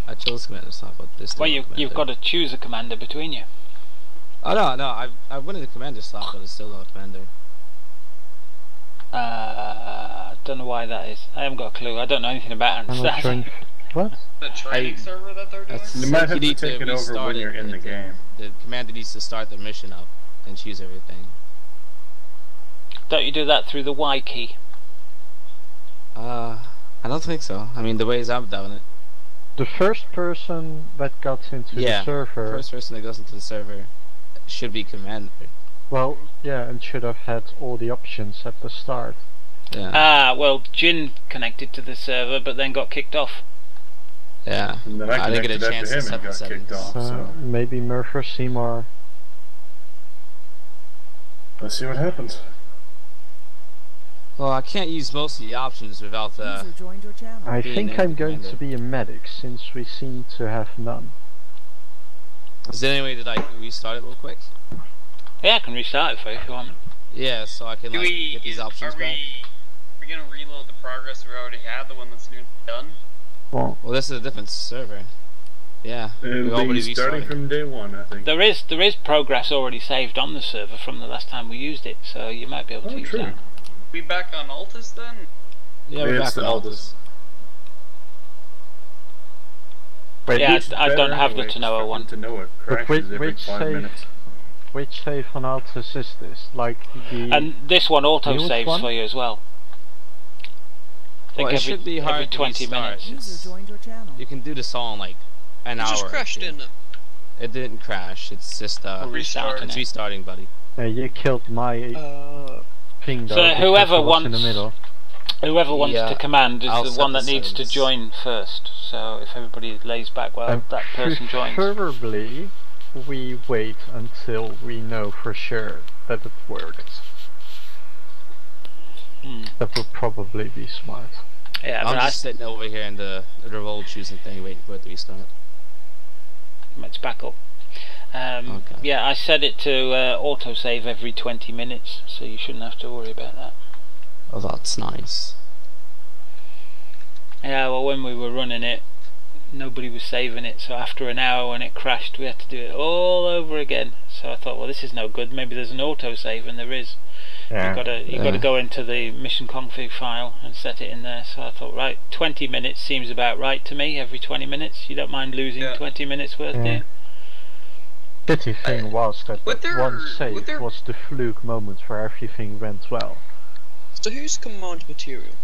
I chose commander slot, but there's no commander. You've got to choose a commander between you. Oh no, I went in the commander slot, but it's still not a commander. I don't know why that is. I haven't got a clue. I don't know anything about it. What? The training server that they're doing? You might have to take it over when you're in the game. The commander needs to start the mission up and choose everything. Don't you do that through the Y key? I don't think so. I mean, the ways I've done it. The first person that got into the server... the first person that goes into the server should be commander. Well, yeah, and should have had all the options at the start. Yeah. Well, Jin connected to the server, but then got kicked off. Yeah, and then I didn't get a chance to set the settings. So maybe Murph or Seymour. Let's see what happens. Well, I can't use most of the options without the... I think I'm going to be a medic, since we seem to have none. Is there any way that I can restart it real quick? Yeah, I can restart it for you if you want. Yeah, so I can get these options back. Are we gonna reload the progress we already had, the one that's nearly done? Well, this is a different server. Yeah, it'll be starting from day 1, I think. There is progress already saved on the server from the last time we used it, so you might be able to use that. We back on Altus then? Yeah, we're back on Altus. Yeah, I don't have the Tanoa one. Tanoa crashes every 5 minutes. Which save on Altus is this? Like the... And this one auto saves for you as well. I think it should be hard every 20 minutes. You can do this all in like an hour. It just crashed, didn't it? It didn't crash. It's just it's restarting, buddy. You killed my ping dog. So whoever wants in the middle. Whoever wants to command is the one that needs to join first. So if everybody lays back while that person joins. Preferably, we wait until we know for sure that it worked. That would probably be smart. Yeah, I'm just sitting over here in the revolt choosing thing, waiting for it to restart. It's back up. Okay. Yeah, I set it to autosave every 20 minutes, so you shouldn't have to worry about that. Oh, that's nice. Yeah, well, when we were running it, nobody was saving it, so after an hour when it crashed, we had to do it all over again. So I thought, well, this is no good. Maybe there's an autosave, and there is. Yeah. You got to go into the mission config file and set it in there. So I thought, right, 20 minutes seems about right to me. Every 20 minutes, you don't mind losing 20 minutes worth, do you? Pity thing was that one save was the fluke moment where everything went well. So who's command material?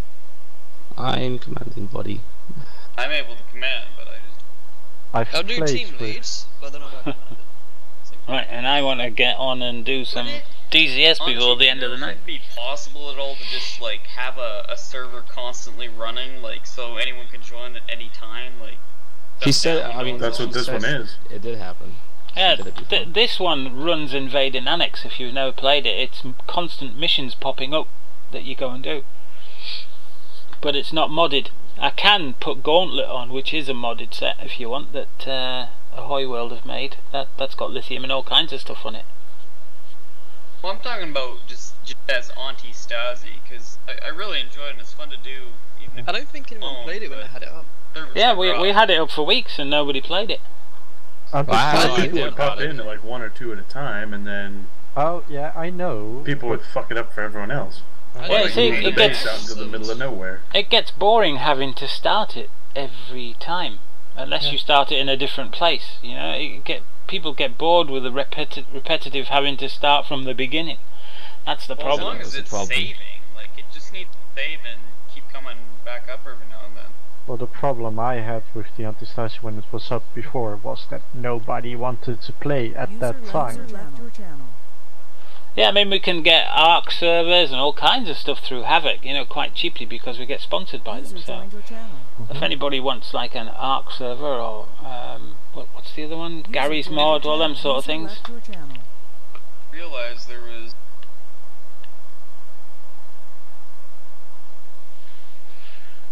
I'm commanding, buddy. I'm able to command, but I just... I'll do team leads, but then I'll back commanded. Right, and I want to get on and do some DCS before the end of the night. Would it be possible at all to just like have a server constantly running, like so anyone can join at any time? Like he said, I mean, that's what this one is. It did happen. Yeah, this one runs Invading Annex. If you've never played it, it's constant missions popping up that you go and do. But it's not modded. I can put Gauntlet on, which is a modded set if you want, that Ahoy World have made. That's got lithium and all kinds of stuff on it. Well, I'm talking about just as anti-Stasi, because I really enjoyed it and it's fun to do. Even if I don't think anyone played it when I had it up. Yeah, we had it up for weeks and nobody played it. People would pop in like 1 or 2 at a time, and then oh yeah, I know. People would fuck it up for everyone else. Yeah, like, see, it gets out into the middle of nowhere. It gets boring having to start it every time, unless you start it in a different place. You know, people get bored with the repetitive having to start from the beginning. That's the problem. As long as it's saving, like it just needs to save and keep coming back up every now and then. Well, the problem I had with the Anti-Stasi when it was up before was that nobody wanted to play at that time. Yeah, I mean, we can get ARC servers and all kinds of stuff through Havoc, you know, quite cheaply because we get sponsored by them. So, if anybody wants like an ARC server or what's the other one? Gary's Mod, all them sort of things. Realized there was.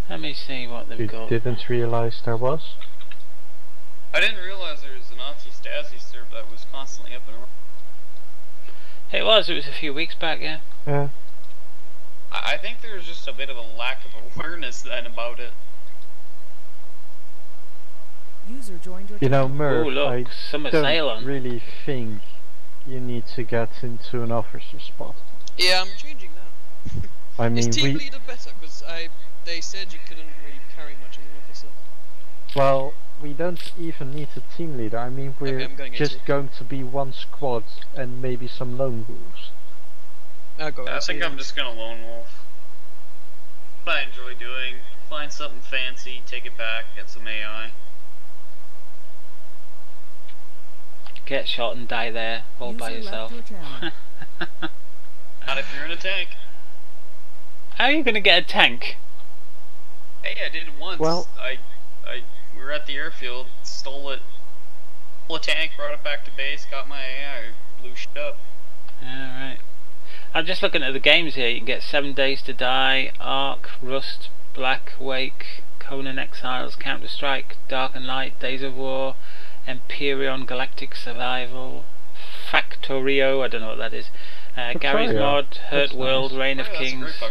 Let me see what they've got. You didn't realize there was? I didn't realize there was an anti-Stasi server that was constantly up and running. It was a few weeks back, yeah. Yeah. I think there was just a bit of a lack of awareness then about it. User joined your you know, Murph, I don't really think you need to get into an officer spot. Yeah, I'm changing now. I mean, is team leader better? Because they said you couldn't really carry much as an officer. Well, we don't even need a team leader. I mean, we're just going to be one squad and maybe some lone wolves. I think I'm just gonna lone wolf. What I enjoy doing, find something fancy, take it back, get some AI. Get shot and die there, all by yourself. Not if you're in a tank. How are you gonna get a tank? Hey, I did it once. Well, we were at the airfield, stole a tank, brought it back to base, got my AI, blew shit up. Alright. I'm just looking at the games here. You can get 7 Days to Die, Ark, Rust, Black Wake, Conan Exiles, Counter-Strike, Dark and Light, Days of War, Empyrean Galactic Survival, Factorio, I don't know what that is, Gary's Mod, Hurt World, Reign of Kings,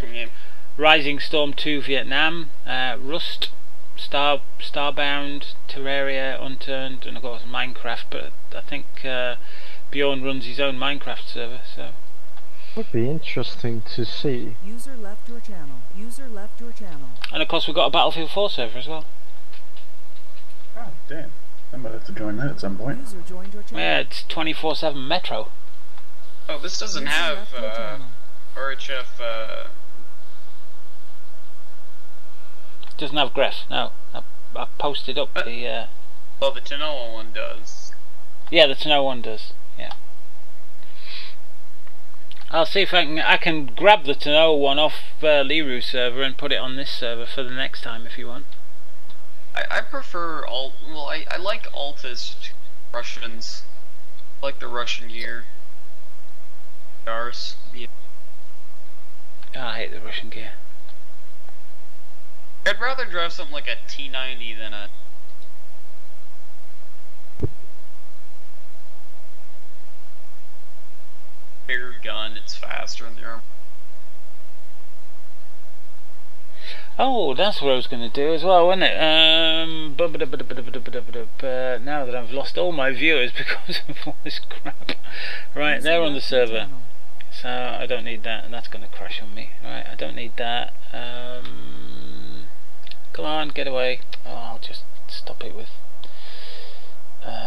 Rising Storm 2 Vietnam, Rust, Starbound, Terraria, Unturned, and of course Minecraft, but I think Bjorn runs his own Minecraft server, so... Would be interesting to see. User left your channel. User left your channel. And of course we've got a Battlefield 4 server as well. Oh, damn. I might have to join that at some point. User joined your channel. Yeah, it's 24/7 Metro. Oh, this doesn't have RHF, Doesn't have Gref, no. I posted up the... Well, the Tanoa one does. Yeah, the Tanoa one does, yeah. I'll see if I can grab the Tanoa one off Liru's server and put it on this server for the next time if you want. I prefer I like Alta's Russians. I like the Russian gear. Ours. Yeah. I hate the Russian gear. I'd rather drive something like a T90 than a... bigger gun, it's faster in the arm. Oh, that's what I was going to do as well, wasn't it? Now that I've lost all my viewers because of all this crap. Right, they're on the server. So I don't need that, and that's going to crash on me. Right, I don't need that. Come on, get away. Oh, I'll just stop it with...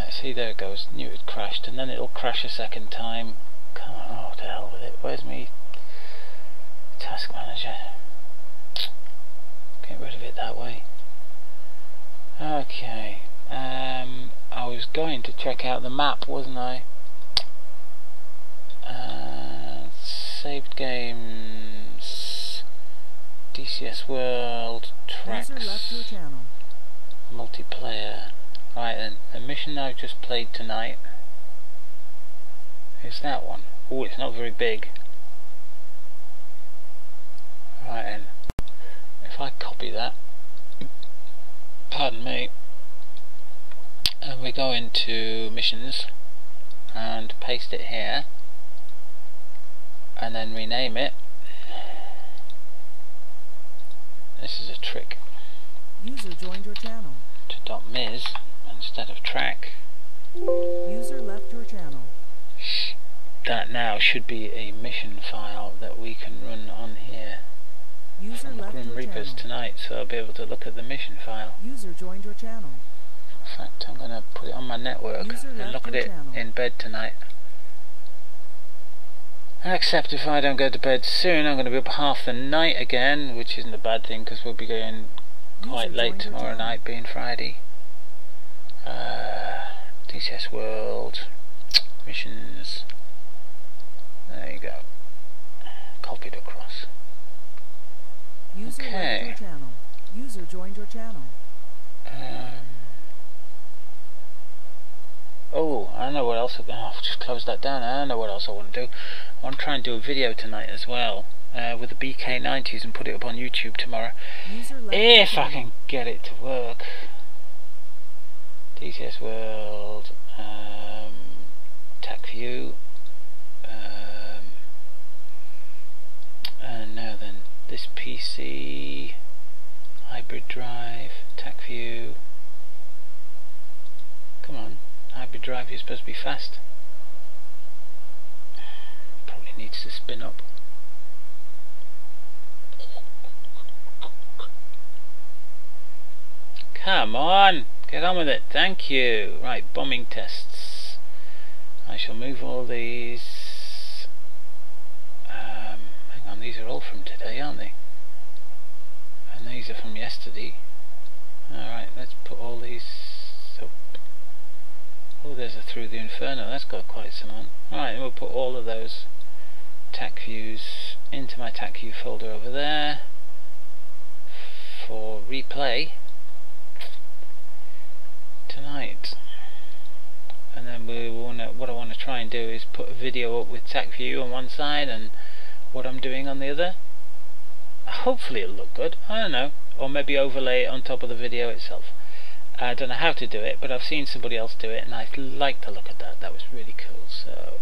see, there it goes. Knew it crashed, and then it'll crash a second time. Come on, oh, to hell with it. Where's me task manager? Get rid of it that way. Okay. I was going to check out the map, wasn't I? Saved games, DCS World, tracks, multiplayer. Right then, the mission I've just played tonight is that one. Oh, it's not very big. Right then, if I copy that, pardon me, and we go into missions and paste it here and then rename it. This is a trick. User joined your channel. To .mis instead of track. User left your channel. That now should be a mission file that we can run on here. User left Grim your Reapers channel. tonight, so I'll be able to look at the mission file. User joined your channel. In fact, I'm going to put it on my network and look at it in bed tonight. Except if I don't go to bed soon, I'm going to be up half the night again, which isn't a bad thing because we'll be going quite late tomorrow night, being Friday. DCS World missions. There you go. Copied across. User left your channel. User joined your channel. Oh, I know what else. I've just closed that down. I know what else I want to do. I want to try and do a video tonight as well with the BK90s and put it up on YouTube tomorrow. If I can get it to work. DCS World, TechView, and now then this PC, hybrid drive, TechView. Come on, hybrid drive, you're supposed to be fast. Probably needs to spin up. Come on, get on with it, thank you. Right, bombing tests. I shall move all these. Hang on, these are all from today, aren't they? And these are from yesterday. Alright, let's put all these up. Oh, there's a Through the Inferno, that's got quite some on. Alright, we'll put all of those TAC views into my TAC view folder over there for replay tonight. And then what I want to try and do is put a video up with TAC view on one side and what I'm doing on the other. Hopefully it'll look good, I don't know, or maybe overlay it on top of the video itself. I don't know how to do it, but I've seen somebody else do it and I'd like to look at that. That was really cool. So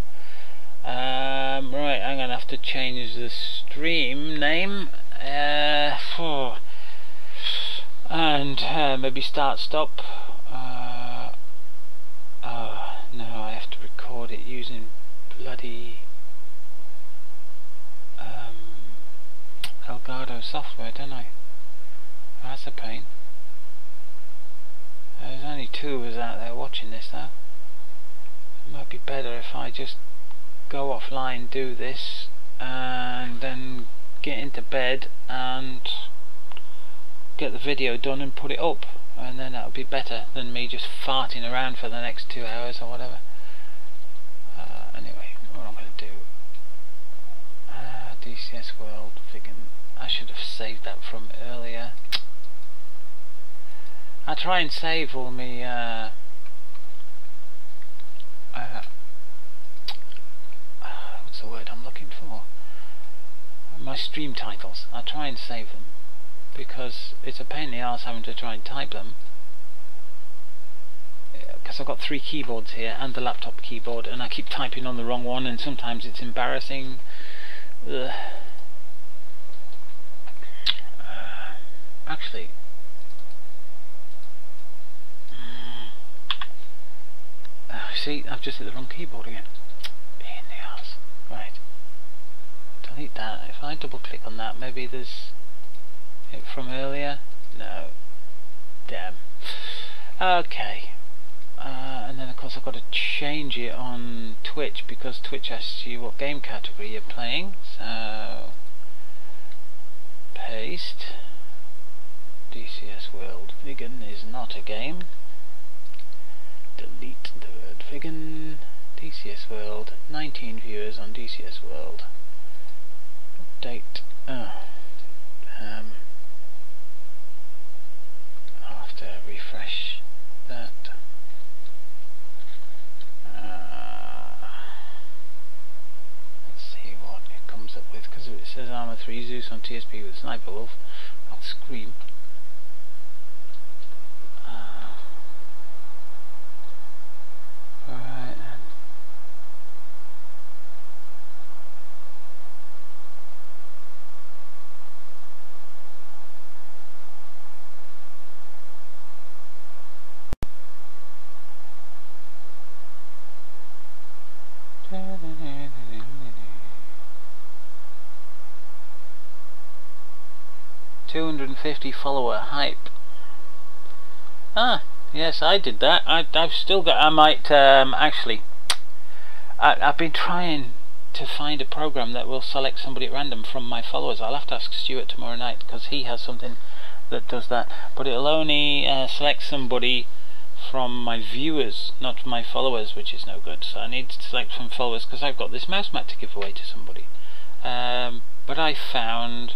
right, I'm gonna have to change the stream name and maybe start stop. No, I have to record it using bloody Elgato software, don't I? That's a pain. There's only 2 of us out there watching this though. It might be better if I just go offline, do this, and then get into bed and get the video done and put it up, and then that'll be better than me just farting around for the next 2 hours or whatever. Anyway, what I'm going to do, DCS World Viggen, I should have saved that from earlier. I try and save all me what's the word I'm looking for? My stream titles. I try and save them because it's a pain in the arse having to try and type them. Because I've got 3 keyboards here and the laptop keyboard, and I keep typing on the wrong one, and sometimes it's embarrassing. Actually, see, I've just hit the wrong keyboard again. Pain in the arse. Right. Delete that. If I double click on that, maybe there's it from earlier. No. Damn. Okay. And then of course I've got to change it on Twitch because Twitch asks you what game category you're playing. So paste. DCS World Viggen is not a game. delete the word Viggen. DCS World, 19 viewers on DCS World. Update. I'll have to refresh that. Let's see what it comes up with, because it says Armour 3 Zeus on TSP with Sniper Wolf. I'll scream. Alright then. $250 follower hype. Ah, yes, I did that. I've still got. I might actually. I've been trying to find a program that will select somebody at random from my followers. I'll have to ask Stuart tomorrow night because he has something that does that. But it'll only select somebody from my viewers, not my followers, which is no good. So I need to select from followers because I've got this mouse mat to give away to somebody. But I found.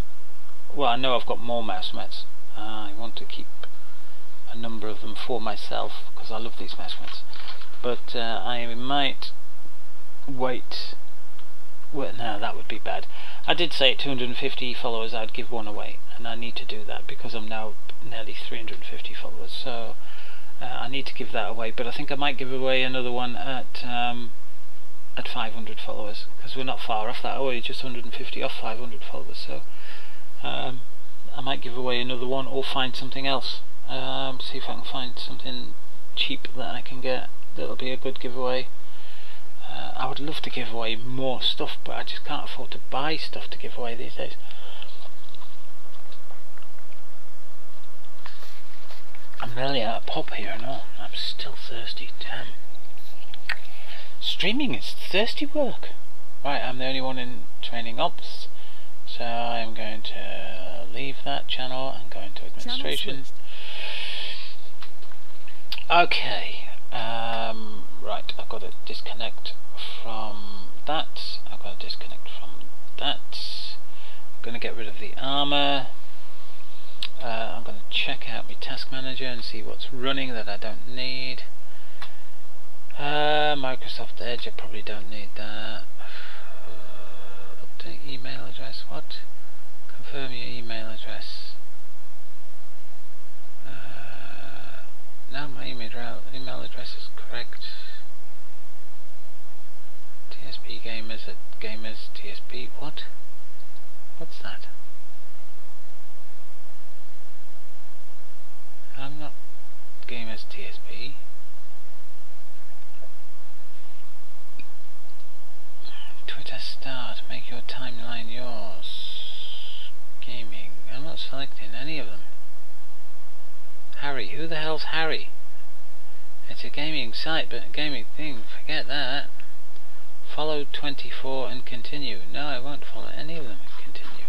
Well, I know I've got more mouse mats. I want to keep a number of them for myself because I love these mouse mats. But I might wait. Well, no, that would be bad. I did say at 250 followers I'd give one away, and I need to do that because I'm now nearly 350 followers. So I need to give that away. But I think I might give away another one at 500 followers because we're not far off that. Oh, we're just 150 off 500 followers. So. I might give away another one or find something else. See if I can find something cheap that I can get that'll be a good giveaway. I would love to give away more stuff, but I just can't afford to buy stuff to give away these days. I'm nearly out of pop here and all. I'm still thirsty. Damn. Streaming is thirsty work. Right, I'm the only one in training ops. So I'm going to leave that channel and go into administration. Okay, right, I've got to disconnect from that. I've got to disconnect from that. I'm going to get rid of the armor. I'm going to check out my task manager and see what's running that I don't need. Microsoft Edge, I probably don't need that. Update email address, what? Confirm your email address. No, my email address is correct. TSP gamers at gamers TSP, what? What's that? I'm not gamers TSP. Twitter start, make your timeline yours. Gaming, I'm not selecting any of them. Harry, who the hell's Harry? It's a gaming site, but a gaming thing, forget that. Follow 24 and continue. No, I won't follow any of them and continue.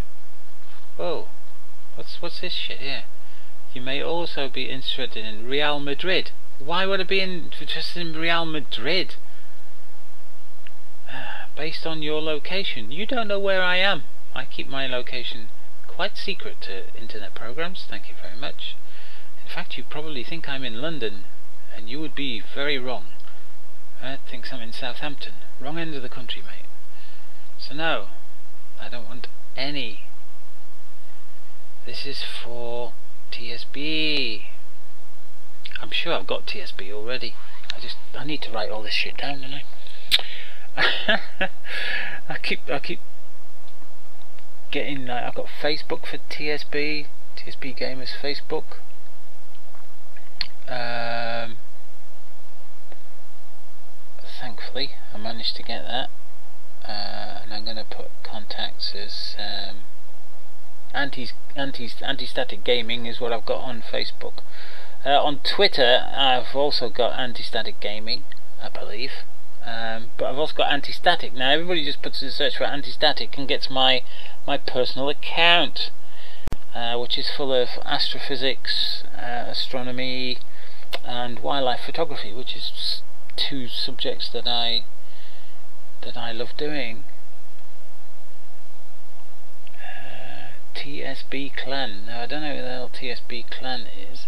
Whoa, what's this shit here? You may also be interested in Real Madrid. Why would I be interested in Real Madrid? Based on your location. You don't know where I am. I keep my location quite secret to internet programs. Thank you very much. In fact, you probably think I'm in London, and you would be very wrong. I think I'm in Southampton. Wrong end of the country, mate. So no, I don't want any. This is for TSB. I'm sure I've got TSB already. I need to write all this shit down, don't I? I keep getting like, I've got Facebook for TSB Gamers Facebook. Thankfully I managed to get that, and I'm going to put contacts as anti-static gaming is what I've got on Facebook. On Twitter I've also got anti-static gaming, I believe. But I've also got anti-static. Now everybody just puts a search for anti-static and gets my personal account, which is full of astrophysics, astronomy, and wildlife photography, which is two subjects that I love doing. TSB clan. Now I don't know who the hell TSB clan is,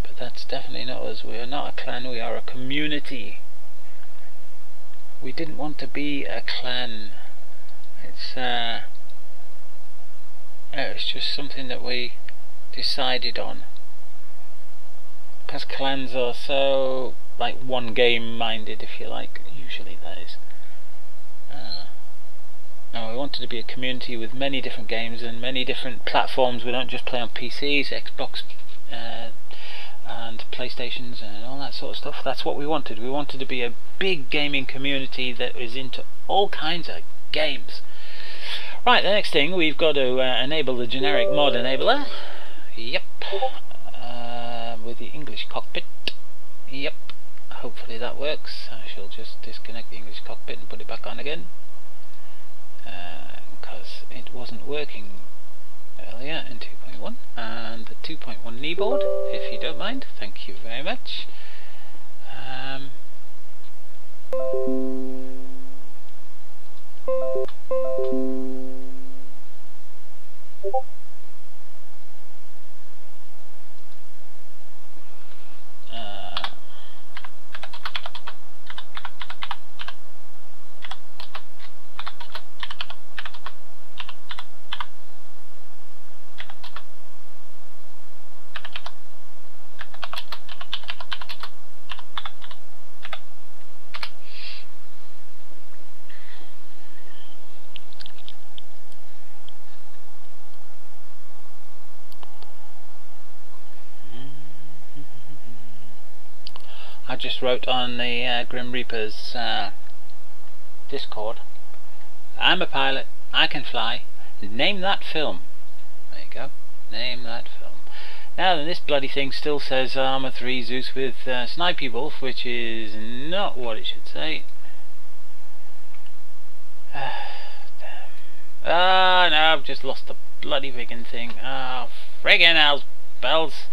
but that's definitely not us. We are not a clan, we are a community. We didn't want to be a clan. It's just something that we decided on, because clans are so like one game minded, if you like. Usually that is. No, we wanted to be a community with many different games and many different platforms. We don't just play on PCs, Xbox and PlayStations and all that sort of stuff. That's what we wanted. We wanted to be a big gaming community that is into all kinds of games. Right, the next thing, we've got to enable the generic mod enabler. Yep. With the English cockpit. Yep. Hopefully that works. I shall just disconnect the English cockpit and put it back on again, because it wasn't working earlier in 2.1. And the 2.1 kneeboard, if you don't mind. Thank you very much. I just wrote on the Grim Reaper's Discord, I'm a pilot, I can fly, name that film. There you go, name that film. Now then, this bloody thing still says Armour 3 Zeus with Snipey Wolf, which is not what it should say. Ah, no, I've just lost the bloody Viggen thing. Oh, friggin' hell's bells.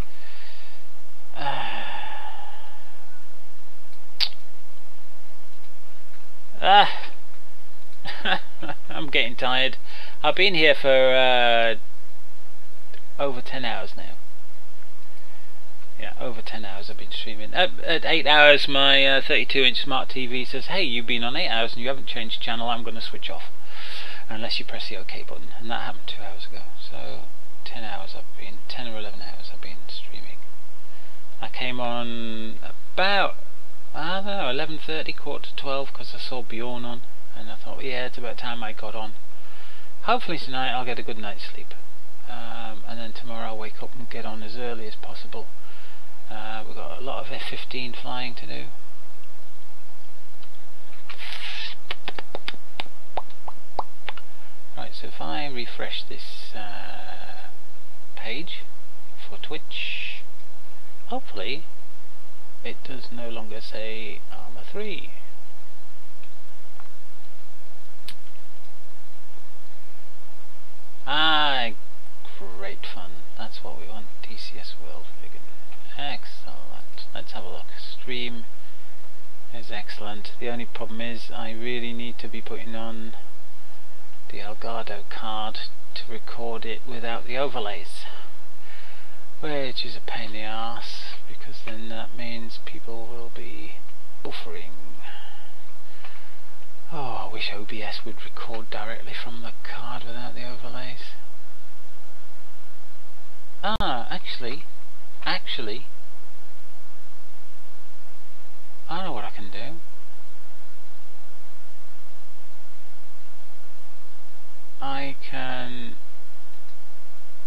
I'm getting tired. I've been here for over 10 hours now. Yeah, over 10 hours I've been streaming. At 8 hours my 32-inch smart TV says, hey, you've been on 8 hours and you haven't changed channel, I'm going to switch off. Unless you press the OK button. And that happened 2 hours ago. So 10 hours I've been, 10 or 11 hours I've been streaming. I came on about, I don't know, 11:30, quarter to 12, because I saw Bjorn on, and I thought, yeah, it's about time I got on. Hopefully tonight I'll get a good night's sleep, and then tomorrow I'll wake up and get on as early as possible. We've got a lot of F-15 flying to do. Right, so if I refresh this page for Twitch, hopefully it does no longer say Armour 3. Ah, great fun. That's what we want. DCS World Viggen. Excellent. Let's have a look. Stream is excellent. The only problem is I really need to be putting on the Elgato card to record it without the overlays, which is a pain in the arse, because then that means people will be buffering. Oh, I wish OBS would record directly from the card without the overlays. Ah, actually, I know what I can do. I can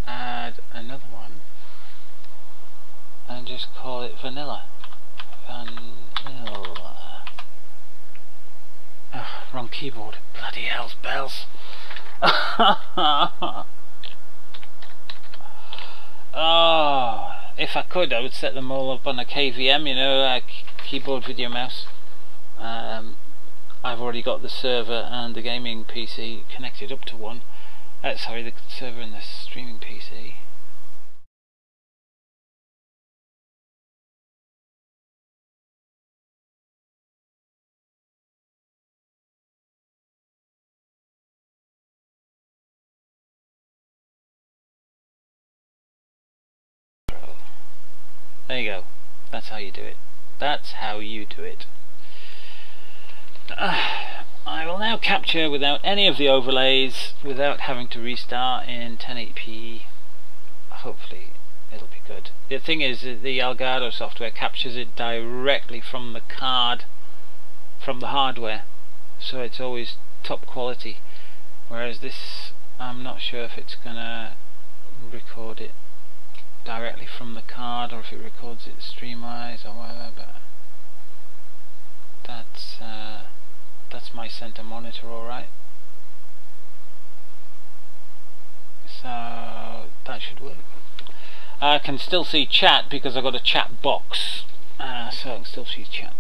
add another one and just call it vanilla. Vanilla. Oh, wrong keyboard. Bloody hell's bells. Oh, if I could, I would set them all up on a KVM, you know, keyboard video mouse. I've already got the server and the gaming PC connected up to one. Sorry, the server and the streaming PC. There you go. That's how you do it. That's how you do it. I will now capture without any of the overlays, without having to restart in 1080p. Hopefully it'll be good. The thing is, the Elgato software captures it directly from the card, from the hardware, so it's always top quality, whereas this, I'm not sure if it's gonna record it directly from the card or if it records it streamwise or whatever, but that's my center monitor, alright. So that should work. I can still see chat because I've got a chat box, so I can still see chat.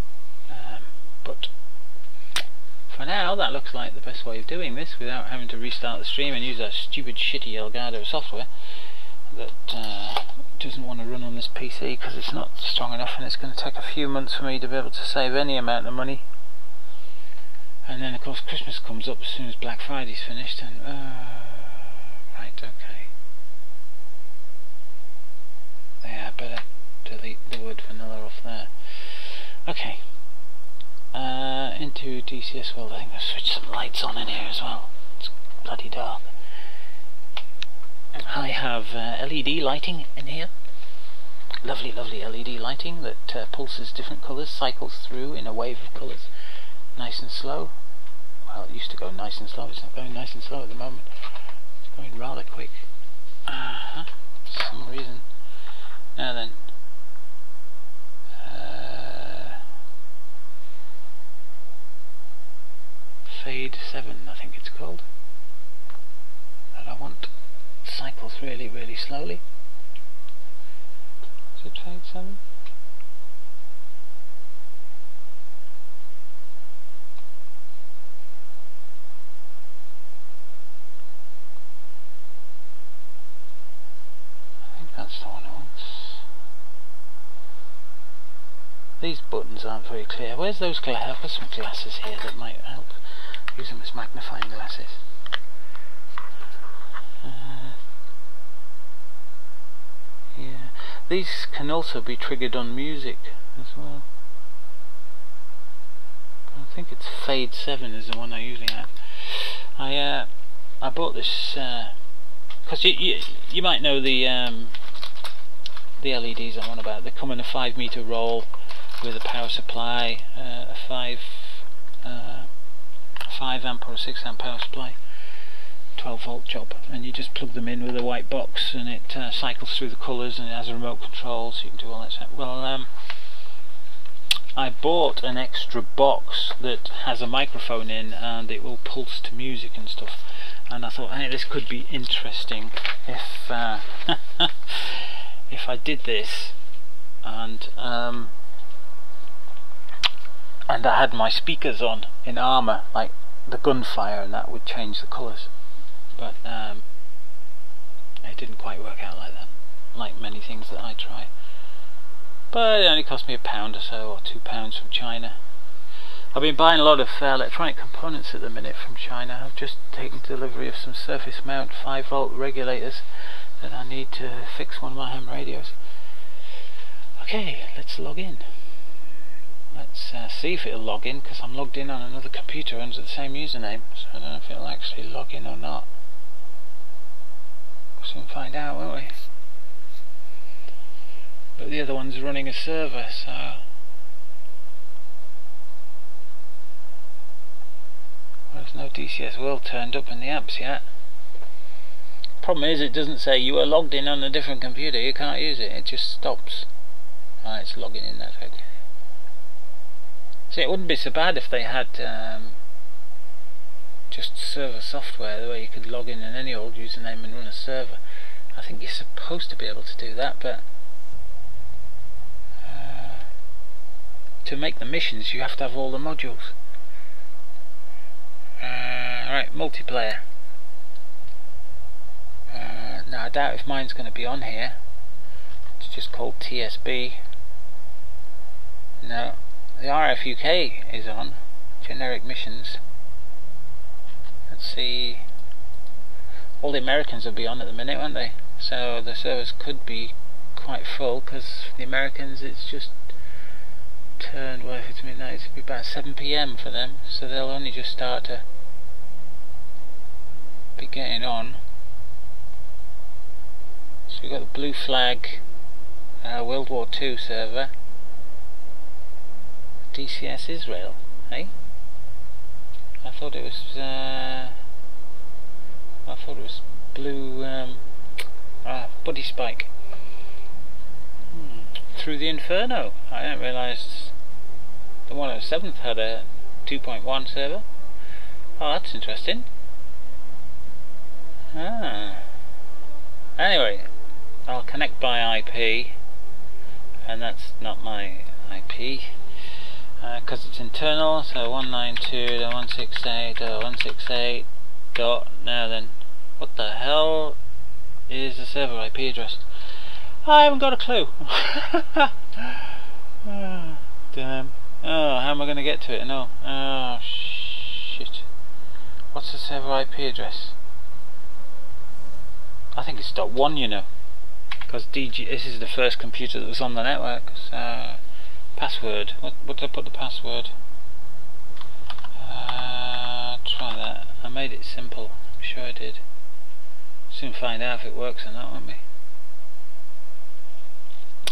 But for now, that looks like the best way of doing this without having to restart the stream and use that stupid shitty Elgato software that doesn't want to run on this PC because it's not strong enough, and it's going to take a few months for me to be able to save any amount of money. And then of course Christmas comes up as soon as Black Friday's finished, and right, okay. Yeah, better delete the word vanilla off there. Okay. Into DCS World. I think I'll switch some lights on in here as well. It's bloody dark. I have LED lighting in here. Lovely, lovely LED lighting that pulses different colours, cycles through in a wave of colours. Nice and slow. Well, it used to go nice and slow. It's not going nice and slow at the moment. It's going rather quick. For some reason. Now then. Fade 7, I think it's called. And I want cycles really, really slowly. Is it Fade 7? I think that's the one I want. These buttons aren't very clear. Where's those glasses? I've got some glasses here that might help. Use them as magnifying glasses. Yeah, these can also be triggered on music as well. I think it's Fade 7 is the one I usually have. I bought this because you might know the LEDs I'm on about. They come in a 5-meter roll with a power supply, a 5 amp or a 6 amp power supply, 12 volt job, and you just plug them in with a white box, and it cycles through the colours, and it has a remote control, so you can do all that stuff. Well, I bought an extra box that has a microphone in, and it will pulse to music and stuff, and I thought, hey, this could be interesting if if I did this, and I had my speakers on in armour, like the gunfire, and that would change the colours. But it didn't quite work out like that, like many things that I try. But it only cost me £1 or so, or £2 from China. I've been buying a lot of electronic components at the minute from China. I've just taken delivery of some surface mount 5 volt regulators that I need to fix one of my ham radios. Okay, let's log in. Let's see if it'll log in, because I'm logged in on another computer under the same username, so I don't know if it'll actually log in or not. We'll soon find out, won't we? But the other one's running a server, so there's no DCS World turned up in the apps yet. Problem is, it doesn't say you are logged in on a different computer, you can't use it, it just stops. Ah, it's logging in, that's okay. See, it wouldn't be so bad if they had just server software, the way you could log in any old username and run a server. I think you're supposed to be able to do that, but to make the missions you have to have all the modules. Right, multiplayer. Now I doubt if mine's going to be on here. It's just called TSB. No. The RF UK is on, generic missions. Let's see, all the Americans will be on at the minute, won't they? So the servers could be quite full, because for the Americans it's just turned, well, if it's midnight, it'll be about 7 PM for them, so they'll only just start to be getting on. So we've got the Blue Flag World War II server, DCS Israel, hey? I thought it was Blue Buddy Spike. Through the Inferno. I didn't realise the 107th had a 2.1 server. Oh, that's interesting. Anyway, I'll connect by IP, and that's not my IP because it's internal. So 192.168.168. Now then, what the hell is the server IP address? I haven't got a clue. Oh, damn. Oh, how am I going to get to it? No. Oh, shit. What's the server IP address? I think it's .1, you know. Because this is the first computer that was on the network. So, password. What did I put the password? Try that. I made it simple. I'm sure I did. Soon find out if it works or not, won't we?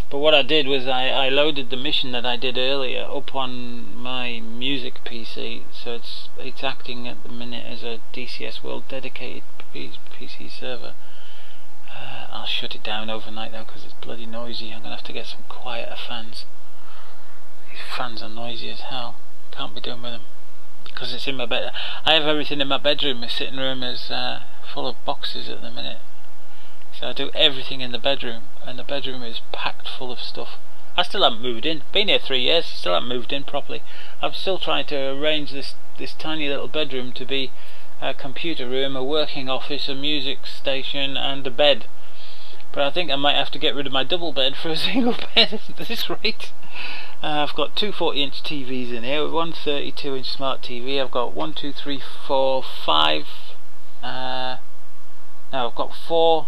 But what I did was I loaded the mission that I did earlier up on my music PC, so it's acting at the minute as a DCS World dedicated PC server. I'll shut it down overnight though because it's bloody noisy. I'm gonna have to get some quieter fans. These fans are noisy as hell. Can't be doing with them because it's in my bed. I have everything in my bedroom. My sitting room is full of boxes at the minute. So I do everything in the bedroom, and the bedroom is packed full of stuff. I still haven't moved in. Been here 3 years, still haven't moved in properly. I'm still trying to arrange this tiny little bedroom to be a computer room, a working office, a music station, and a bed. But I think I might have to get rid of my double bed for a single bed at this rate. I've got two 40-inch TVs in here, one 32-inch smart TV. I've got 1, 2, 3, 4, 5. No, I've got 4.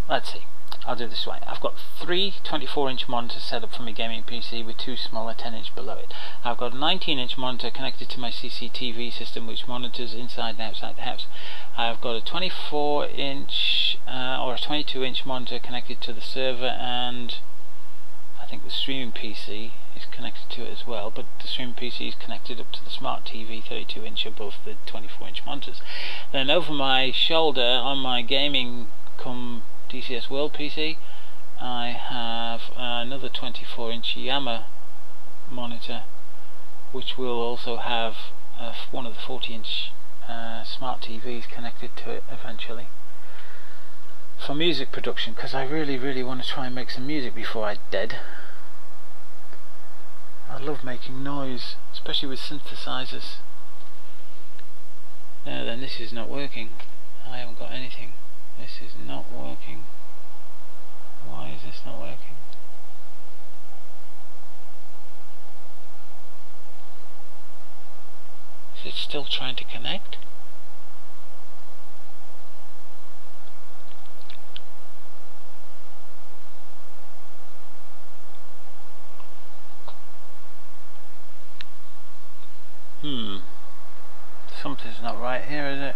Let's see, I'll do this way. I've got 3 24-inch monitors set up for my gaming PC with 2 smaller 10-inch below it. I've got a 19-inch monitor connected to my CCTV system which monitors inside and outside the house. I've got a 24-inch or a 22-inch monitor connected to the server, and I think the streaming PC is connected to it as well, but the streaming PC is connected up to the smart TV 32-inch above the 24-inch monitors. Then over my shoulder on my gaming DCS World PC, I have another 24-inch Yammer monitor which will also have one of the 40-inch smart TVs connected to it eventually for music production, because I really want to try and make some music before I'm dead. I love making noise, especially with synthesizers. Now then, this is not working. I haven't got anything. This is not working. Why is this not working? Is it still trying to connect? Something's not right here, is it?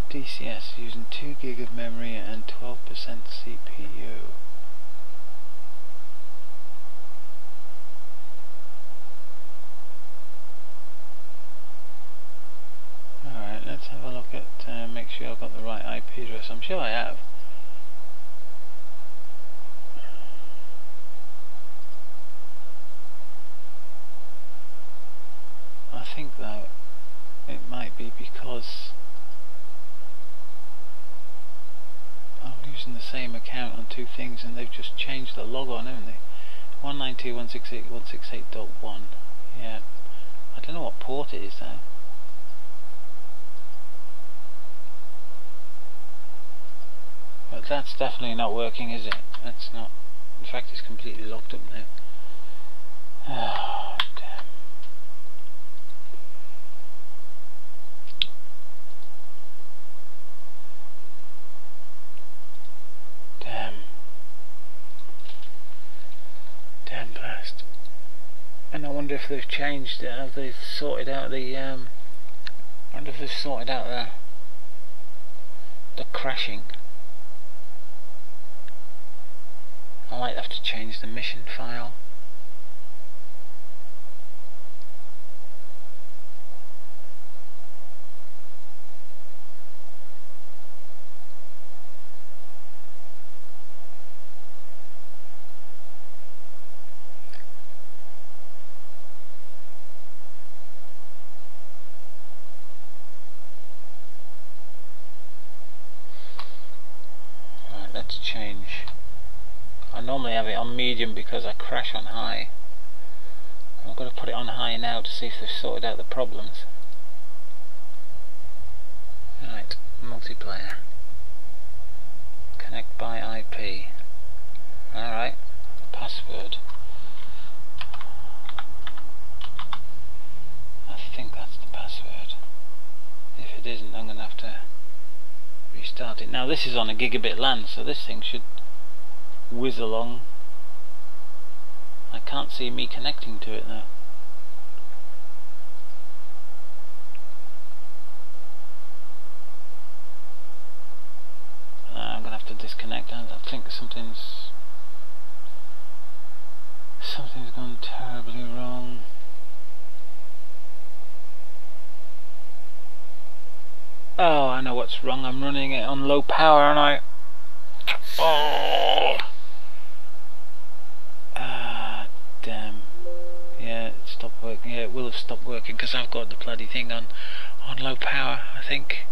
DCS using 2 gig of memory and 12% CPU. Alright, let's have a look at, make sure I've got the right IP address. I'm sure I have. I think though it might be because I'm using the same account on 2 things and they've just changed the log on, haven't they? 192.168.168.1. Yeah. I don't know what port it is though. But that's definitely not working, is it? That's not. In fact, it's completely locked up now. Oh, damn. first. And I wonder if they've changed it, have they sorted out the I wonder if they've sorted out the crashing. I might have to change the mission file. Let's change. I normally have it on medium because I crash on high. I'm going to put it on high now to see if they've sorted out the problems. Right, multiplayer. Connect by IP. Alright, password. I think that's the password. If it isn't, I'm going to have to restart it. Now this is on a gigabit LAN, so this thing should whiz along. I can't see me connecting to it though. I'm gonna have to disconnect. I think something's gone terribly wrong. Oh, I know what's wrong. I'm running it on low power, aren't I? Oh! Ah, damn. Yeah, it stopped working. Yeah, it will have stopped working because I've got the bloody thing on low power, I think.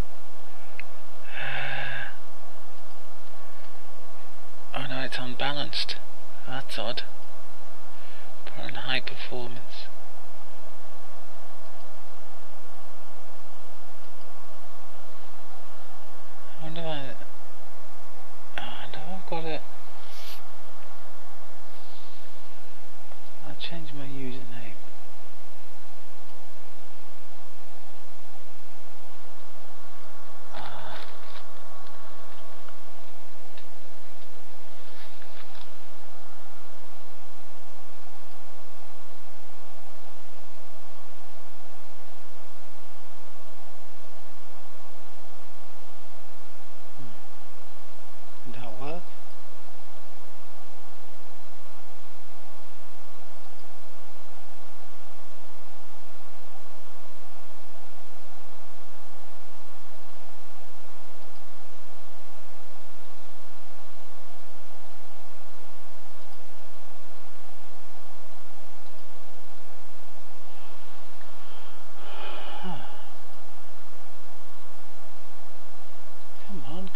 Oh no, it's unbalanced. That's odd. Put on high performance. I wonder if I've got it. I'll change my username.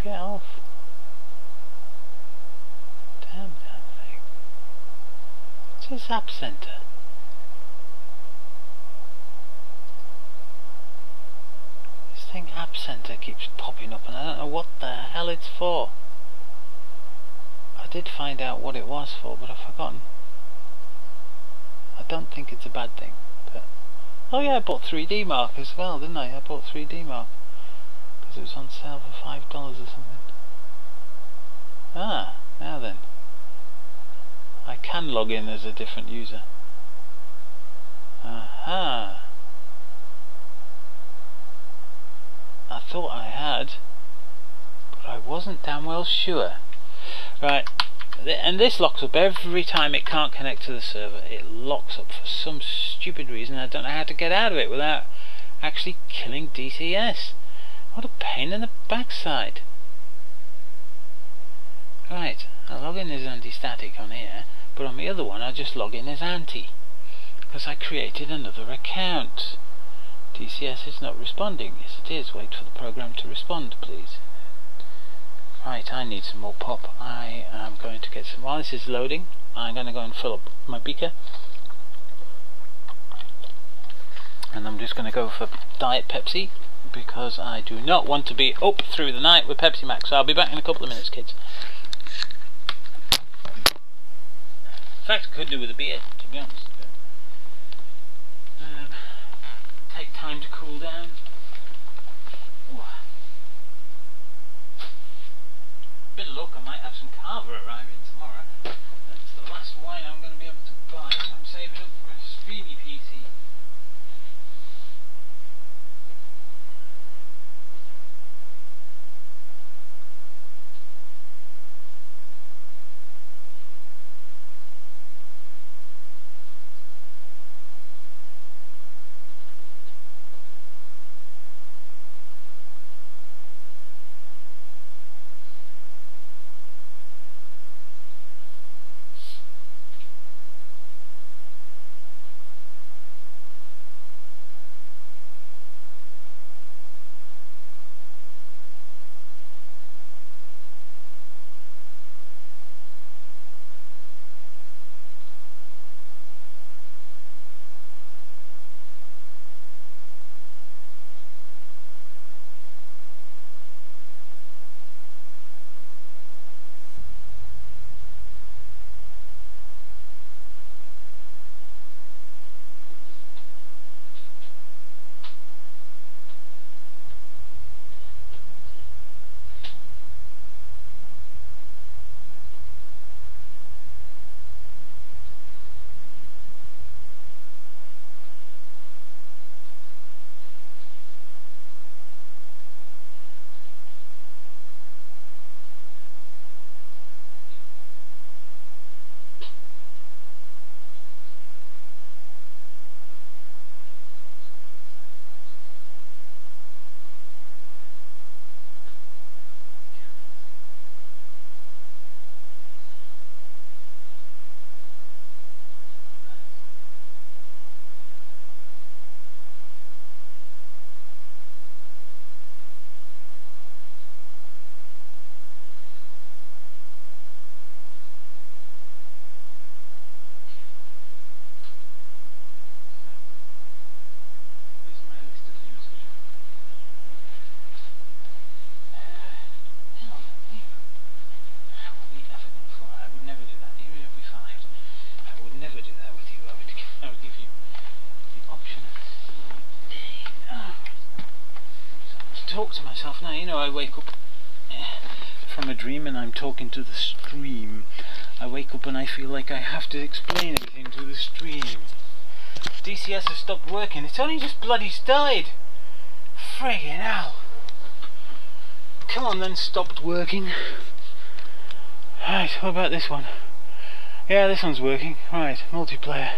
Get off. Damn that thing. What's this app center? This thing app center keeps popping up and I don't know what the hell it's for. I did find out what it was for, but I've forgotten. I don't think it's a bad thing. But oh yeah, I bought 3D Mark as well, didn't I? I bought 3D Mark. It was on sale for $5 or something. Ah, now then. I can log in as a different user. Aha. I thought I had, but I wasn't damn well sure. Right, and this locks up every time it can't connect to the server. It locks up for some stupid reason. I don't know how to get out of it without actually killing DCS. What a pain in the backside. Right, I log in as anti-static on here, but on the other one I just log in as anti, because I created another account. DCS is not responding. Yes it is. Wait for the program to respond, please. Right, I need some more pop. I am going to get some. While this is loading, I'm going to go and fill up my beaker. And I'm just going to go for Diet Pepsi, because I do not want to be up through the night with Pepsi Max. So I'll be back in a couple of minutes, kids. In fact, I could do with a beer, to be honest. Take time to cool down. Ooh. Bit of luck, I might have some Carver arriving tomorrow. That's the last wine I'm going to be able to buy. I'm saving up for a streamy PC. Talk to myself now, you know, I wake up from a dream and I'm talking to the stream. I wake up and I feel like I have to explain everything to the stream. DCS has stopped working, it's only just bloody died. Friggin' hell. Come on then, stopped working. Right, what about this one? Yeah, this one's working. Right, multiplayer.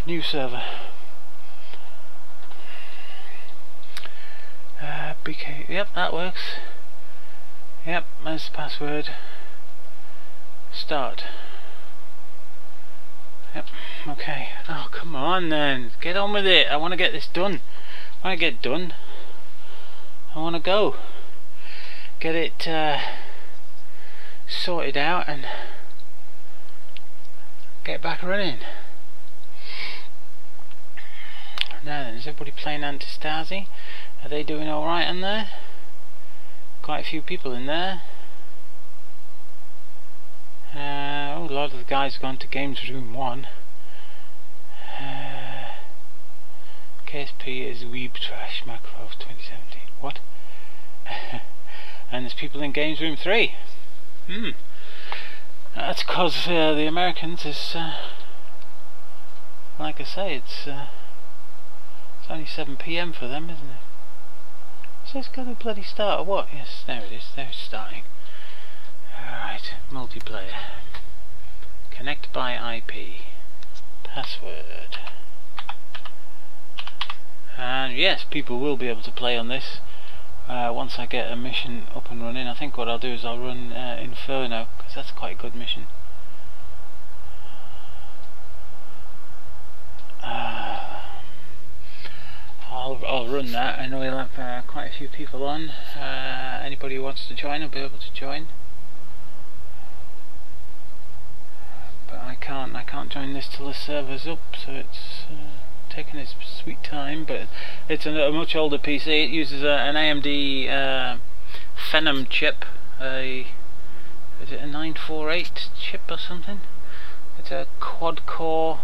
New server. BK, yep, that works. Yep, there's the password. Start. Yep, okay. Oh, come on then. Get on with it. I want to get this done. When I get done, I want to go. Get it sorted out and get back running. Now then, is everybody playing Antistasi? Are they doing alright in there? Quite a few people in there. Oh, a lot of the guys have gone to Games Room 1. KSP is Weeb Trash Macro of 2017. What? And there's people in Games Room 3. That's because the Americans is, like I say, it's only 7 PM for them, isn't it? So it's got to bloody start or what? Yes, there it is, there it's starting. Alright, multiplayer. Connect by IP. Password. And yes, people will be able to play on this once I get a mission up and running. I think what I'll do is I'll run Inferno, because that's quite a good mission. I'll run that and we'll have quite a few people on. Anybody who wants to join will be able to join. But I can't join this till the server's up, so it's taking its sweet time. But it's a much older PC. It uses an AMD Phenom chip. Is it a 948 chip or something? It's a quad-core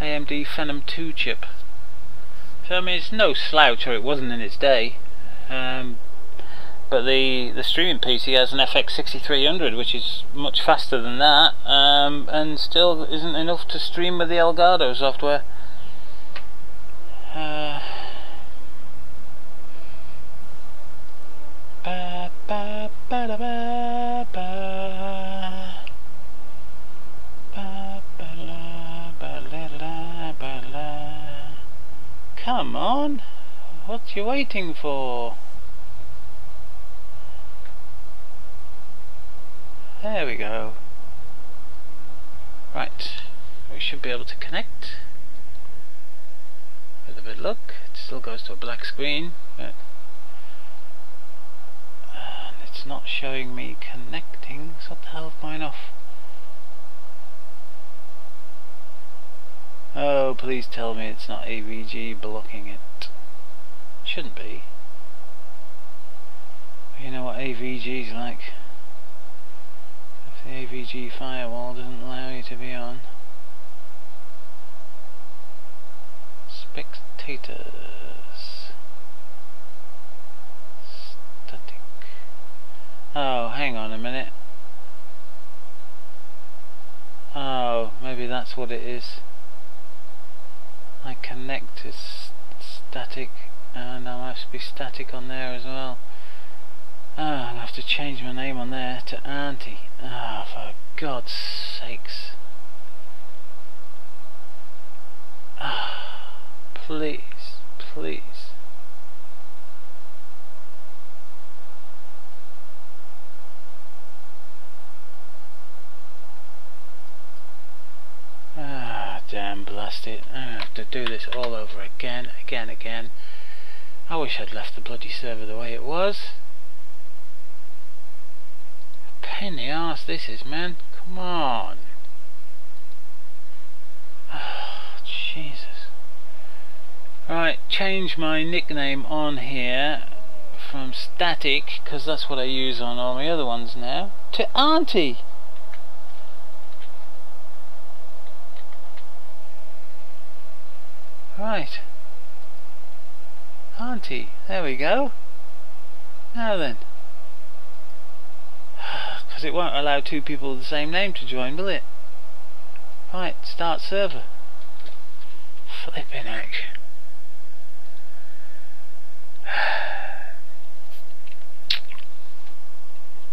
AMD Phenom 2 chip. So I mean, it's no slouch, or it wasn't in its day. But the streaming PC has an FX 6300, which is much faster than that, and still isn't enough to stream with the Elgato software. Come on, what you waiting for? There we go. Right, we should be able to connect. With a bit of luck, it still goes to a black screen, but it's not showing me connecting, so what the hell is going off? Oh, please tell me it's not AVG blocking it. Shouldn't be. But you know what AVG's like. If the AVG firewall doesn't allow you to be on. Spectators. Static. Oh, hang on a minute. Oh, maybe that's what it is. I connect to static, and I must be static on there as well. Oh, I'm going to have to change my name on there to Auntie. Oh, for God's sakes. Oh, please, please. Damn, blast it. I have to do this all over again. I wish I'd left the bloody server the way it was. A pain in the arse this is, man. Come on. Oh, Jesus. Right, change my nickname on here from Static, because that's what I use on all my other ones now, to Auntie. Right, Auntie, there we go. Now then, because it won't allow two people with the same name to join, will it? Right, start server. Flipping heck.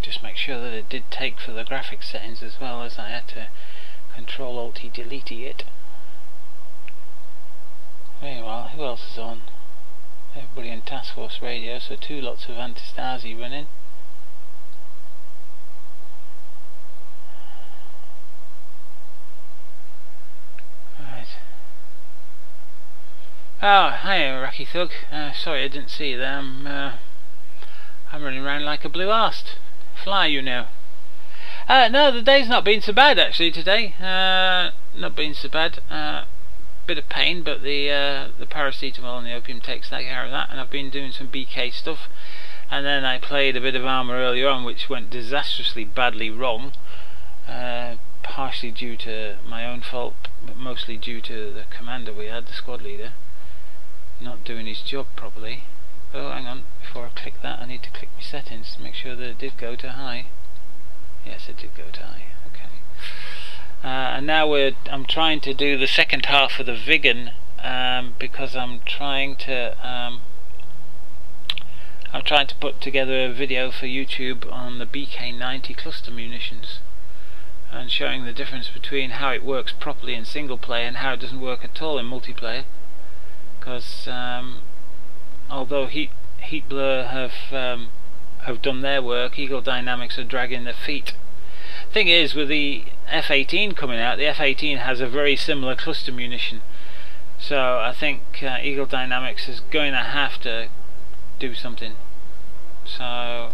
Just make sure that it did take for the graphics settings as well, as I had to Control-Alt-Delete it. Meanwhile, who else is on? Everybody in Task Force Radio, so two lots of Antistasi running. Right. Oh, hi, Rocky Thug. Sorry I didn't see you there. I'm running around like a blue-arsed fly, you know. No, the day's not been so bad actually today. Not been so bad. Bit of pain, but the paracetamol and the opium takes care of that, and I've been doing some BK stuff, and then I played a bit of armour earlier on which went disastrously badly wrong, partially due to my own fault, but mostly due to the commander we had, the squad leader, not doing his job properly. Oh, hang on, before I click that I need to click my settings to make sure that it did go to high. Yes, it did go to high. Okay. And now I'm trying to do the second half of the Viggen, because I'm trying to put together a video for YouTube on the BK90 cluster munitions, and showing the difference between how it works properly in single player and how it doesn't work at all in multiplayer. Because although Heatblur have done their work, Eagle Dynamics are dragging their feet. Thing is, with the F-18 coming out, the F-18 has a very similar cluster munition, so I think Eagle Dynamics is going to have to do something. So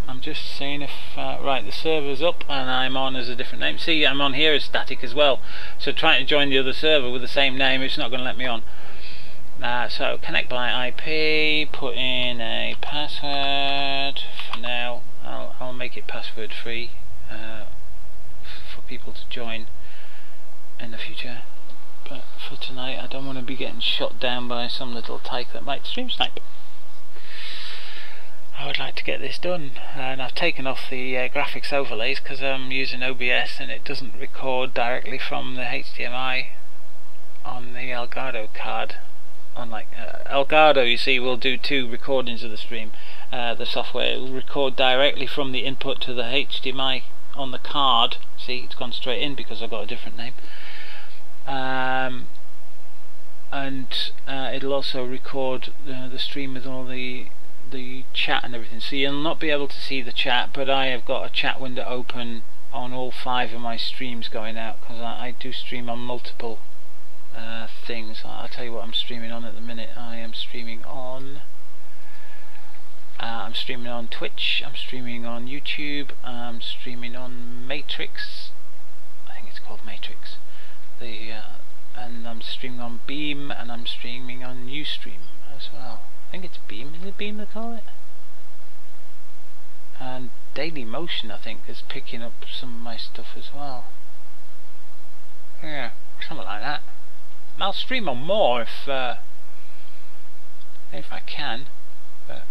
I'm just seeing if right, the server's up and I'm on as a different name. See, I'm on here as Static as well, so trying to join the other server with the same name, it's not going to let me on. So connect by IP, put in a password. For now I'll make it password free for people to join in the future, but for tonight I don't want to be getting shot down by some little tyke that might stream snipe. I would like to get this done, and I've taken off the graphics overlays because I'm using OBS and it doesn't record directly from the HDMI on the Elgato card. Unlike Elgato, you see, will do 2 recordings of the stream. The software will record directly from the input to the HDMI on the card. See, it's gone straight in because I've got a different name. And it'll also record the stream with all the chat and everything, so you'll not be able to see the chat, but I have got a chat window open on all 5 of my streams going out, because I do stream on multiple things. I'll tell you what I'm streaming on at the minute. I am streaming on Twitch, I'm streaming on YouTube, I'm streaming on Matrix, I think it's called Matrix, and I'm streaming on Beam, and I'm streaming on Ustream as well. I think it's Beam, is it Beam they call it? And Daily Motion, I think, is picking up some of my stuff as well. Yeah, something like that. I'll stream on more if I can, but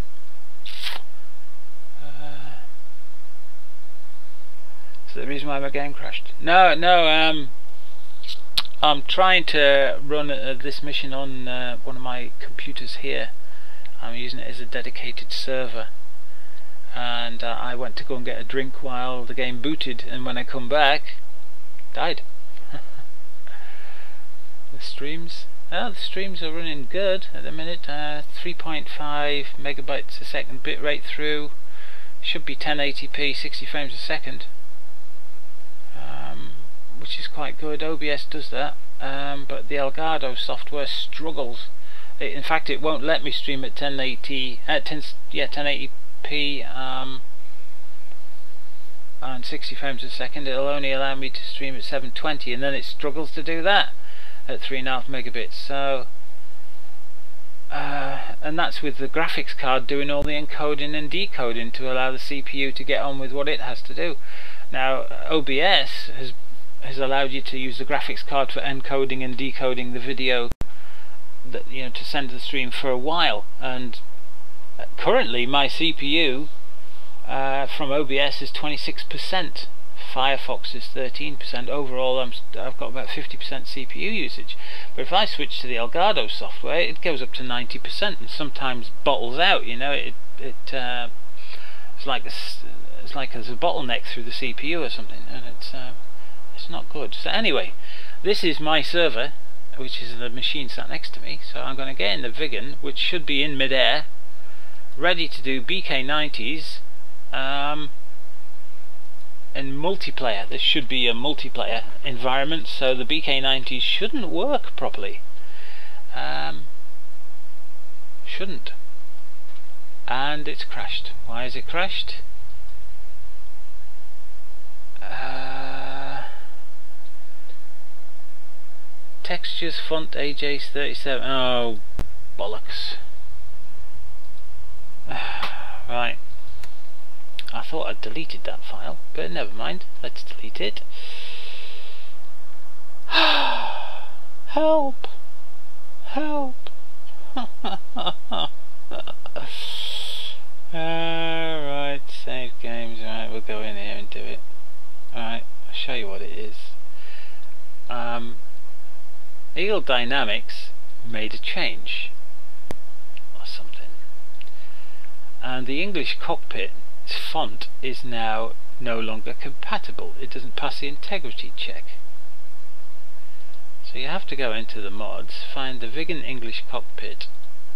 so the reason why my game crashed. No, I'm trying to run this mission on one of my computers here. I'm using it as a dedicated server, and I went to go and get a drink while the game booted, and when I come back, died. The streams are running good at the minute. 3.5 megabytes a second bit rate through, should be 1080p 60 frames a second, which is quite good. OBS does that, but the Elgato software struggles. In fact, it won't let me stream at 1080p and 60 frames a second. It'll only allow me to stream at 720, and then it struggles to do that at 3.5 megabits. So and that's with the graphics card doing all the encoding and decoding to allow the CPU to get on with what it has to do. Now OBS has allowed you to use the graphics card for encoding and decoding the video that, you know, to send to the stream for a while, and currently my CPU from OBS is 26%, Firefox is 13%. Overall I've got about 50% CPU usage, but if I switch to the Elgato software it goes up to 90% and sometimes bottles out, you know. It's like there's a bottleneck through the CPU or something, and it's not good. So anyway, this is my server, which is the machine sat next to me, so I'm going to get in the Viggen, which should be in mid-air, ready to do BK90s in multiplayer. This should be a multiplayer environment, so the BK90s shouldn't work properly. Shouldn't. And it's crashed. Why is it crashed? Textures font AJ37. Oh, bollocks. Right. I thought I'd deleted that file, but never mind. Let's delete it. Help! Help! Alright, save games. Alright, we'll go in here and do it. Alright, I'll show you what it is. Eagle Dynamics made a change or something, and the English cockpit font is now no longer compatible. It doesn't pass the integrity check. So you have to go into the mods, find the Viggen English cockpit,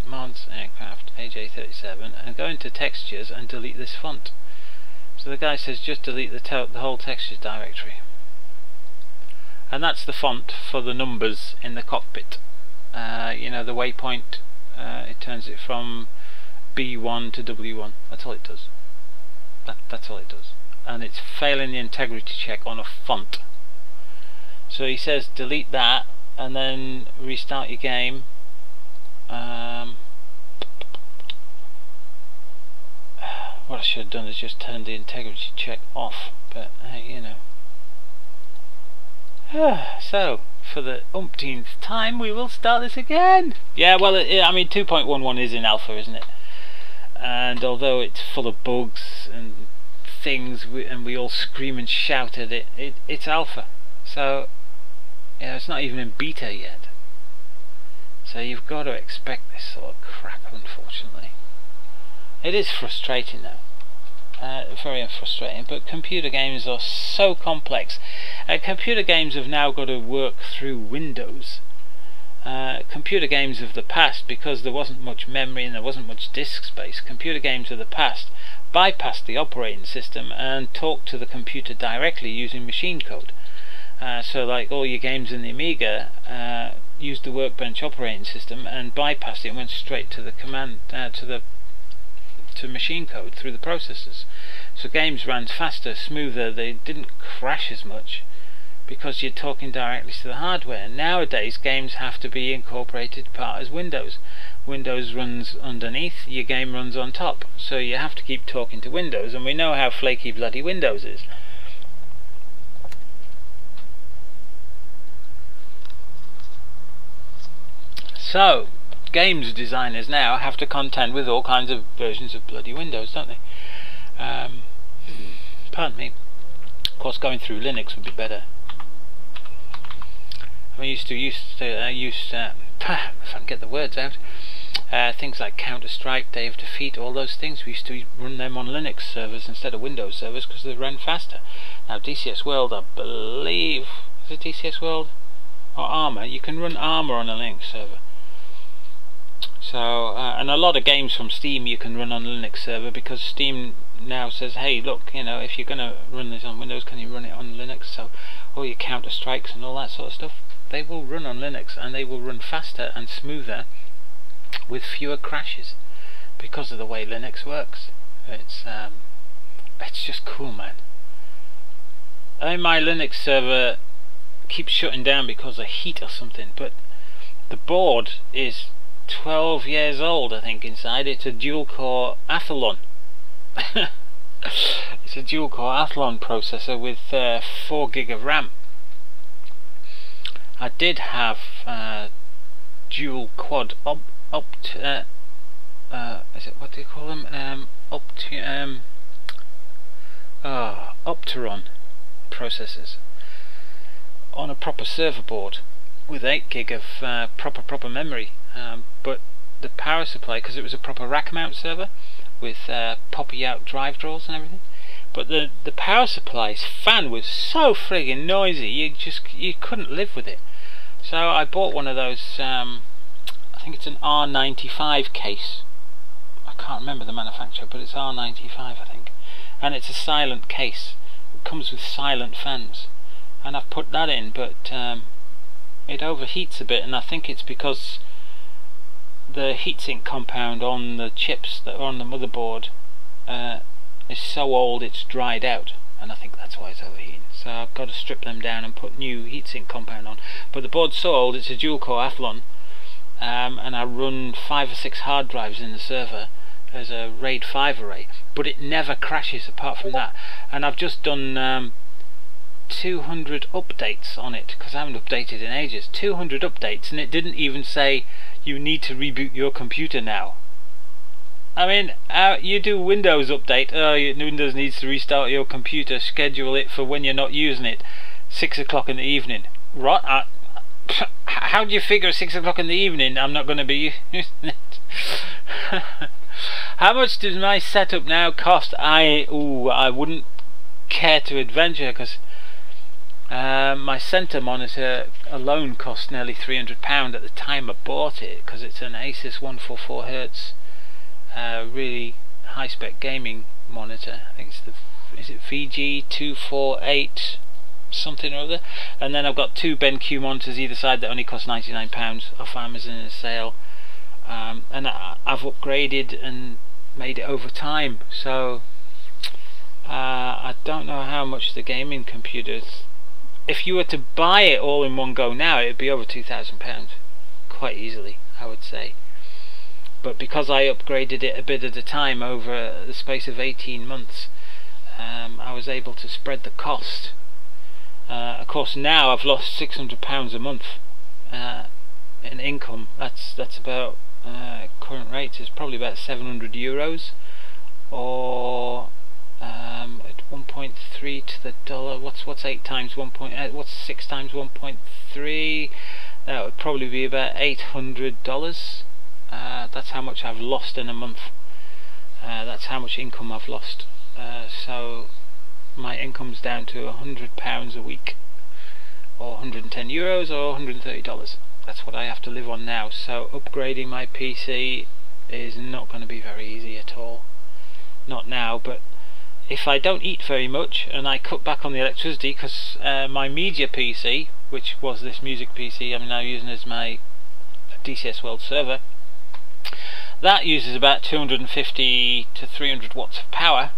mods aircraft AJ37, and go into textures and delete this font. So the guy says just delete the whole textures directory. And that's the font for the numbers in the cockpit. You know, the waypoint, it turns it from B1 to W1. That's all it does. That's all it does. And it's failing the integrity check on a font. So he says delete that and then restart your game. What I should have done is just turn the integrity check off, but hey, you know. So, for the umpteenth time, we will start this again. Yeah, well, I mean, 2.11 is in alpha, isn't it? and although it's full of bugs and things, and we all scream and shout at it, it's alpha. So yeah, it's not even in beta yet. So you've got to expect this sort of crap, unfortunately. It is frustrating though. Very frustrating, but computer games are so complex. Computer games have now got to work through Windows. Computer games of the past, because there wasn't much memory and there wasn't much disk space, computer games of the past bypassed the operating system and talked to the computer directly using machine code. So like all your games in the Amiga used the Workbench operating system and bypassed it and went straight to the command to machine code through the processors. So games ran faster, smoother, they didn't crash as much because you're talking directly to the hardware. Nowadays games have to be incorporated part as Windows. Windows runs underneath, your game runs on top, so you have to keep talking to Windows, and we know how flaky bloody Windows is. So games designers now have to contend with all kinds of versions of bloody Windows, don't they? Pardon me. Of course, going through Linux would be better. I used to if I can get the words out, things like Counter-Strike, Day of Defeat, all those things, we used to run them on Linux servers instead of Windows servers because they ran faster. Now DCS World, I believe, is it DCS World or Armour? You can run Armour on a Linux server. So, and a lot of games from Steam you can run on a Linux server because Steam now says, hey, look, you know, if you're going to run this on Windows, can you run it on Linux? So all your Counter-Strikes and all that sort of stuff, they will run on Linux, and they will run faster and smoother with fewer crashes because of the way Linux works. It's just cool, man. I mean, my Linux server keeps shutting down because of heat or something, but the board is 12 years old, I think, inside. It's a dual-core Athlon. It's a dual-core Athlon processor with 4 gig of RAM. I did have dual quad is it, what do you call them? Opteron processors on a proper server board with 8 gig of proper memory. But the power supply, because it was a proper rack mount server with poppy out drive drawers and everything, but the power supply's fan was so friggin' noisy you couldn't live with it. So I bought one of those, I think it's an R95 case. I can't remember the manufacturer, but it's R95 I think, and it's a silent case. It comes with silent fans, and I've put that in, but it overheats a bit, and I think it's because the heatsink compound on the chips that are on the motherboard is so old it's dried out, and I think that's why it's overheating. So I've got to strip them down and put new heatsink compound on. But the board's so old, it's a dual-core Athlon, and I run 5 or 6 hard drives in the server as a RAID 5 array, but it never crashes apart from that. And I've just done 200 updates on it, because I haven't updated in ages. 200 updates, and it didn't even say you need to reboot your computer now. I mean, you do Windows update, Windows needs to restart your computer, schedule it for when you're not using it, 6 o'clock in the evening. Right? How do you figure 6 o'clock in the evening I'm not going to be using it? How much does my setup now cost? I wouldn't care to adventure, because my centre monitor alone cost nearly £300 at the time I bought it, because it's an Asus 144Hz really high spec gaming monitor. I think it's is it VG248 something or other, and then I've got 2 BenQ monitors either side that only cost £99 off Amazon in a sale, and I've upgraded and made it over time, so I don't know how much the gaming computers, if you were to buy it all in one go now, it would be over £2,000 quite easily, I would say. But because I upgraded it a bit at a time over the space of 18 months, I was able to spread the cost. Of course, now I've lost £600 a month in income. That's about current rates is probably about 700 euros, or at 1.3 to the dollar. What's 8 times 1. What's 6 times 1.3? That would probably be about $800. That's how much I've lost in a month. That's how much income I've lost. So my income's down to £100 a week, or 110 euros, or $130. That's what I have to live on now. So upgrading my PC is not going to be very easy at all. Not now, but if I don't eat very much and I cut back on the electricity, because my media PC, which was this music PC I'm now using as my DCS World server, that uses about 250 to 300 watts of power.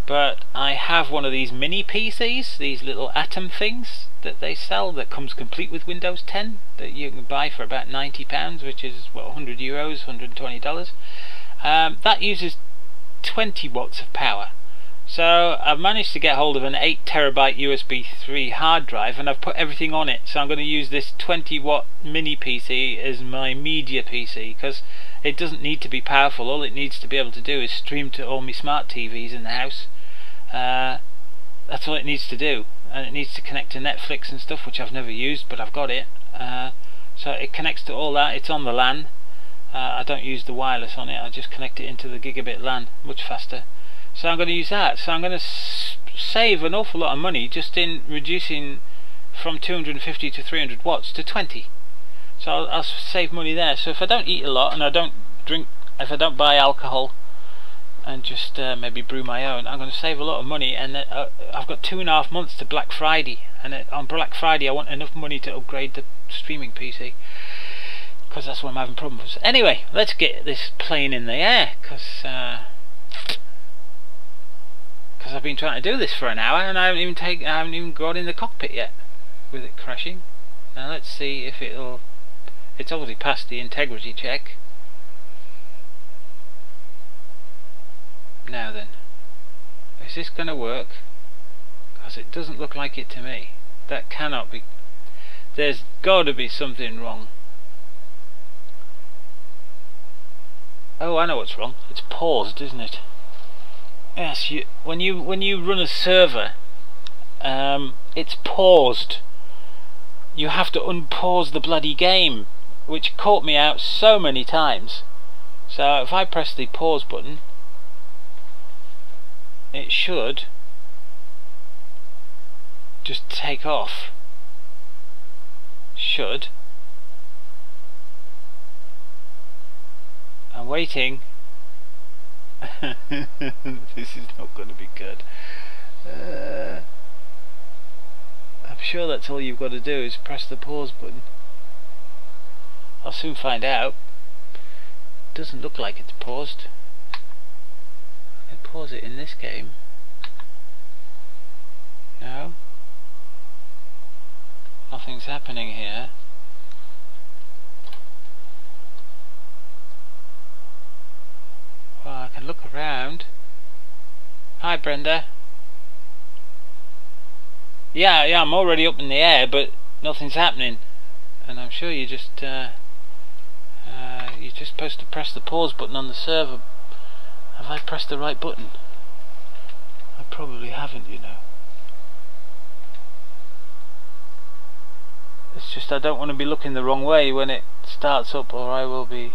But I have one of these mini PCs, these little Atom things that they sell, that comes complete with Windows 10, that you can buy for about £90, which is, well, 100 euros, $120. That uses 20 watts of power. So I've managed to get hold of an 8 terabyte USB 3 hard drive, and I've put everything on it. So I'm going to use this 20 watt mini PC as my media PC, because it doesn't need to be powerful. All it needs to be able to do is stream to all my smart TVs in the house. That's all it needs to do, and it needs to connect to Netflix and stuff, which I've never used, but I've got it. So it connects to all that. It's on the LAN. I don't use the wireless on it. I just connect it into the gigabit LAN, much faster. So I'm going to use that. So I'm going to save an awful lot of money just in reducing from 250 to 300 watts to 20. So I'll save money there. So if I don't eat a lot and I don't drink, if I don't buy alcohol and just maybe brew my own, I'm going to save a lot of money. And I've got 2.5 months to Black Friday, and on Black Friday I want enough money to upgrade the streaming PC, because that's what I'm having problems with. Anyway, let's get this plane in the air, because I've been trying to do this for an hour and I haven't even got in the cockpit yet with it crashing. Now let's see if it's obviously passed the integrity check. Now then, is this going to work? Because it doesn't look like it to me. That cannot be. There's got to be something wrong. Oh, I know what's wrong. It's paused, isn't it? Yes, when you run a server, it's paused. You have to unpause the bloody game, which caught me out so many times. So if I press the pause button, it should just take off. Should. I'm waiting. This is not going to be good. I'm sure that's all you've got to do is press the pause button. I'll soon find out. Doesn't look like it's paused. I pause it in this game. No. Nothing's happening here. Well, I can look around. Hi, Brenda. Yeah, I'm already up in the air, but nothing's happening. And I'm sure you're just supposed to press the pause button on the server. Have I pressed the right button? I probably haven't, you know. It's just I don't want to be looking the wrong way when it starts up, or I will be.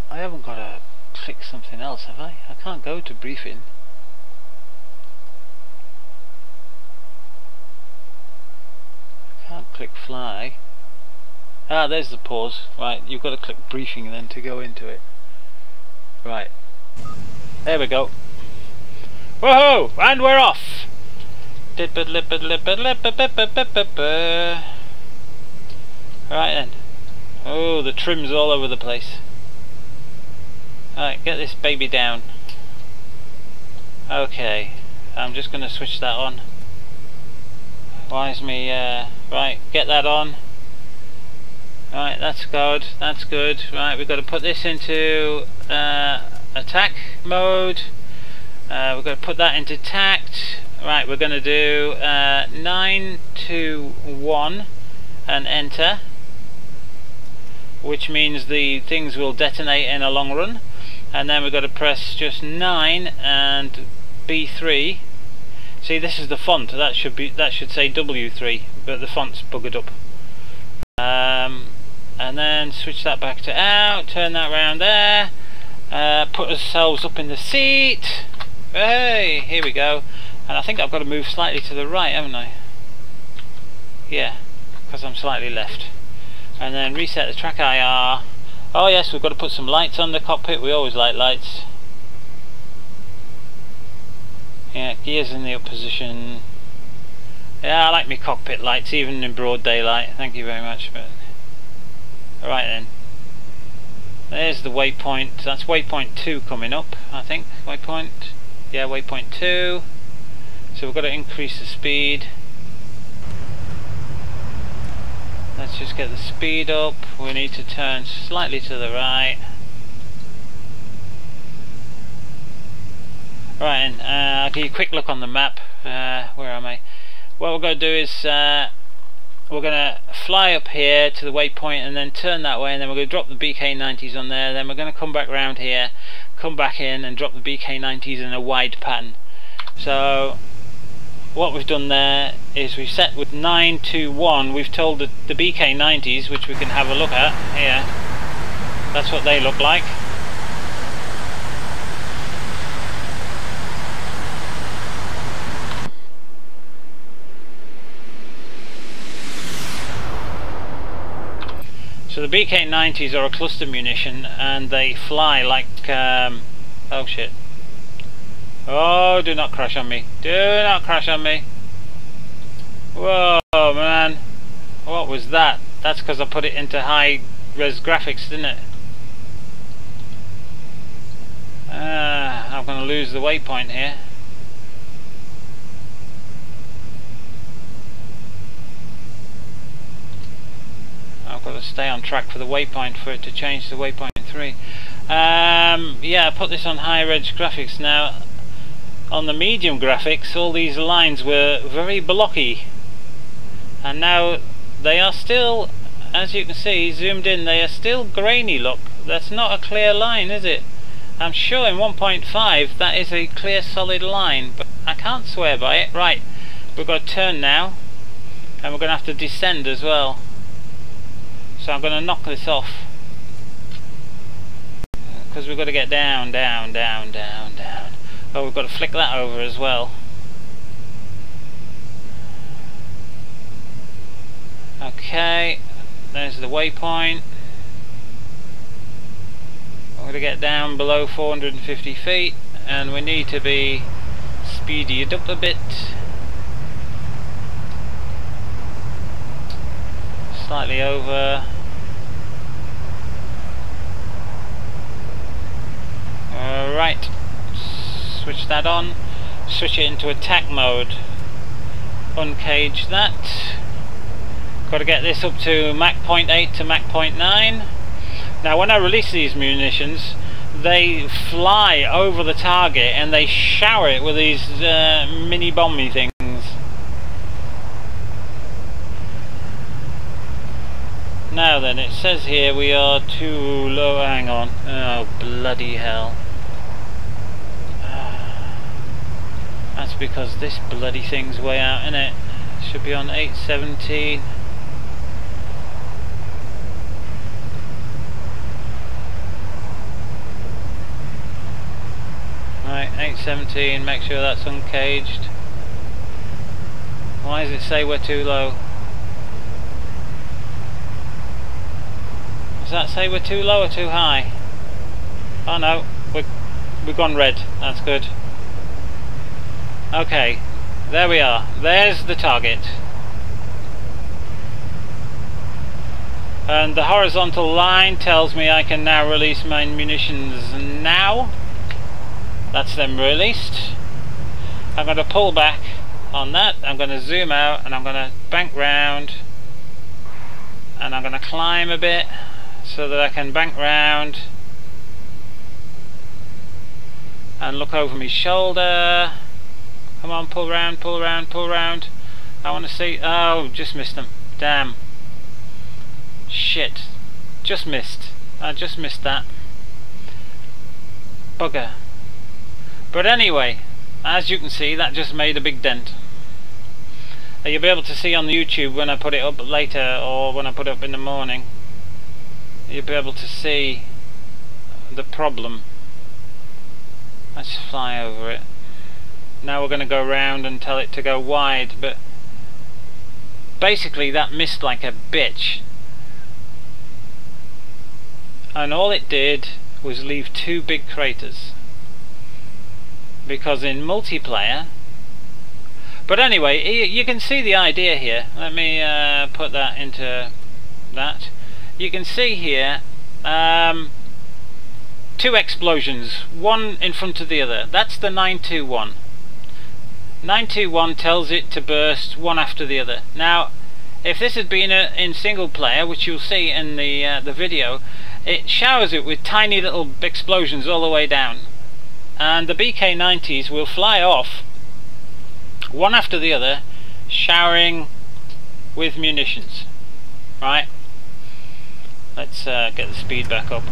I haven't got to click something else, have I? I can't go to briefing. I can't click fly. Ah, there's the pause. Right, you've got to click briefing then to go into it. Right. There we go. Woohoo! And we're off! Right then. Oh, the trim's all over the place. Alright, get this baby down. Okay, I'm just going to switch that on. Why is me, right, get that on. Right, that's good, that's good. Right, we've got to put this into attack mode. We've got to put that into tact. Right, we're going to do 9, 2, 1 and enter, which means the things will detonate in a long run. And then we've got to press just 9 and B3. See, this is the font. That should say W3, but the font's buggered up. And then switch that back to out. Turn that round there. Put ourselves up in the seat. Hey, here we go. And I think I've got to move slightly to the right, haven't I? Yeah, because I'm slightly left. And then reset the track IR. Oh yes, we've got to put some lights on the cockpit. We always like lights. Yeah, gears in the up position. Yeah, I like my cockpit lights, even in broad daylight. Thank you very much. But alright then. There's the waypoint. That's waypoint 2 coming up, I think. Waypoint. Yeah, waypoint 2. So we've got to increase the speed. Let's just get the speed up. We need to turn slightly to the right. Right, and I'll give you a quick look on the map. Where am I? What we're going to do is we're going to fly up here to the waypoint and then turn that way, and then we're going to drop the BK-90s on there. Then we're going to come back round here, come back in and drop the BK-90s in a wide pattern. So what we've done there is we've set with 921. We've told the BK-90s, which we can have a look at here. That's what they look like. So the BK-90s are a cluster munition, and they fly like oh shit. Oh, do not crash on me. Do not crash on me. Whoa, man. What was that? That's because I put it into high res graphics, didn't it? I'm going to lose the waypoint here. I've got to stay on track for the waypoint for it to change to waypoint 3. Yeah, I put this on high res graphics now. On the medium graphics, all these lines were very blocky, and now they are still, as you can see, zoomed in, they are still grainy. Look, that's not a clear line, is it? I'm sure in 1.5 that is a clear solid line, but I can't swear by it. Right, we've got to turn now, and we're going to have to descend as well. So I'm going to knock this off, because we've got to get down, down, down, down, down. Oh, we've got to flick that over as well. Okay, there's the waypoint. We're going to get down below 450 feet, and we need to be speedied up a bit. Slightly over. Alright. Switch that on, switch it into attack mode, uncage that. Got to get this up to Mach 0.8 to Mach 0.9. Now when I release these munitions, they fly over the target and they shower it with these mini bomby things. Now then, it says here we are too low. Hang on. Oh bloody hell. That's because this bloody thing's way out, innit? Should be on 817. Right, 817, make sure that's uncaged. Why does it say we're too low? Does that say we're too low or too high? Oh no, we've gone red, that's good. Okay, there we are. There's the target. And the horizontal line tells me I can now release my munitions now. That's them released. I'm going to pull back on that. I'm going to zoom out and I'm going to bank round. And I'm going to climb a bit so that I can bank round and look over my shoulder. Come on, pull round, pull round, pull round. I want to see. Oh, just missed them. Damn. Shit. Just missed. I just missed that. Bugger. But anyway, as you can see, that just made a big dent. You'll be able to see on the YouTube when I put it up later, or when I put it up in the morning. You'll be able to see the problem. Let's fly over it. Now we're going to go round and tell it to go wide, but basically that missed like a bitch. And all it did was leave 2 big craters. Because in multiplayer... But anyway, you can see the idea here. Let me put that into that. You can see here 2 explosions, one in front of the other. That's the 921. 921 tells it to burst one after the other. Now, if this had been in single player, which you'll see in the video, it showers it with tiny little explosions all the way down, and the BK-90s will fly off one after the other, showering with munitions. Right? Let's get the speed back up.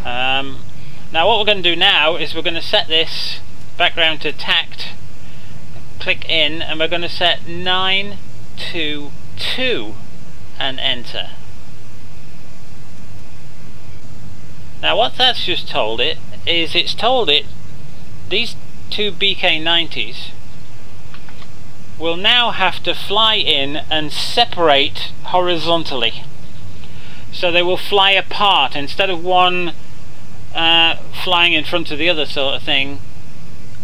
Now what we're going to do now is we're going to set this background to tact, click in, and we're going to set 922 and enter. Now what that's just told it is it's told it these 2 BK-90s will now have to fly in and separate horizontally. So they will fly apart instead of one flying in front of the other sort of thing.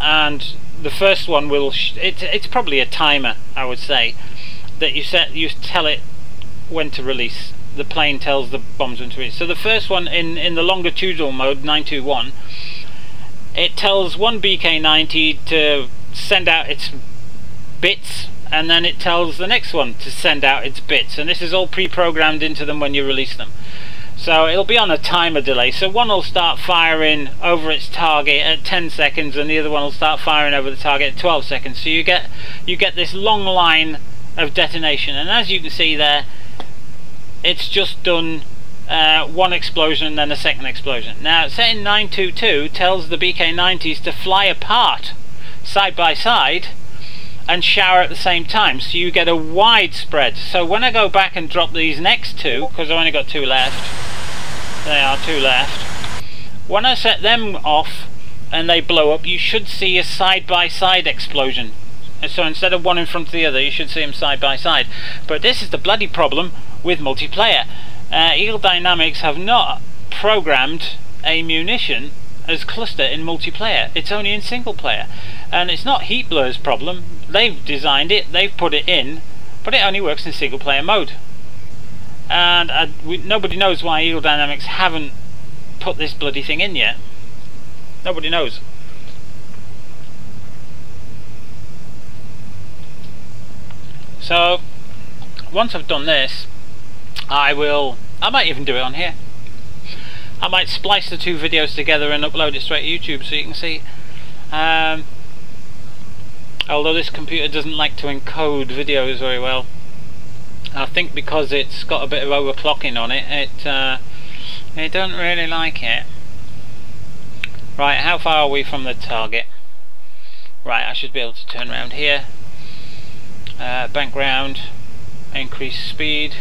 And the first one will it's probably a timer, I would say, that you tell it when to release. The plane tells the bombs when to release. So the first one in the longitudinal mode, 921, it tells one BK-90 to send out its bits, and then it tells the next one to send out its bits, and this is all pre-programmed into them when you release them. So it'll be on a timer delay, so one will start firing over its target at 10 seconds and the other one will start firing over the target at 12 seconds. So you get this long line of detonation, and as you can see there, it's just done one explosion and then a second explosion. Now setting 922 tells the BK-90s to fly apart side by side and shower at the same time, so you get a wide spread. So when I go back and drop these next 2, because I've only got 2 left, there are 2 left, when I set them off and they blow up, you should see a side by side explosion. And so instead of one in front of the other, you should see them side by side. But this is the bloody problem with multiplayer. Eagle Dynamics have not programmed a munition as cluster in multiplayer. It's only in single player, and it's not Heat Blur's problem. They've designed it, they've put it in, but it only works in single player mode. And nobody knows why Eagle Dynamics haven't put this bloody thing in yet. Nobody knows. So once I've done this, I might even do it on here. I might splice the 2 videos together and upload it straight to YouTube so you can see. Although this computer doesn't like to encode videos very well. I think because it's got a bit of overclocking on it, it don't really like it. Right, how far are we from the target? Right, I should be able to turn around here. Bank round, increase speed.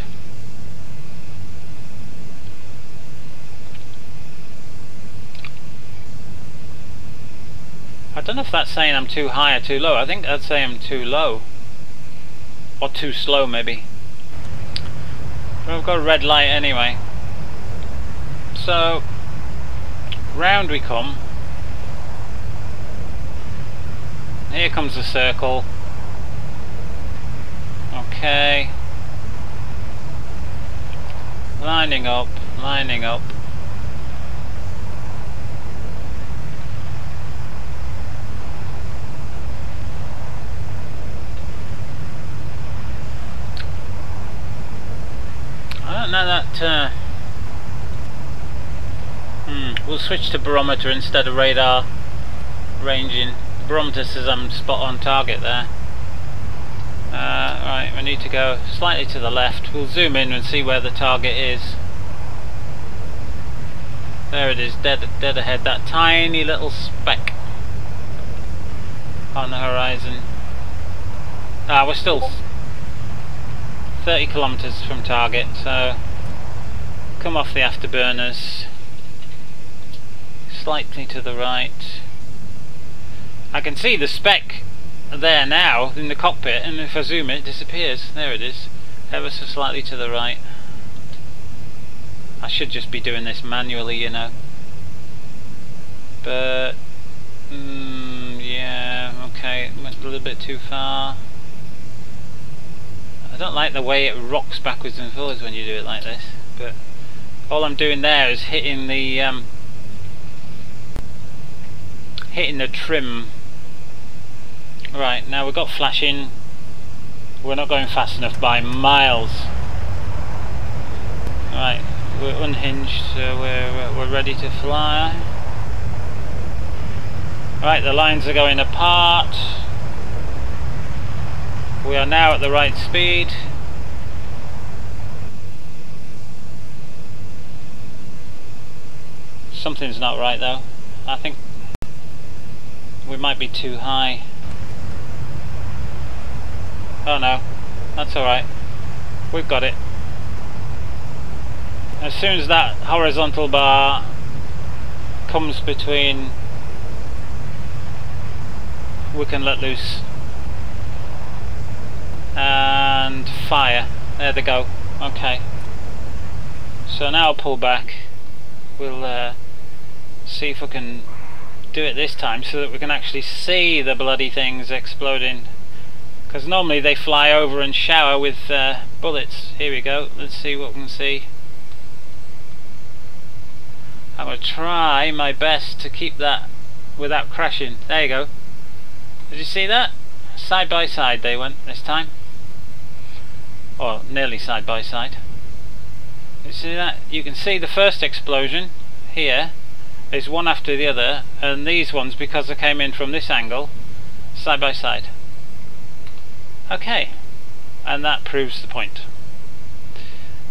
I don't know if that's saying I'm too high or too low. I think that's saying I'm too low. Or too slow, maybe. But I've got a red light anyway. So, round we come. Here comes the circle. Okay. Lining up, lining up. I don't know that we'll switch to barometer instead of radar ranging. barometer says I'm spot on target there. Right, we need to go slightly to the left. We'll zoom in and see where the target is. There it is, dead ahead, that tiny little speck on the horizon. We're still 30 kilometers from target, so come off the afterburners, slightly to the right. I can see the speck there now in the cockpit, and if I zoom it disappears. There it is, ever so slightly to the right. I should just be doing this manually, you know, but yeah, okay, went a little bit too far. I don't like the way it rocks backwards and forwards when you do it like this, but all I'm doing there is hitting the trim. Right, now we've got flashing. We're not going fast enough by miles. Right, we're unhinged, so we're ready to fly. Right, the lines are going apart. We are now at the right speed. Something's not right though. I think we might be too high. Oh no, that's alright. We've got it. As soon as that horizontal bar comes between, we can let loose and fire. There they go. Okay, so now I'll pull back. We'll see if we can do it this time so that we can actually see the bloody things exploding, because normally they fly over and shower with bullets. Here we go, let's see what we can see. I'm going to try my best to keep that without crashing. There you go. Did you see that? Side by side they went this time. Or nearly side by side. You see that? You can see the first explosion here is one after the other, and these ones, because they came in from this angle, side by side. Okay, and that proves the point.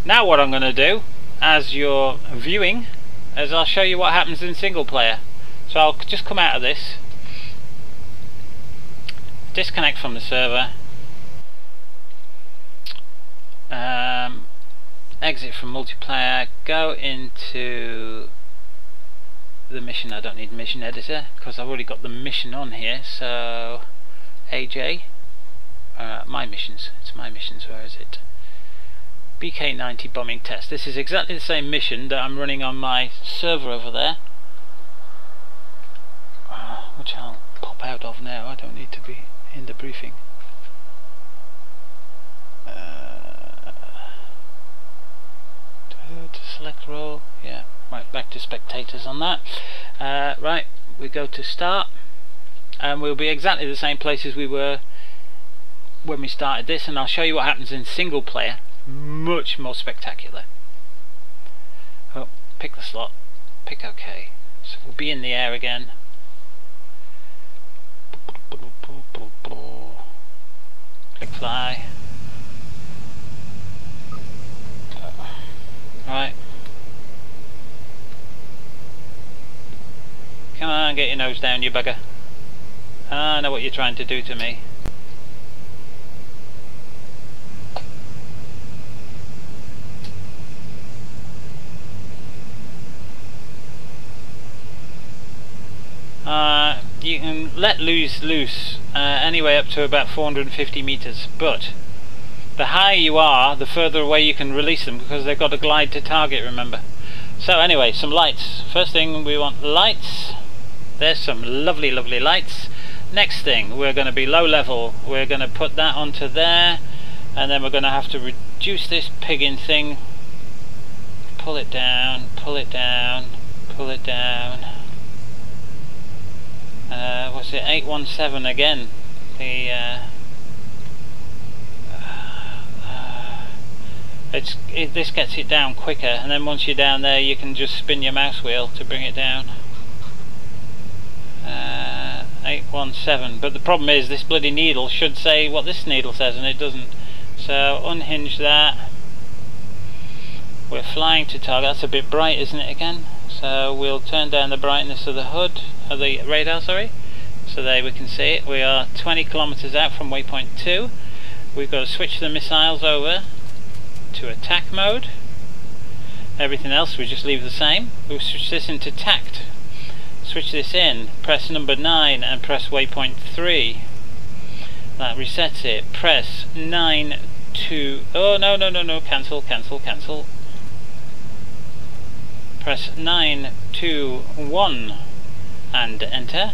Now what I'm going to do, as you're viewing, is I'll show you what happens in single player. So I'll just come out of this, disconnect from the server, exit from multiplayer, go into the mission. I don't need mission editor because I've already got the mission on here. So AJ, my missions, it's my missions, where is it? BK-90 bombing test. This is exactly the same mission that I'm running on my server over there, which I'll pop out of now. I don't need to be in the briefing. To select role, yeah, right, back to spectators on that. Right, we go to start, and we'll be exactly the same place as we were when we started this, and I'll show you what happens in single player. Much more spectacular. Oh, pick the slot, pick OK. So we'll be in the air again. Click fly. Right. Come on, get your nose down, you bugger. I know what you're trying to do to me. You can let loose anyway up to about 450 meters, but the higher you are, the further away you can release them, because they've got to glide to target, remember. So anyway, some lights. First thing, we want lights. There's some lovely lights. Next thing, we're going to be low level. We're going to put that onto there, and then we're going to have to reduce this pigging thing. Pull it down, pull it down, pull it down. What's it, 817 again. This gets it down quicker, and then once you're down there you can just spin your mouse wheel to bring it down. 817. But the problem is this bloody needle should say what this needle says, and it doesn't. So unhinge that. We're flying to target. That's a bit bright, isn't it, again? So we'll turn down the brightness of the hood, of the radar, sorry. So there we can see it. We are 20 kilometers out from waypoint 2. We've got to switch the missiles over to attack mode. Everything else we just leave the same. We'll switch this into tact. Switch this in, press number 9 and press waypoint 3. That resets it. Press 9 to... oh no, cancel. Press 9 to 1 and enter.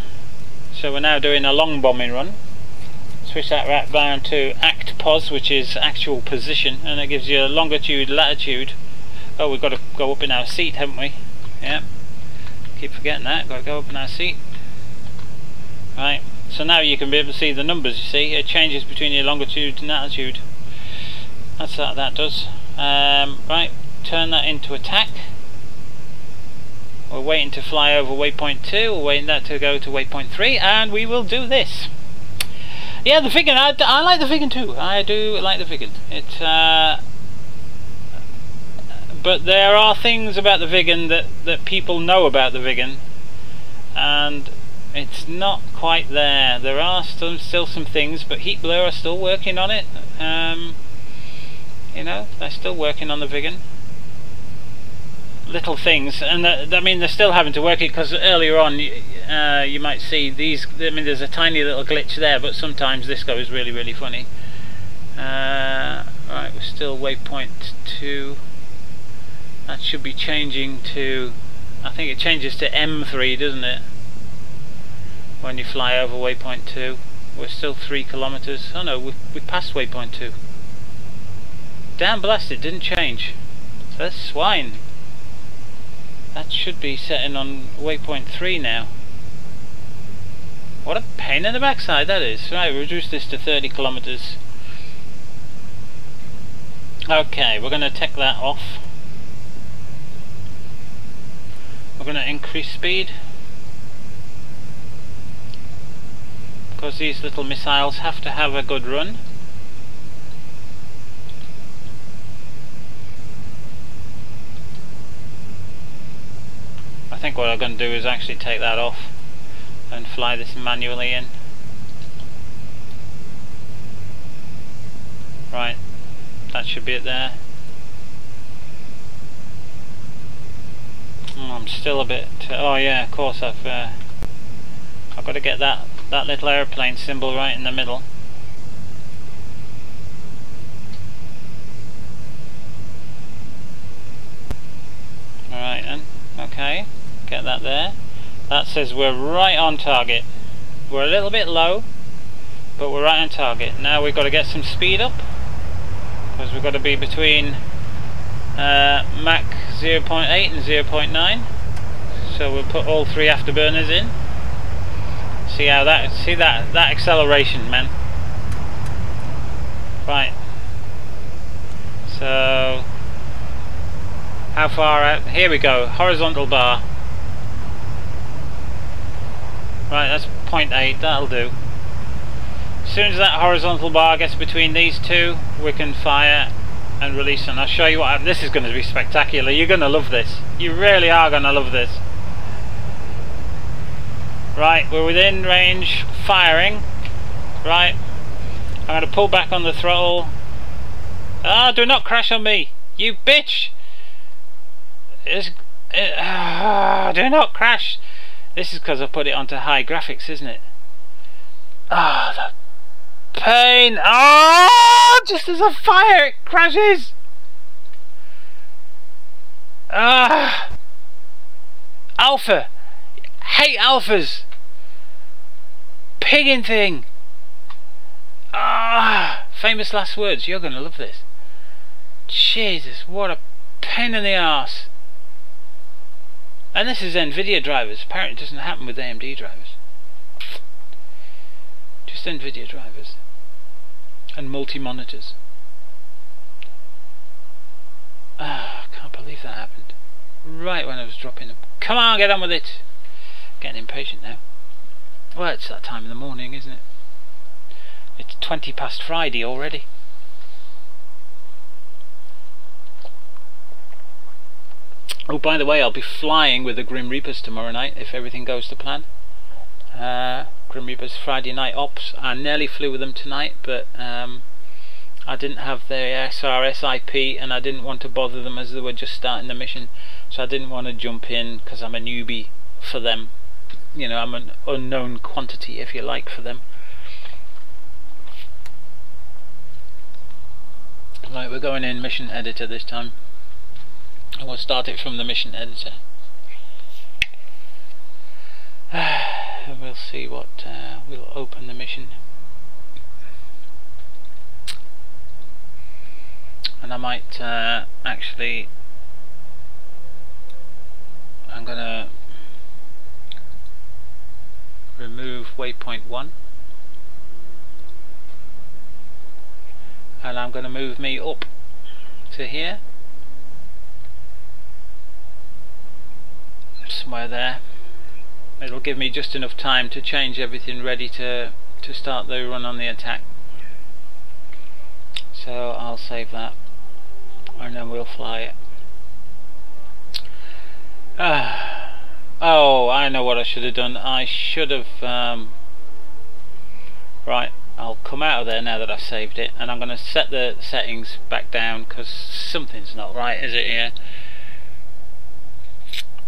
So we're now doing a long bombing run. Switch that right down to act pos, which is actual position, and it gives you a longitude, latitude. Oh, we've got to go up in our seat, haven't we? Yeah. Keep forgetting that. Got to go up in our seat. Right. So now you can be able to see the numbers. You see, it changes between your longitude and latitude. That's what that does. Right. Turn that into attack. We're waiting to fly over waypoint 2. We're waiting that to go to waypoint 3, and we will do this. Yeah, the Viggen. I like the Viggen too. I do like the Viggen. But there are things about the Viggen that people know about the Viggen, and it's not quite there. There are still some things, but Heat Blur are still working on it. You know, they're still working on the Viggen. Little things, and I mean they're still having to work it, because earlier on you might see these. I mean, there's a tiny little glitch there, but sometimes this goes really funny. Right, we're still waypoint 2. That should be changing to, I think it changes to M3, doesn't it? When you fly over waypoint 2. We're still 3 kilometers. Oh no, we passed waypoint 2. Damn blast, it didn't change. So that's swine. That should be setting on waypoint 3 now. What a pain in the backside that is. Right, reduce this to 30 kilometers. Okay, we're going to take that off. We're going to increase speed, because these little missiles have to have a good run. I think what I'm going to do is actually take that off and fly this manually in. Right, that should be it there. I'm still a bit... oh yeah, of course I've got to get that little airplane symbol right in the middle. Alright then, okay. Get that there. That says we're right on target. We're a little bit low, but we're right on target. Now we've got to get some speed up, because we've got to be between Mach 0.8 and 0.9. So we'll put all 3 afterburners in. See how that acceleration, man. Right. So how far out? Here we go. Horizontal bar. Right, that's 0.8, that'll do. As soon as that horizontal bar gets between these two, we can fire and release, and I'll show you what this is going to be spectacular. You're going to love this. You really are going to love this. Right, we're within range, firing. Right, I'm going to pull back on the throttle. Ah, do not crash on me, you bitch! Do not crash. This is because I put it onto high graphics, isn't it? Ah, the pain! Ah, just as I fire, it crashes. Ah, alpha. Hate alphas. Pigging thing. Ah, famous last words. You're gonna love this. Jesus, what a pain in the arse. And this is NVIDIA drivers. Apparently it doesn't happen with AMD drivers. Just NVIDIA drivers. And multi-monitors. Ah, I can't believe that happened. Right when I was dropping them. Come on, get on with it. Getting impatient now. Well, it's that time of the morning, isn't it? It's 20 past Friday already. Oh, by the way, I'll be flying with the Grim Reapers tomorrow night if everything goes to plan. Grim Reapers Friday night ops. I nearly flew with them tonight, but I didn't have their SRSIP and I didn't want to bother them as they were just starting the mission, so I didn't want to jump in because I'm a newbie for them. You know, I'm an unknown quantity, if you like, for them. Right, we're going in mission editor this time, and we'll start it from the mission editor. And we'll see what we'll open the mission, and I might actually, I'm gonna remove waypoint 1, and I'm gonna move me up to here, somewhere there. It'll give me just enough time to change everything ready to start the run on the attack. So I'll save that and then we'll fly it. Oh, I know what I should have done. I should have right, I'll come out of there now that I've saved it, and I'm going to set the settings back down because something's not right, is it here?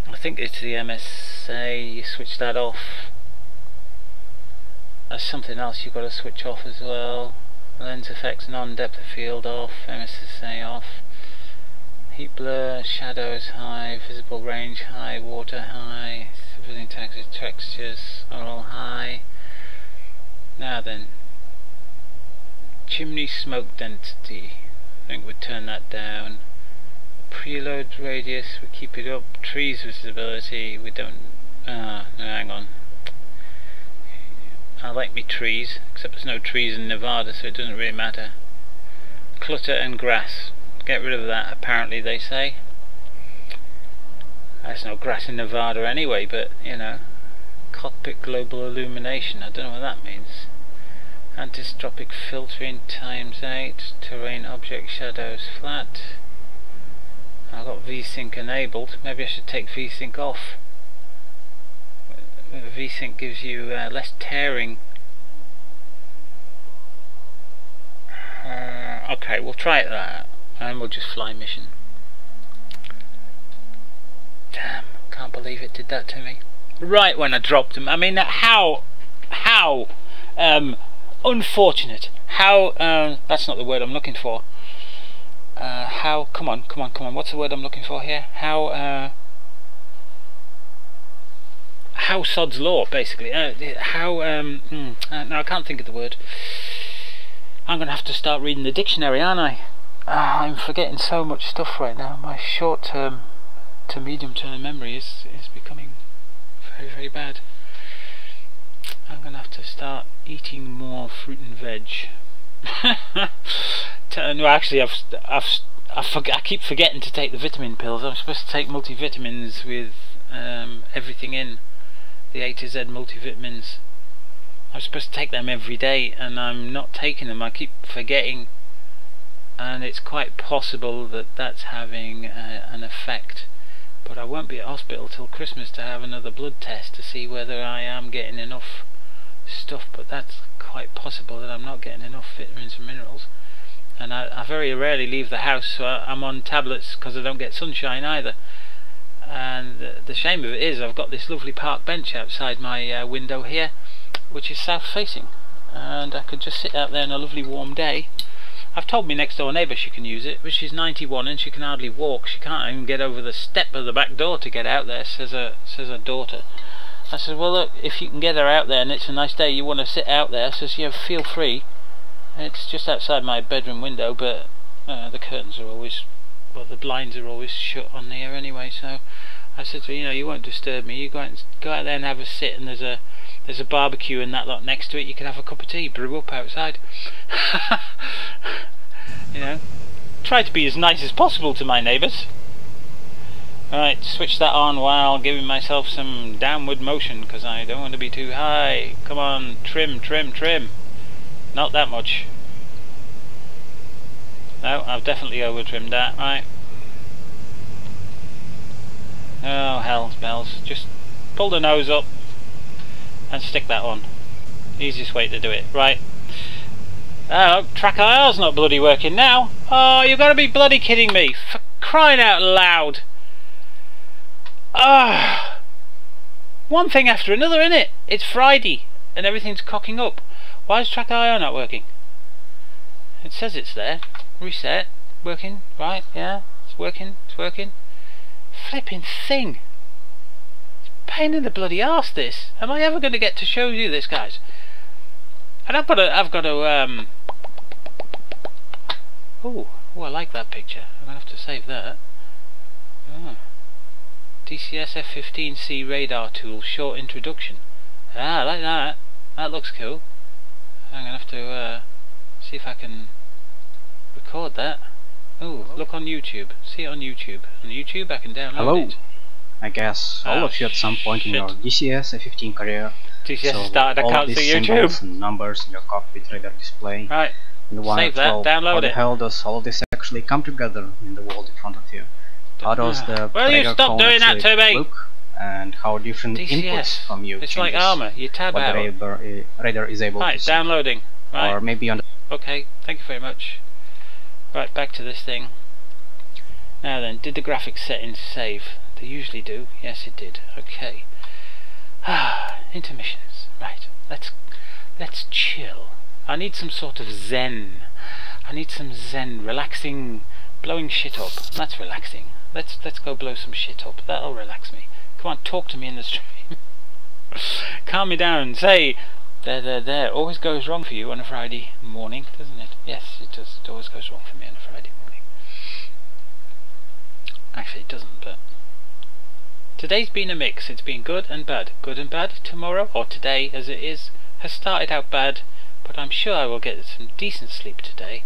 I think it's the MSA, you switch that off. There's something else you've got to switch off as well. Lens effects, non-depth of field off, MSA off. Heat blur, shadows high, visible range high, water high, civilian textures are all high. Now then, chimney smoke density, I think we'd turn that down. Preload radius, we keep it up. Trees visibility, we don't. No, hang on. I like me trees, except there's no trees in Nevada, so it doesn't really matter. Clutter and grass, get rid of that. Apparently, they say. There's no grass in Nevada anyway, but you know. Cockpit global illumination, I don't know what that means. Antistropic filtering ×8. Terrain object shadows flat. I've got VSync enabled. Maybe I should take VSync off. VSync gives you less tearing. Okay, we'll try it that, and we'll just fly mission. Damn, can't believe it did that to me. Right when I dropped them. I mean, how unfortunate. How that's not the word I'm looking for. How, come on, what's the word I'm looking for here? How sod's law, basically. No, I can't think of the word. I'm going to have to start reading the dictionary, aren't I? I'm forgetting so much stuff right now. My short-term to medium-term memory is becoming very, very bad. I'm going to have to start eating more fruit and veg. No, actually, I keep forgetting to take the vitamin pills. I'm supposed to take multivitamins with everything in the A to Z multivitamins. I'm supposed to take them every day, and I'm not taking them. I keep forgetting, and it's quite possible that that's having an effect. But I won't be at hospital till Christmas to have another blood test to see whether I am getting enough stuff. But that's quite possible that I'm not getting enough vitamins and minerals. And I very rarely leave the house, so I'm on tablets because I don't get sunshine either. And the shame of it is I've got this lovely park bench outside my window here, which is south facing, and I could just sit out there on a lovely warm day. I've told my next door neighbour she can use it, but she's 91 and she can hardly walk. She can't even get over the step of the back door to get out there, says her daughter. I said, well look, if you can get her out there and it's a nice day, you want to sit out there, says, yeah, feel free. It's just outside my bedroom window, but the curtains are always, well, the blinds are always shut on here anyway, so I said to her, you know, you won't disturb me, you go out there and have a sit, and there's a barbecue and that lot next to it, you can have a cup of tea, brew up outside. You know, try to be as nice as possible to my neighbours. Right, switch that on while giving myself some downward motion because I don't want to be too high. Come on, trim, trim, trim. Not that much. No, I've definitely over trimmed that, right. Oh, hell's bells. Just pull the nose up and stick that on. Easiest way to do it. Right. Oh, track IR's not bloody working now. Oh, you've got to be bloody kidding me. For crying out loud. Ah. One thing after another, innit? It's Friday and everything's cocking up. Why is track IR not working? It says it's there. Reset. Working. Right, yeah. It's working. It's working. Flipping thing. It's a pain in the bloody arse, this. Am I ever going to get to show you this, guys? And I've got to oh, I like that picture. I'm going to have to save that. Oh. DCS F-15C radar tool, short introduction. Ah, I like that. That looks cool. I'm going to have to see if I can record that. Oh, look on YouTube. See it on YouTube. On YouTube I can download it. I guess all of you at some point in your DCS F-15 career. DCS started accounts to YouTube. And numbers in your cockpit radar display. Right. Save that, download it. How the hell does all this actually come together in the world in front of you? How does the well, you stop doing that to me! Look, and how different inputs from you it's like armor, you tab what out. The radar is able to see. Downloading. Right. Or maybe on the okay, thank you very much. Right, back to this thing. Now then, did the graphics settings save? They usually do. Yes, it did. Okay. Intermissions. Right. Let's chill. I need some sort of zen. I need some zen, relaxing, blowing shit up. That's relaxing. Let's go blow some shit up. That'll relax me. Come on, talk to me in the stream. Calm me down. Say, there. Always goes wrong for you on a Friday morning, doesn't it? Yes, it does. It always goes wrong for me on a Friday morning. Actually, it doesn't, but today's been a mix. It's been good and bad. Good and bad. Tomorrow, or today as it is, has started out bad, but I'm sure I will get some decent sleep today,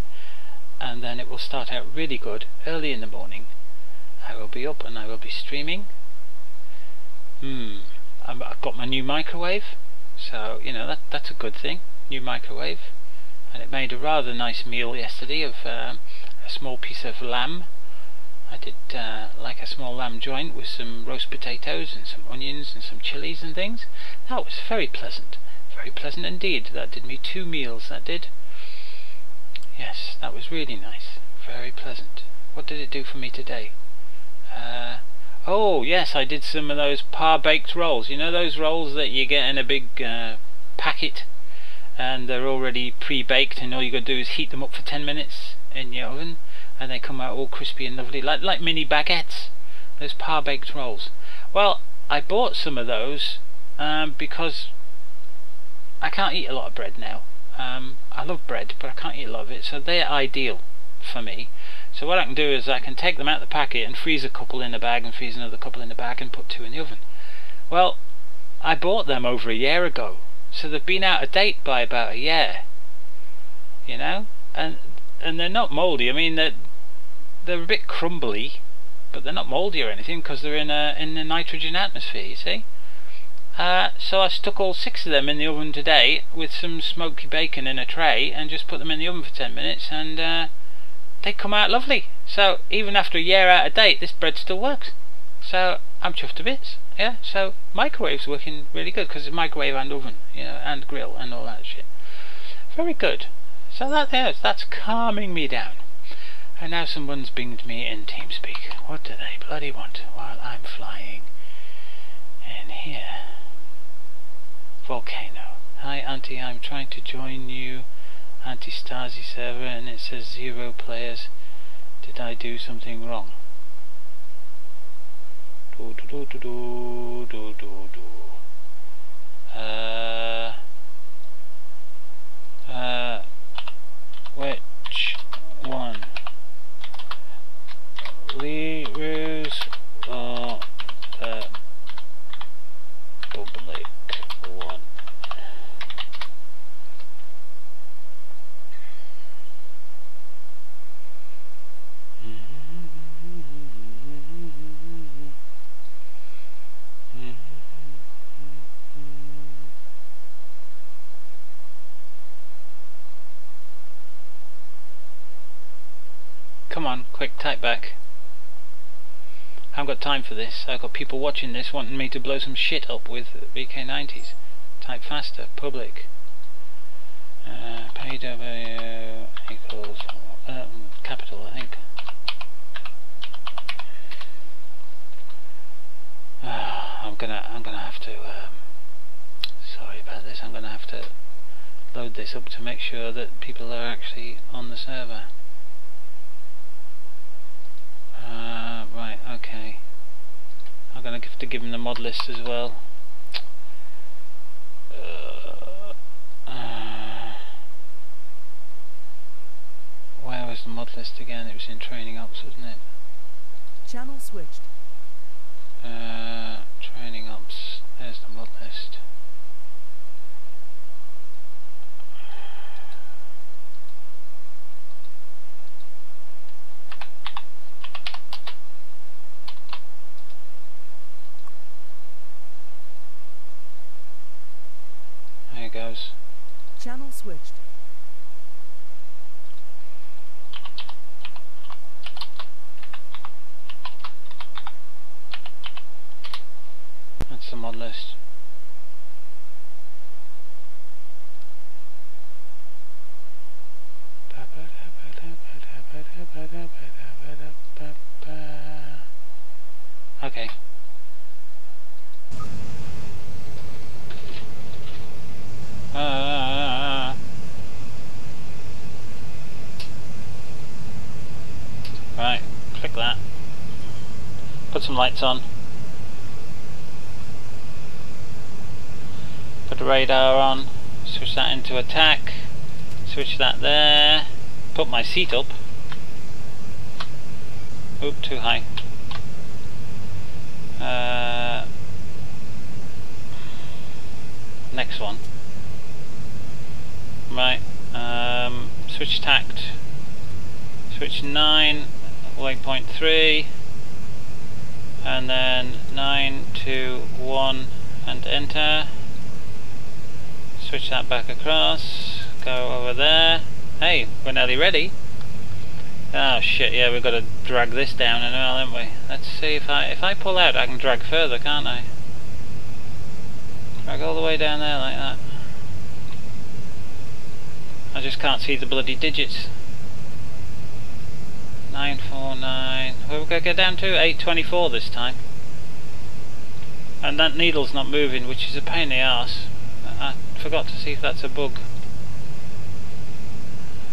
and then it will start out really good early in the morning. I will be up and I will be streaming. I've got my new microwave, so you know that's a good thing. New microwave, and it made a rather nice meal yesterday of a small piece of lamb. I did like a small lamb joint with some roast potatoes and some onions and some chilies and things. That was very pleasant indeed. That did me 2 meals, that did. Yes, that was really nice, very pleasant. What did it do for me today? Oh yes, I did some of those par-baked rolls. You know those rolls that you get in a big packet and they're already pre-baked and all you got to do is heat them up for 10 minutes in your oven and they come out all crispy and lovely, like mini baguettes. Those par-baked rolls. Well, I bought some of those because I can't eat a lot of bread now. I love bread, but I can't eat a lot of it, so they're ideal for me. So what I can do is I can take them out of the packet and freeze a couple in a bag and freeze another couple in a bag and put 2 in the oven. Well, I bought them over a year ago, so they've been out of date by about a year. You know, and they're not mouldy. I mean, they're a bit crumbly, but they're not mouldy or anything because they're in a nitrogen atmosphere. You see. So I stuck all 6 of them in the oven today with some smoky bacon in a tray and just put them in the oven for 10 minutes and they come out lovely. So even after a year out of date, this bread still works. So I'm chuffed to bits. Yeah, so microwave's working really good because it's microwave and oven, you know, and grill and all that shit. Very good. So that's calming me down. And now someone's pinged me in TeamSpeak. What do they bloody want while I'm flying in here? Volcano. Hi Auntie, I'm trying to join you Anti-Stasi server and it says 0 players. Did I do something wrong? Which one? Leroy's or the public one? come on, quick, type back. I haven't got time for this. I've got people watching this wanting me to blow some shit up with VK90s. Type faster, public. PW equals capital, I think. I'm gonna have to. Sorry about this. I'm gonna have to load this up to make sure that people are actually on the server. Right. Okay. I'm gonna have to give them the mod list as well. Where was the mod list again? It was in training ops, wasn't it? Channel switched. Training ops. There's the mod list. There it goes. Channel switched. That's the mod list. Okay. Right, click that. Put some lights on. Put the radar on. Switch that into attack. Switch that there. Put my seat up. Oop, too high. Next one. Right. Switch tact. Switch 9. Waypoint 3. And then 9, 2, 1 and enter. Switch that back across. Go over there. Hey, we're nearly ready. Oh shit, yeah, we've got to drag this down as well, haven't we? Let's see if I pull out, I can drag further, can't I? Drag all the way down there like that. I just can't see the bloody digits. 949. Where we going to get down to? 824 this time. And that needle's not moving, which is a pain in the arse. I forgot to see if that's a bug.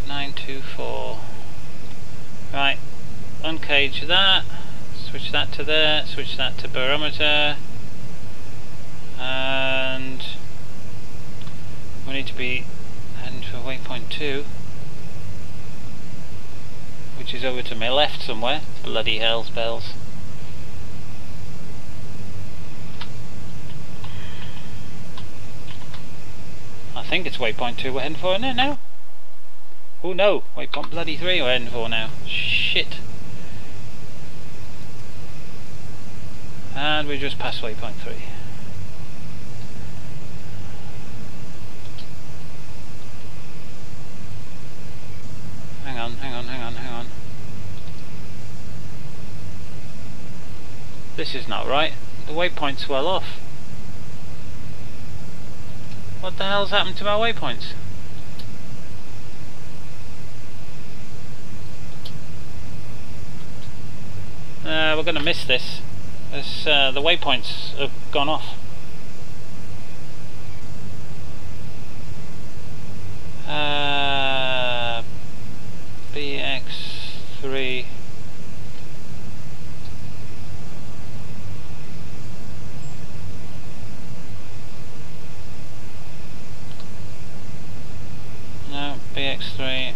924. Right, uncage that, switch that to there, switch that to barometer, and we need to be heading for waypoint 2, which is over to my left somewhere. Bloody hell's bells. I think it's waypoint 2 we're heading for, isn't it now? Oh no, waypoint bloody 3 we're heading for now. Shit. And we just passed waypoint 3. Hang on. This is not right. The waypoint's well off. What the hell's happened to my waypoints? We're going to miss this. The waypoints have gone off. BX3. No, BX3.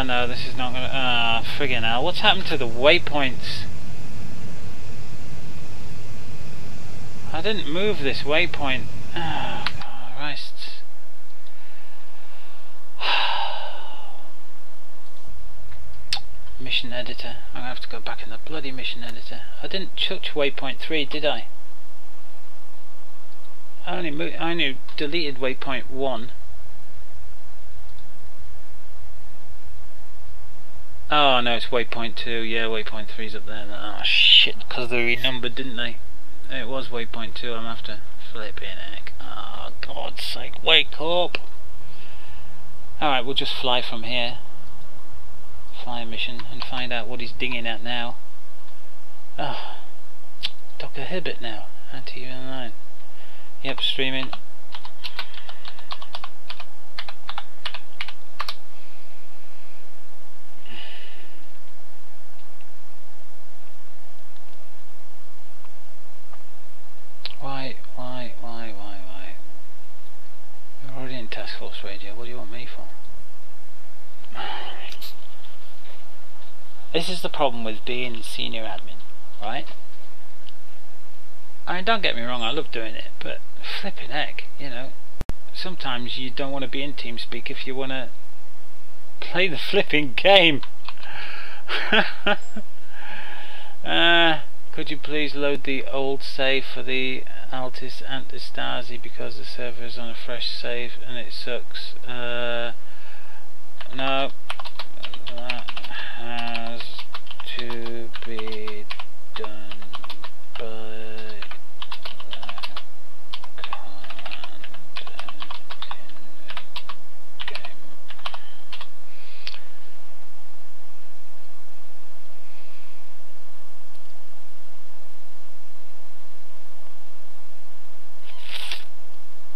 No, this is not gonna. Friggin' hell. What's happened to the waypoints? I didn't move this waypoint. Oh, Christ. Mission editor. I'm gonna have to go back in the bloody mission editor. I didn't touch waypoint 3, did I? I only deleted waypoint 1. Oh no, it's waypoint 2. Yeah, waypoint 3's up there. Oh shit, because they renumbered, didn't they? It was waypoint 2. I'm after flipping heck. Oh God's sake, wake up! Alright, we'll just fly from here. Fly a mission and find out what he's dinging at now. Oh, Dr. Hibbert now. Anti-online. Yep, streaming. Why? We're already in Task Force Radio. What do you want me for? This is the problem with being senior admin, right? I mean, don't get me wrong, I love doing it, but flipping heck, you know, sometimes you don't want to be in TeamSpeak if you want to play the flipping game. Could you please load the old save for the Altis Antistasi because the server is on a fresh save and it sucks? No, that has to be done by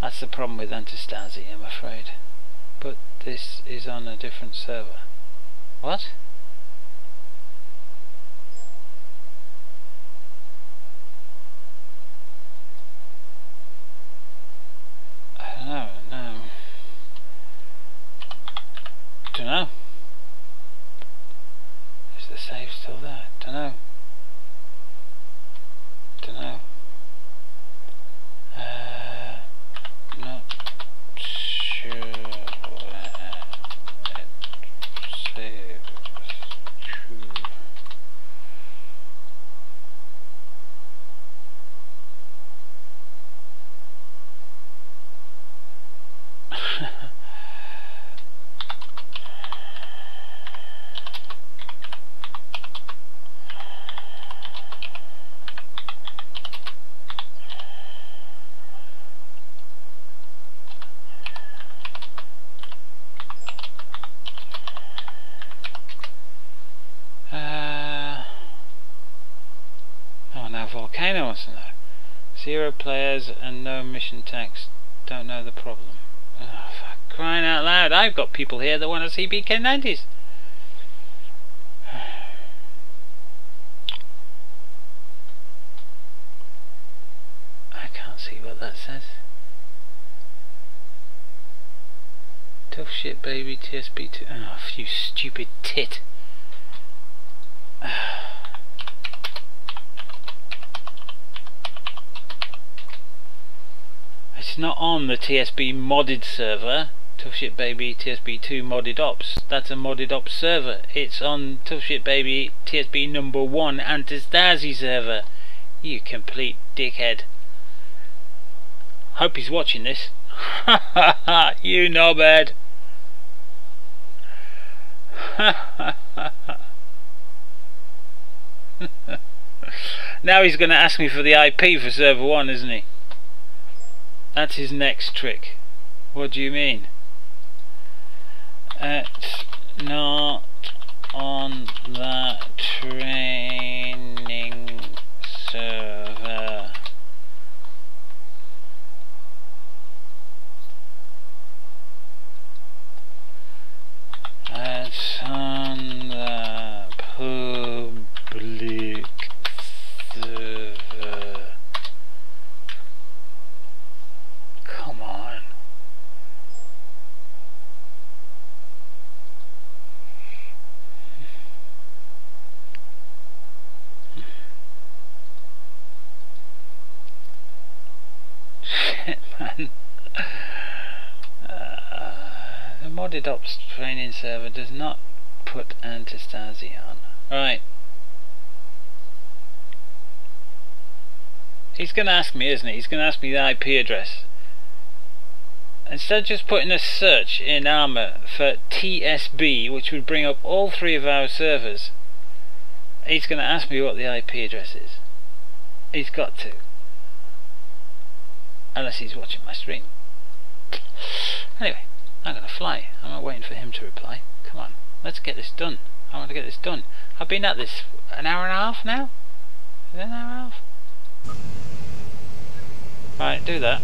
That's the problem with Antistasi, I'm afraid. But this is on a different server. What? I don't know, no. Don't know. Is the save still there? Don't know. Don't know. Not sure where it saves to. Volcano wants to know. 0 players and no mission text. Don't know the problem. Oh, for crying out loud. I've got people here that want to see BK90s. I can't see what that says. Tough shit baby, TSB2. Oh, you stupid tit. It's not on the TSB modded server, Tough Shit Baby TSB2 modded ops. That's a modded ops server. It's on Tough Shit Baby TSB number 1 Antistasi server. You complete dickhead. Hope he's watching this. You knobhead. Now he's going to ask me for the IP for server 1, isn't he? That's his next trick. What do you mean? It's not on the training server. It's on the public server. Come on. Shit, man. The modded ops training server does not put Antistasi on. Right. he's going to ask me, isn't he? He's going to ask me the IP address. Instead of just putting a search in Armour for TSB, which would bring up all 3 of our servers, he's going to ask me what the IP address is. He's got to. Unless he's watching my stream. Anyway, I'm going to fly. I'm not waiting for him to reply. Come on, let's get this done. I want to get this done. I've been at this an hour and a half now? Is it an hour and a half? Right, do that.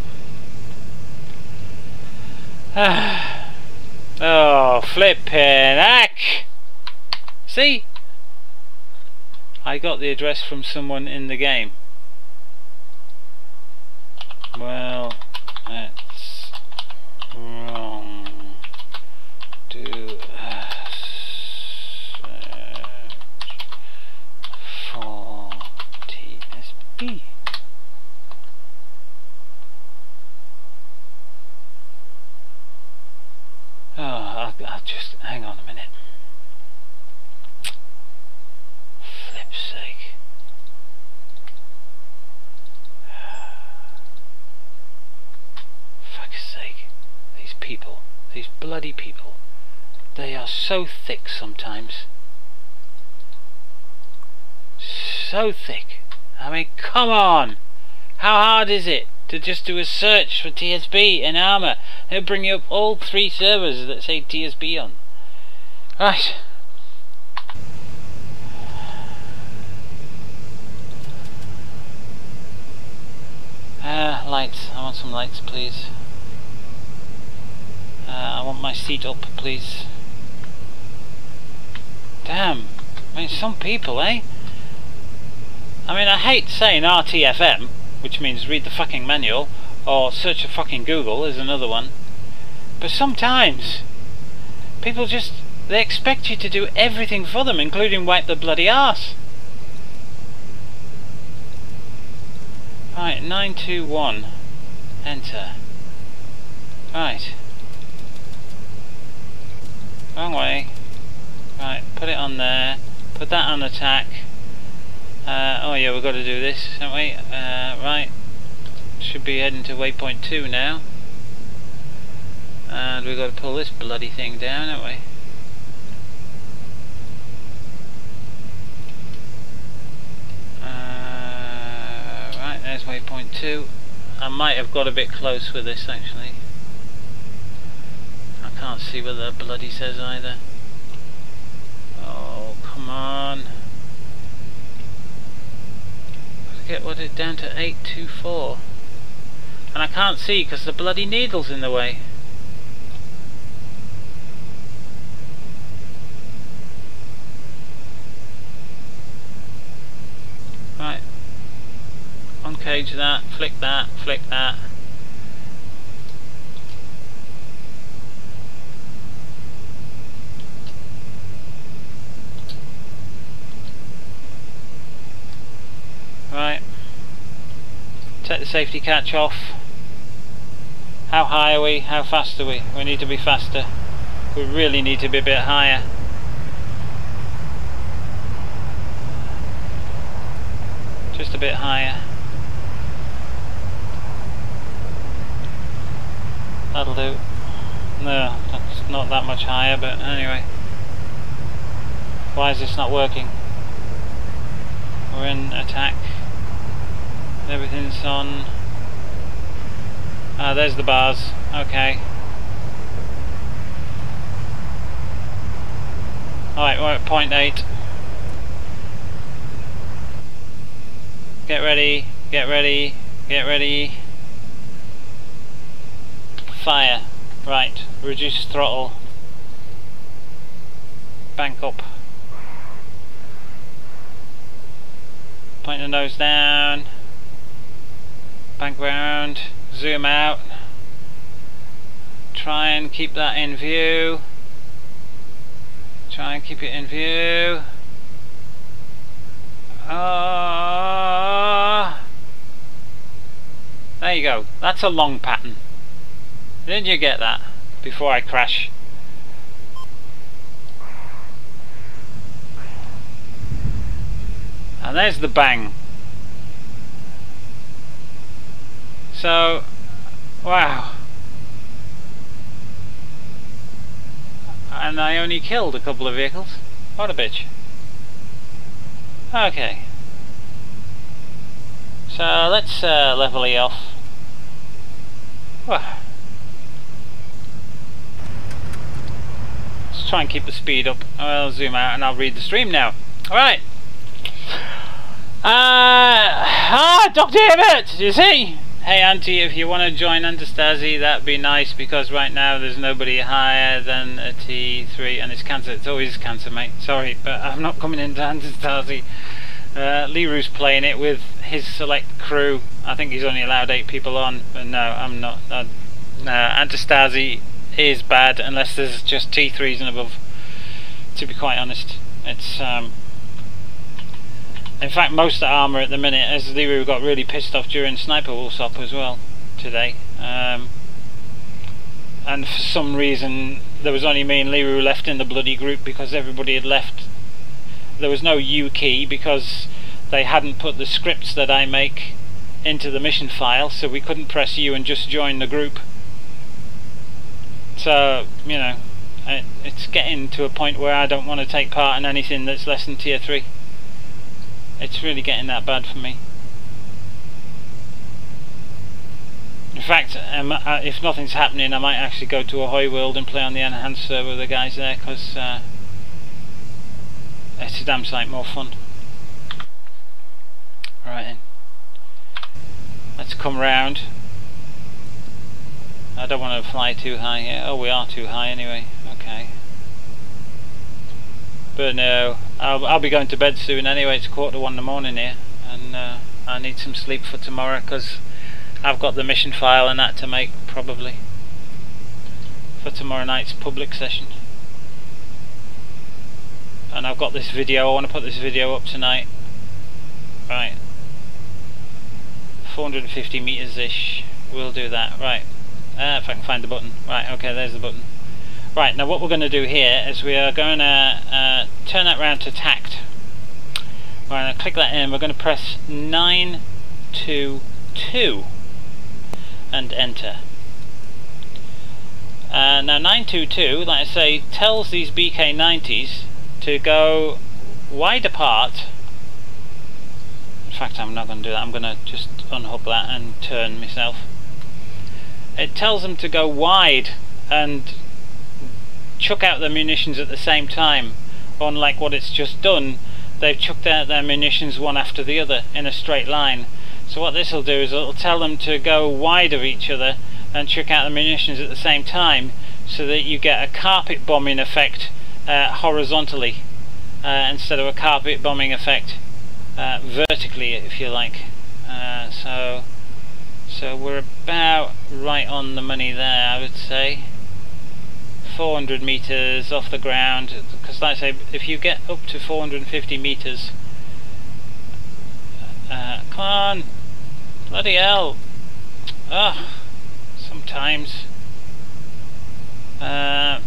Oh, flippin' heck! See? I got the address from someone in the game. Well, that's wrong. Do for TSB. Oh, I'll just hang on a minute. Flip's sake. Fuck's sake. These people, these bloody people, they are so thick sometimes. So thick. I mean, come on. How hard is it to just do a search for TSB in Armour? It'll bring you up all 3 servers that say TSB on. Right. Lights. I want some lights, please. I want my seat up, please. Damn. I mean, some people, eh? I mean, I hate saying RTFM, which means read the fucking manual, or search a fucking Google is another one. But sometimes people just, they expect you to do everything for them, including wipe the bloody arse. Right, 921. Enter. Right. Wrong way. Right, put it on there. Put that on attack. Oh yeah, we've got to do this, haven't we? Right. Should be heading to waypoint 2 now. And we've got to pull this bloody thing down, haven't we? Right, there's waypoint 2. I might have got a bit close with this actually. I can't see what the bloody says either. Oh, come on. Get what it down to 824. And I can't see because the bloody needle's in the way. Right. Uncage that, flick that, flick that. Right. Take the safety catch off. How high are we? How fast are we? We need to be faster. We really need to be a bit higher. Just a bit higher. That'll do. No, that's not that much higher, but anyway. Why is this not working? We're in attack. Everything's on. Ah, there's the bars. Okay. Alright, we're at point 8. Get ready, get ready, get ready. Fire. Right, reduce throttle. Bank up. Point the nose down. Bank round. Zoom out. Try and keep that in view. Try and keep it in view. There you go. That's a long pattern. Didn't you get that before I crash? And there's the bang. So, wow. And I only killed a couple of vehicles. What a bitch. Okay. So let's level E off. Let's try and keep the speed up. I'll zoom out and I'll read the stream now. Alright. Dr. Hibbert, you see? Hey Auntie, if you want to join Anastasi, that'd be nice, because right now there's nobody higher than a T3 and it's cancer. It's always cancer, mate. Sorry, but I'm not coming into Anastasi. Leroux's playing it with his select crew. I think he's only allowed 8 people on, but no, I'm not. Anastasi is bad unless there's just T3s and above, to be quite honest. It's in fact, most of the armour at the minute, as Leroux got really pissed off during Sniper Woolsop as well today, and for some reason there was only me and Leroux left in the bloody group because everybody had left. There was no U key because they hadn't put the scripts that I make into the mission file, so we couldn't press U and just join the group. So, you know, it's getting to a point where I don't want to take part in anything that's less than tier 3. It's really getting that bad for me. In fact, if nothing's happening, I might actually go to Ahoy World and play on the enhanced server with the guys there, because it's a damn sight more fun. Right then. Let's come round. I don't want to fly too high here. Oh, we are too high anyway. Okay. But no, I'll be going to bed soon anyway. It's 1:45 in the morning here, and I need some sleep for tomorrow because I've got the mission file and that to make probably for tomorrow night's public session. And I've got this video. I want to put this video up tonight. Right, 450 meters ish. We'll do that. Right, if I can find the button. Right, okay, there's the button. Right, now what we're going to do here is we are going to turn that round to tact. We're going to click that in, we're going to press 922 and enter. Now 922, like I say, tells these BK90s to go wide apart. In fact, I'm not going to do that, I'm going to just unhook that and turn myself. It tells them to go wide and chuck out their munitions at the same time. Unlike what it's just done, they've chucked out their munitions one after the other in a straight line. So what this will do is it'll tell them to go wide of each other and chuck out the munitions at the same time, so that you get a carpet bombing effect horizontally instead of a carpet bombing effect vertically, if you like. So we're about right on the money there, I would say. 400 meters off the ground, because like I say, if you get up to 450 meters, come on, bloody hell, sometimes the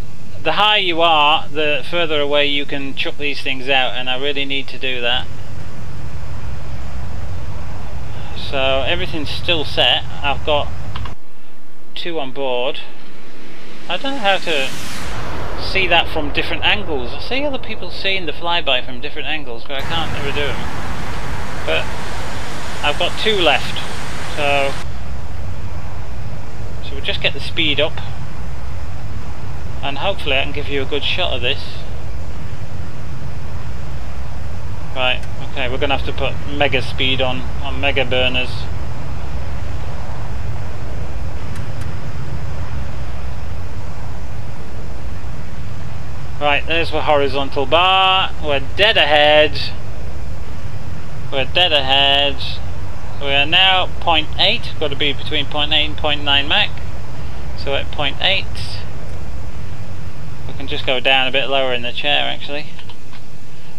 higher you are, the further away you can chuck these things out, and I really need to do that. So everything's still set. I've got 2 on board. I don't know how to see that from different angles. I see other people seeing the flyby from different angles, but I can't ever do them. But I've got 2 left, so we'll just get the speed up, and hopefully I can give you a good shot of this. Right, okay, we're going to have to put mega speed on mega burners. Right, there's the horizontal bar. We're dead ahead. We're dead ahead. We are now 0.8. Got to be between 0.8 and 0.9 Mach. So at 0.8, we can just go down a bit lower in the chair actually.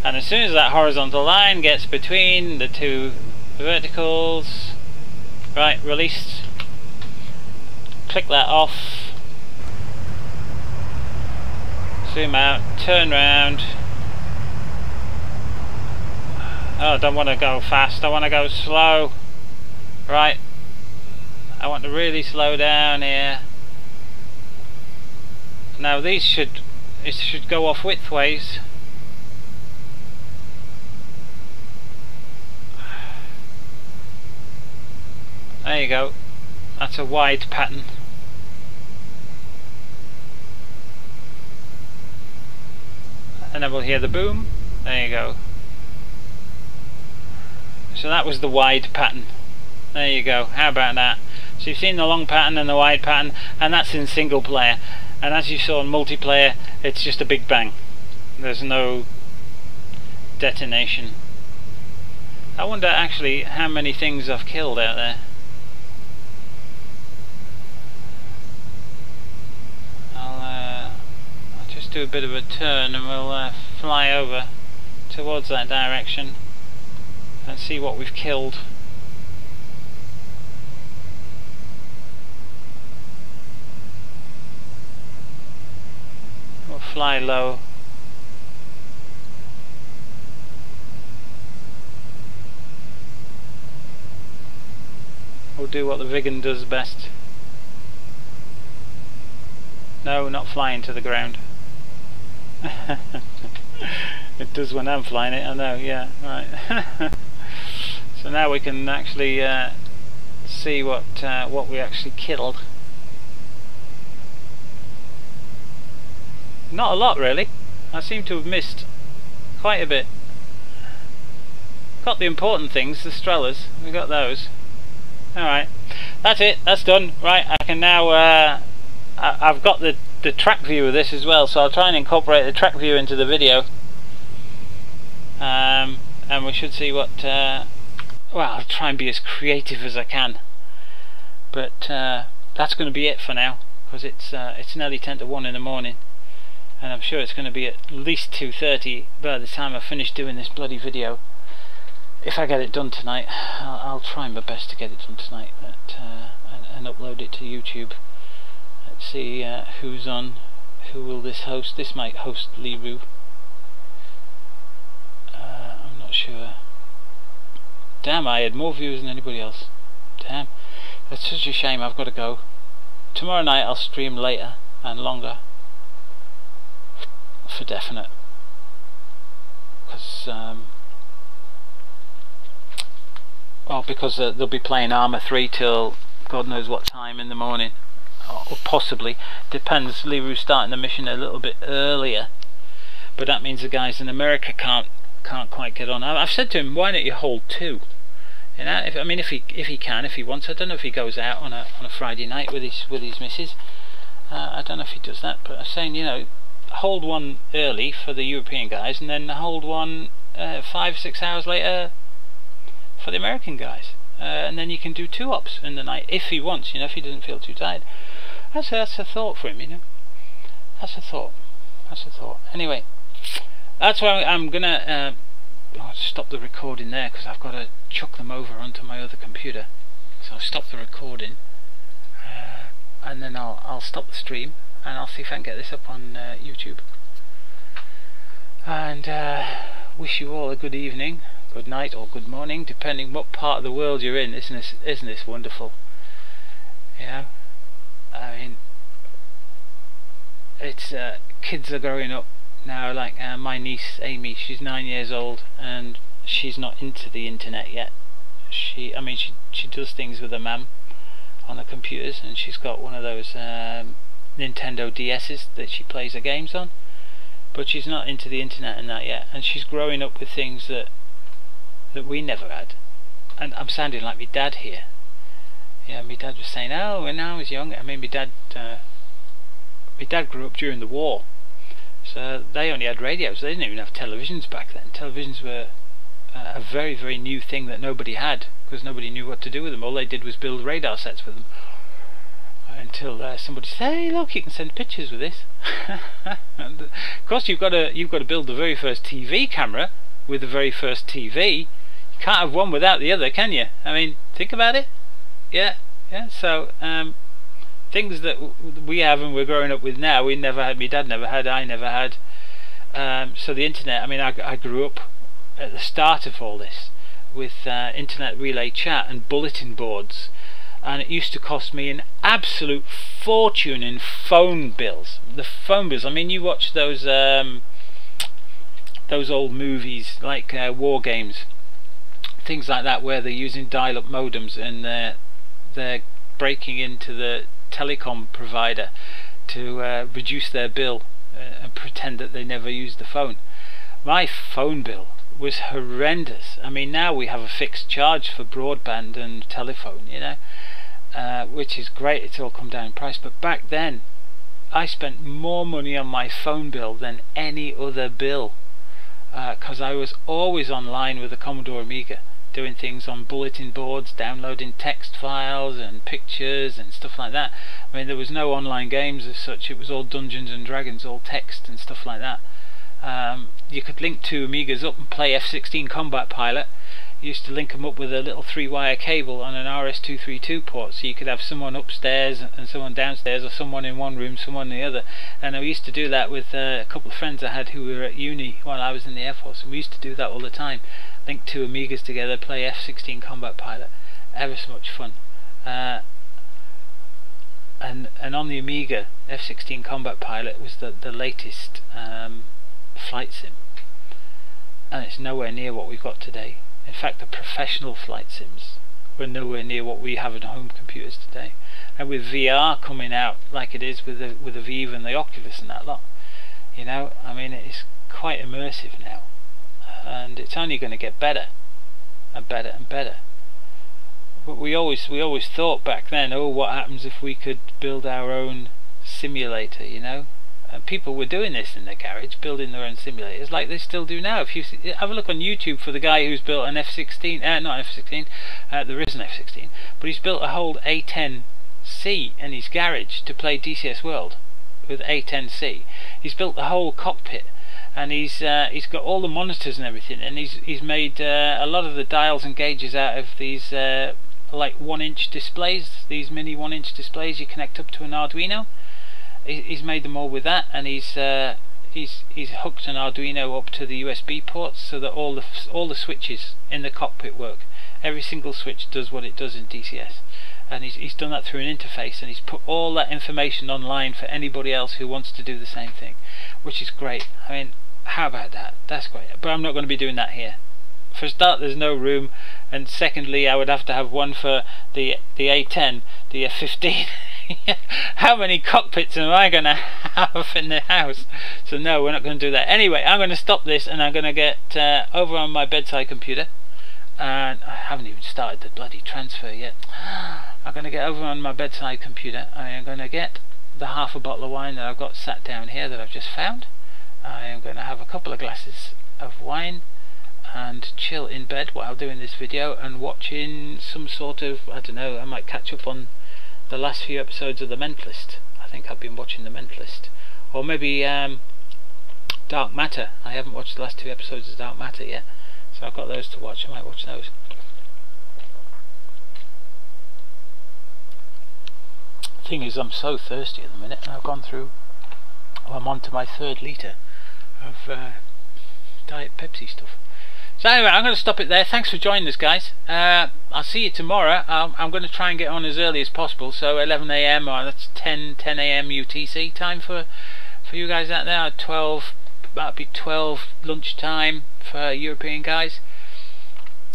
And as soon as that horizontal line gets between the 2 verticals, right, released. Click that off. Zoom out, turn round. Oh, I don't want to go fast, I want to go slow. Right. I want to really slow down here. Now it should go off widthways. There you go. That's a wide pattern. And then we'll hear the boom. There you go. So that was the wide pattern. There you go. How about that? So you've seen the long pattern and the wide pattern, and that's in single player. And as you saw in multiplayer, it's just a big bang. There's no detonation. I wonder actually how many things I've killed out there. I'll just do a bit of a turn and we'll fly over towards that direction and see what we've killed. We'll fly low. We'll do what the Viggen does best. No, not flying to the ground. It does when I'm flying it, I know, yeah, right. So now we can actually see what we actually killed. Not a lot really. I seem to have missed quite a bit. Got the important things, the Strellas, we got those. Alright, that's it, that's done. Right, I can now, I've got the track view of this as well, so I'll try and incorporate the track view into the video. And we should see what, well, I'll try and be as creative as I can. But that's going to be it for now, because it's nearly 10 to 1 in the morning. And I'm sure it's going to be at least 2:30 by the time I finish doing this bloody video. If I get it done tonight, I'll try my best to get it done tonight and upload it to YouTube. Let's see who's on. Who will this host? This might host Liru. I'm not sure. Damn, I had more views than anybody else. Damn. That's such a shame. I've got to go. Tomorrow night I'll stream later and longer. For definite. Because well, because they'll be playing Arma 3 till God knows what time in the morning, or possibly, depends. Liru's starting the mission a little bit earlier, but that means the guys in America can't quite get on. I've said to him, why don't you hold 2? You know, if he wants. I don't know if he goes out on a Friday night with his missus. I don't know if he does that, but I'm saying, you know, hold one early for the European guys, and then hold one 5-6 hours later for the American guys, and then you can do 2 ops in the night if he wants, you know, if he doesn't feel too tired. That's a thought for him, you know. That's a thought. Anyway, that's why I'm gonna I'll stop the recording there, because I've got to chuck them over onto my other computer. So I'll stop the recording, and then I'll stop the stream, and I'll see if I can get this up on YouTube. And wish you all a good evening, good night, or good morning, depending what part of the world you're in. Isn't this wonderful? You know, I mean, it's kids are growing up now. Like my niece Amy, she's 9 years old, and she's not into the internet yet. She does things with her mum on the computers, and she's got one of those Nintendo DS's that she plays her games on, but she's not into the internet and that yet, and she's growing up with things that we never had. And I'm sounding like my dad here. Yeah, my dad was saying, oh, when I was young, I mean, my dad grew up during the war, so they only had radios. They didn't even have televisions back then. Televisions were a very, very new thing that nobody had, because nobody knew what to do with them. All they did was build radar sets with them, until somebody said, hey, look, you can send pictures with this. And of course you've got to build the very first TV camera with the very first TV. You can't have one without the other, can you? I mean, think about it. Yeah. So things that we have and we're growing up with now, we never had. My dad never had. I never had. So the internet. I mean, I grew up at the start of all this with internet relay chat and bulletin boards, and it used to cost me an absolute fortune in phone bills. The phone bills, I mean, you watch those old movies like War Games, things like that, where they're using dial-up modems and they're breaking into the telecom provider to reduce their bill and pretend that they never used the phone. My phone bill was horrendous. I mean, now we have a fixed charge for broadband and telephone, you know, which is great. It's all come down in price. But back then, I spent more money on my phone bill than any other bill, because I was always online with the Commodore Amiga, doing things on bulletin boards, downloading text files and pictures and stuff like that. I mean, there was no online games as such. It was all Dungeons and Dragons, all text and stuff like that. You could link two Amigas up and play F-16 Combat Pilot. You used to link them up with a little 3-wire cable on an RS-232 port, so you could have someone upstairs and someone downstairs, or someone in one room, someone in the other. And I used to do that with a couple of friends I had who were at uni while I was in the Air Force, and we used to do that all the time. Link two Amigas together, play F-16 Combat Pilot. Ever so much fun. And on the Amiga, F-16 Combat Pilot was the latest flight sim, and it's nowhere near what we've got today. In fact, the professional flight sims were nowhere near what we have in home computers today. And with VR coming out like it is with the Vive and the Oculus and that lot, you know, I mean, it's quite immersive now, and it's only going to get better and better and better. But we always thought back then, oh, what happens if we could build our own simulator, you know? And people were doing this in their garage, building their own simulators, like they still do now. If you have a look on YouTube for the guy who's built an F-16, not F-16, there is an F-16, but he's built a whole A10C in his garage to play DCS World with A10C. He's built the whole cockpit, and he's got all the monitors and everything, and he's made a lot of the dials and gauges out of these like 1-inch displays, these mini 1-inch displays you connect up to an Arduino. He's made them all with that, and he's hooked an Arduino up to the USB ports so that all the switches in the cockpit work. Every single switch does what it does in DCS, and he's done that through an interface, and he's put all that information online for anybody else who wants to do the same thing, which is great. I mean, how about that? That's great. But I'm not going to be doing that here. For a start, there's no room, and secondly, I would have to have one for the A10, the F-15. How many cockpits am I going to have in the house? So no, we're not going to do that. Anyway, I'm going to stop this, and I'm going to get over on my bedside computer, and I haven't even started the bloody transfer yet. I'm going to get over on my bedside computer. I am going to get the half a bottle of wine that I've got sat down here that I've just found. I am going to have a couple of glasses of wine and chill in bed while doing this video and watching some sort of, I don't know, I might catch up on the last few episodes of The Mentalist. I think I've been watching The Mentalist, or maybe Dark Matter. I haven't watched the last 2 episodes of Dark Matter yet, so I've got those to watch. I might watch those. The thing is, I'm so thirsty at the minute, and I've gone through, well, I'm on to my 3rd litre of Diet Pepsi stuff. So anyway, I'm going to stop it there. Thanks for joining us, guys. I'll see you tomorrow. I'm going to try and get on as early as possible, so 11 AM, or that's 10 AM UTC time for you guys out there. 12, that'll be 12 lunchtime for European guys,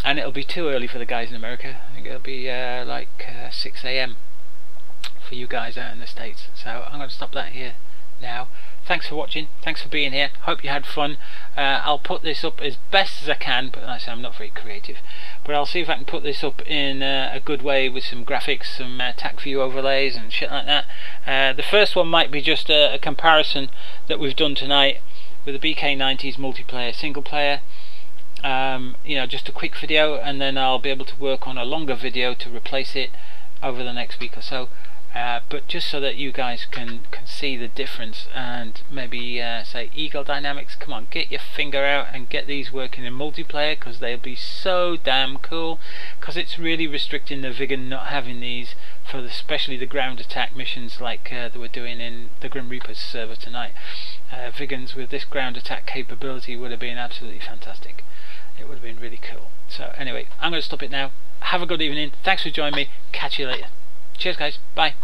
and it'll be too early for the guys in America. I think it'll be like 6 AM for you guys out in the States. So I'm going to stop that here now. Thanks for watching, thanks for being here, hope you had fun. I'll put this up as best as I can, but like I say, I'm not very creative, but I'll see if I can put this up in a good way with some graphics, some tac view overlays and shit like that. The first one might be just a comparison that we've done tonight with the BK90's multiplayer single player. You know, just a quick video, and then I'll be able to work on a longer video to replace it over the next week or so. But just so that you guys can see the difference, and maybe say, Eagle Dynamics, come on, get your finger out and get these working in multiplayer, because they'll be so damn cool, because it's really restricting the Viggen not having these for especially the ground attack missions like they were doing in the Grim Reaper's server tonight. Viggens with this ground attack capability would have been absolutely fantastic. It would have been really cool. So anyway, I'm going to stop it now. Have a good evening, thanks for joining me, catch you later. Cheers, guys. Bye.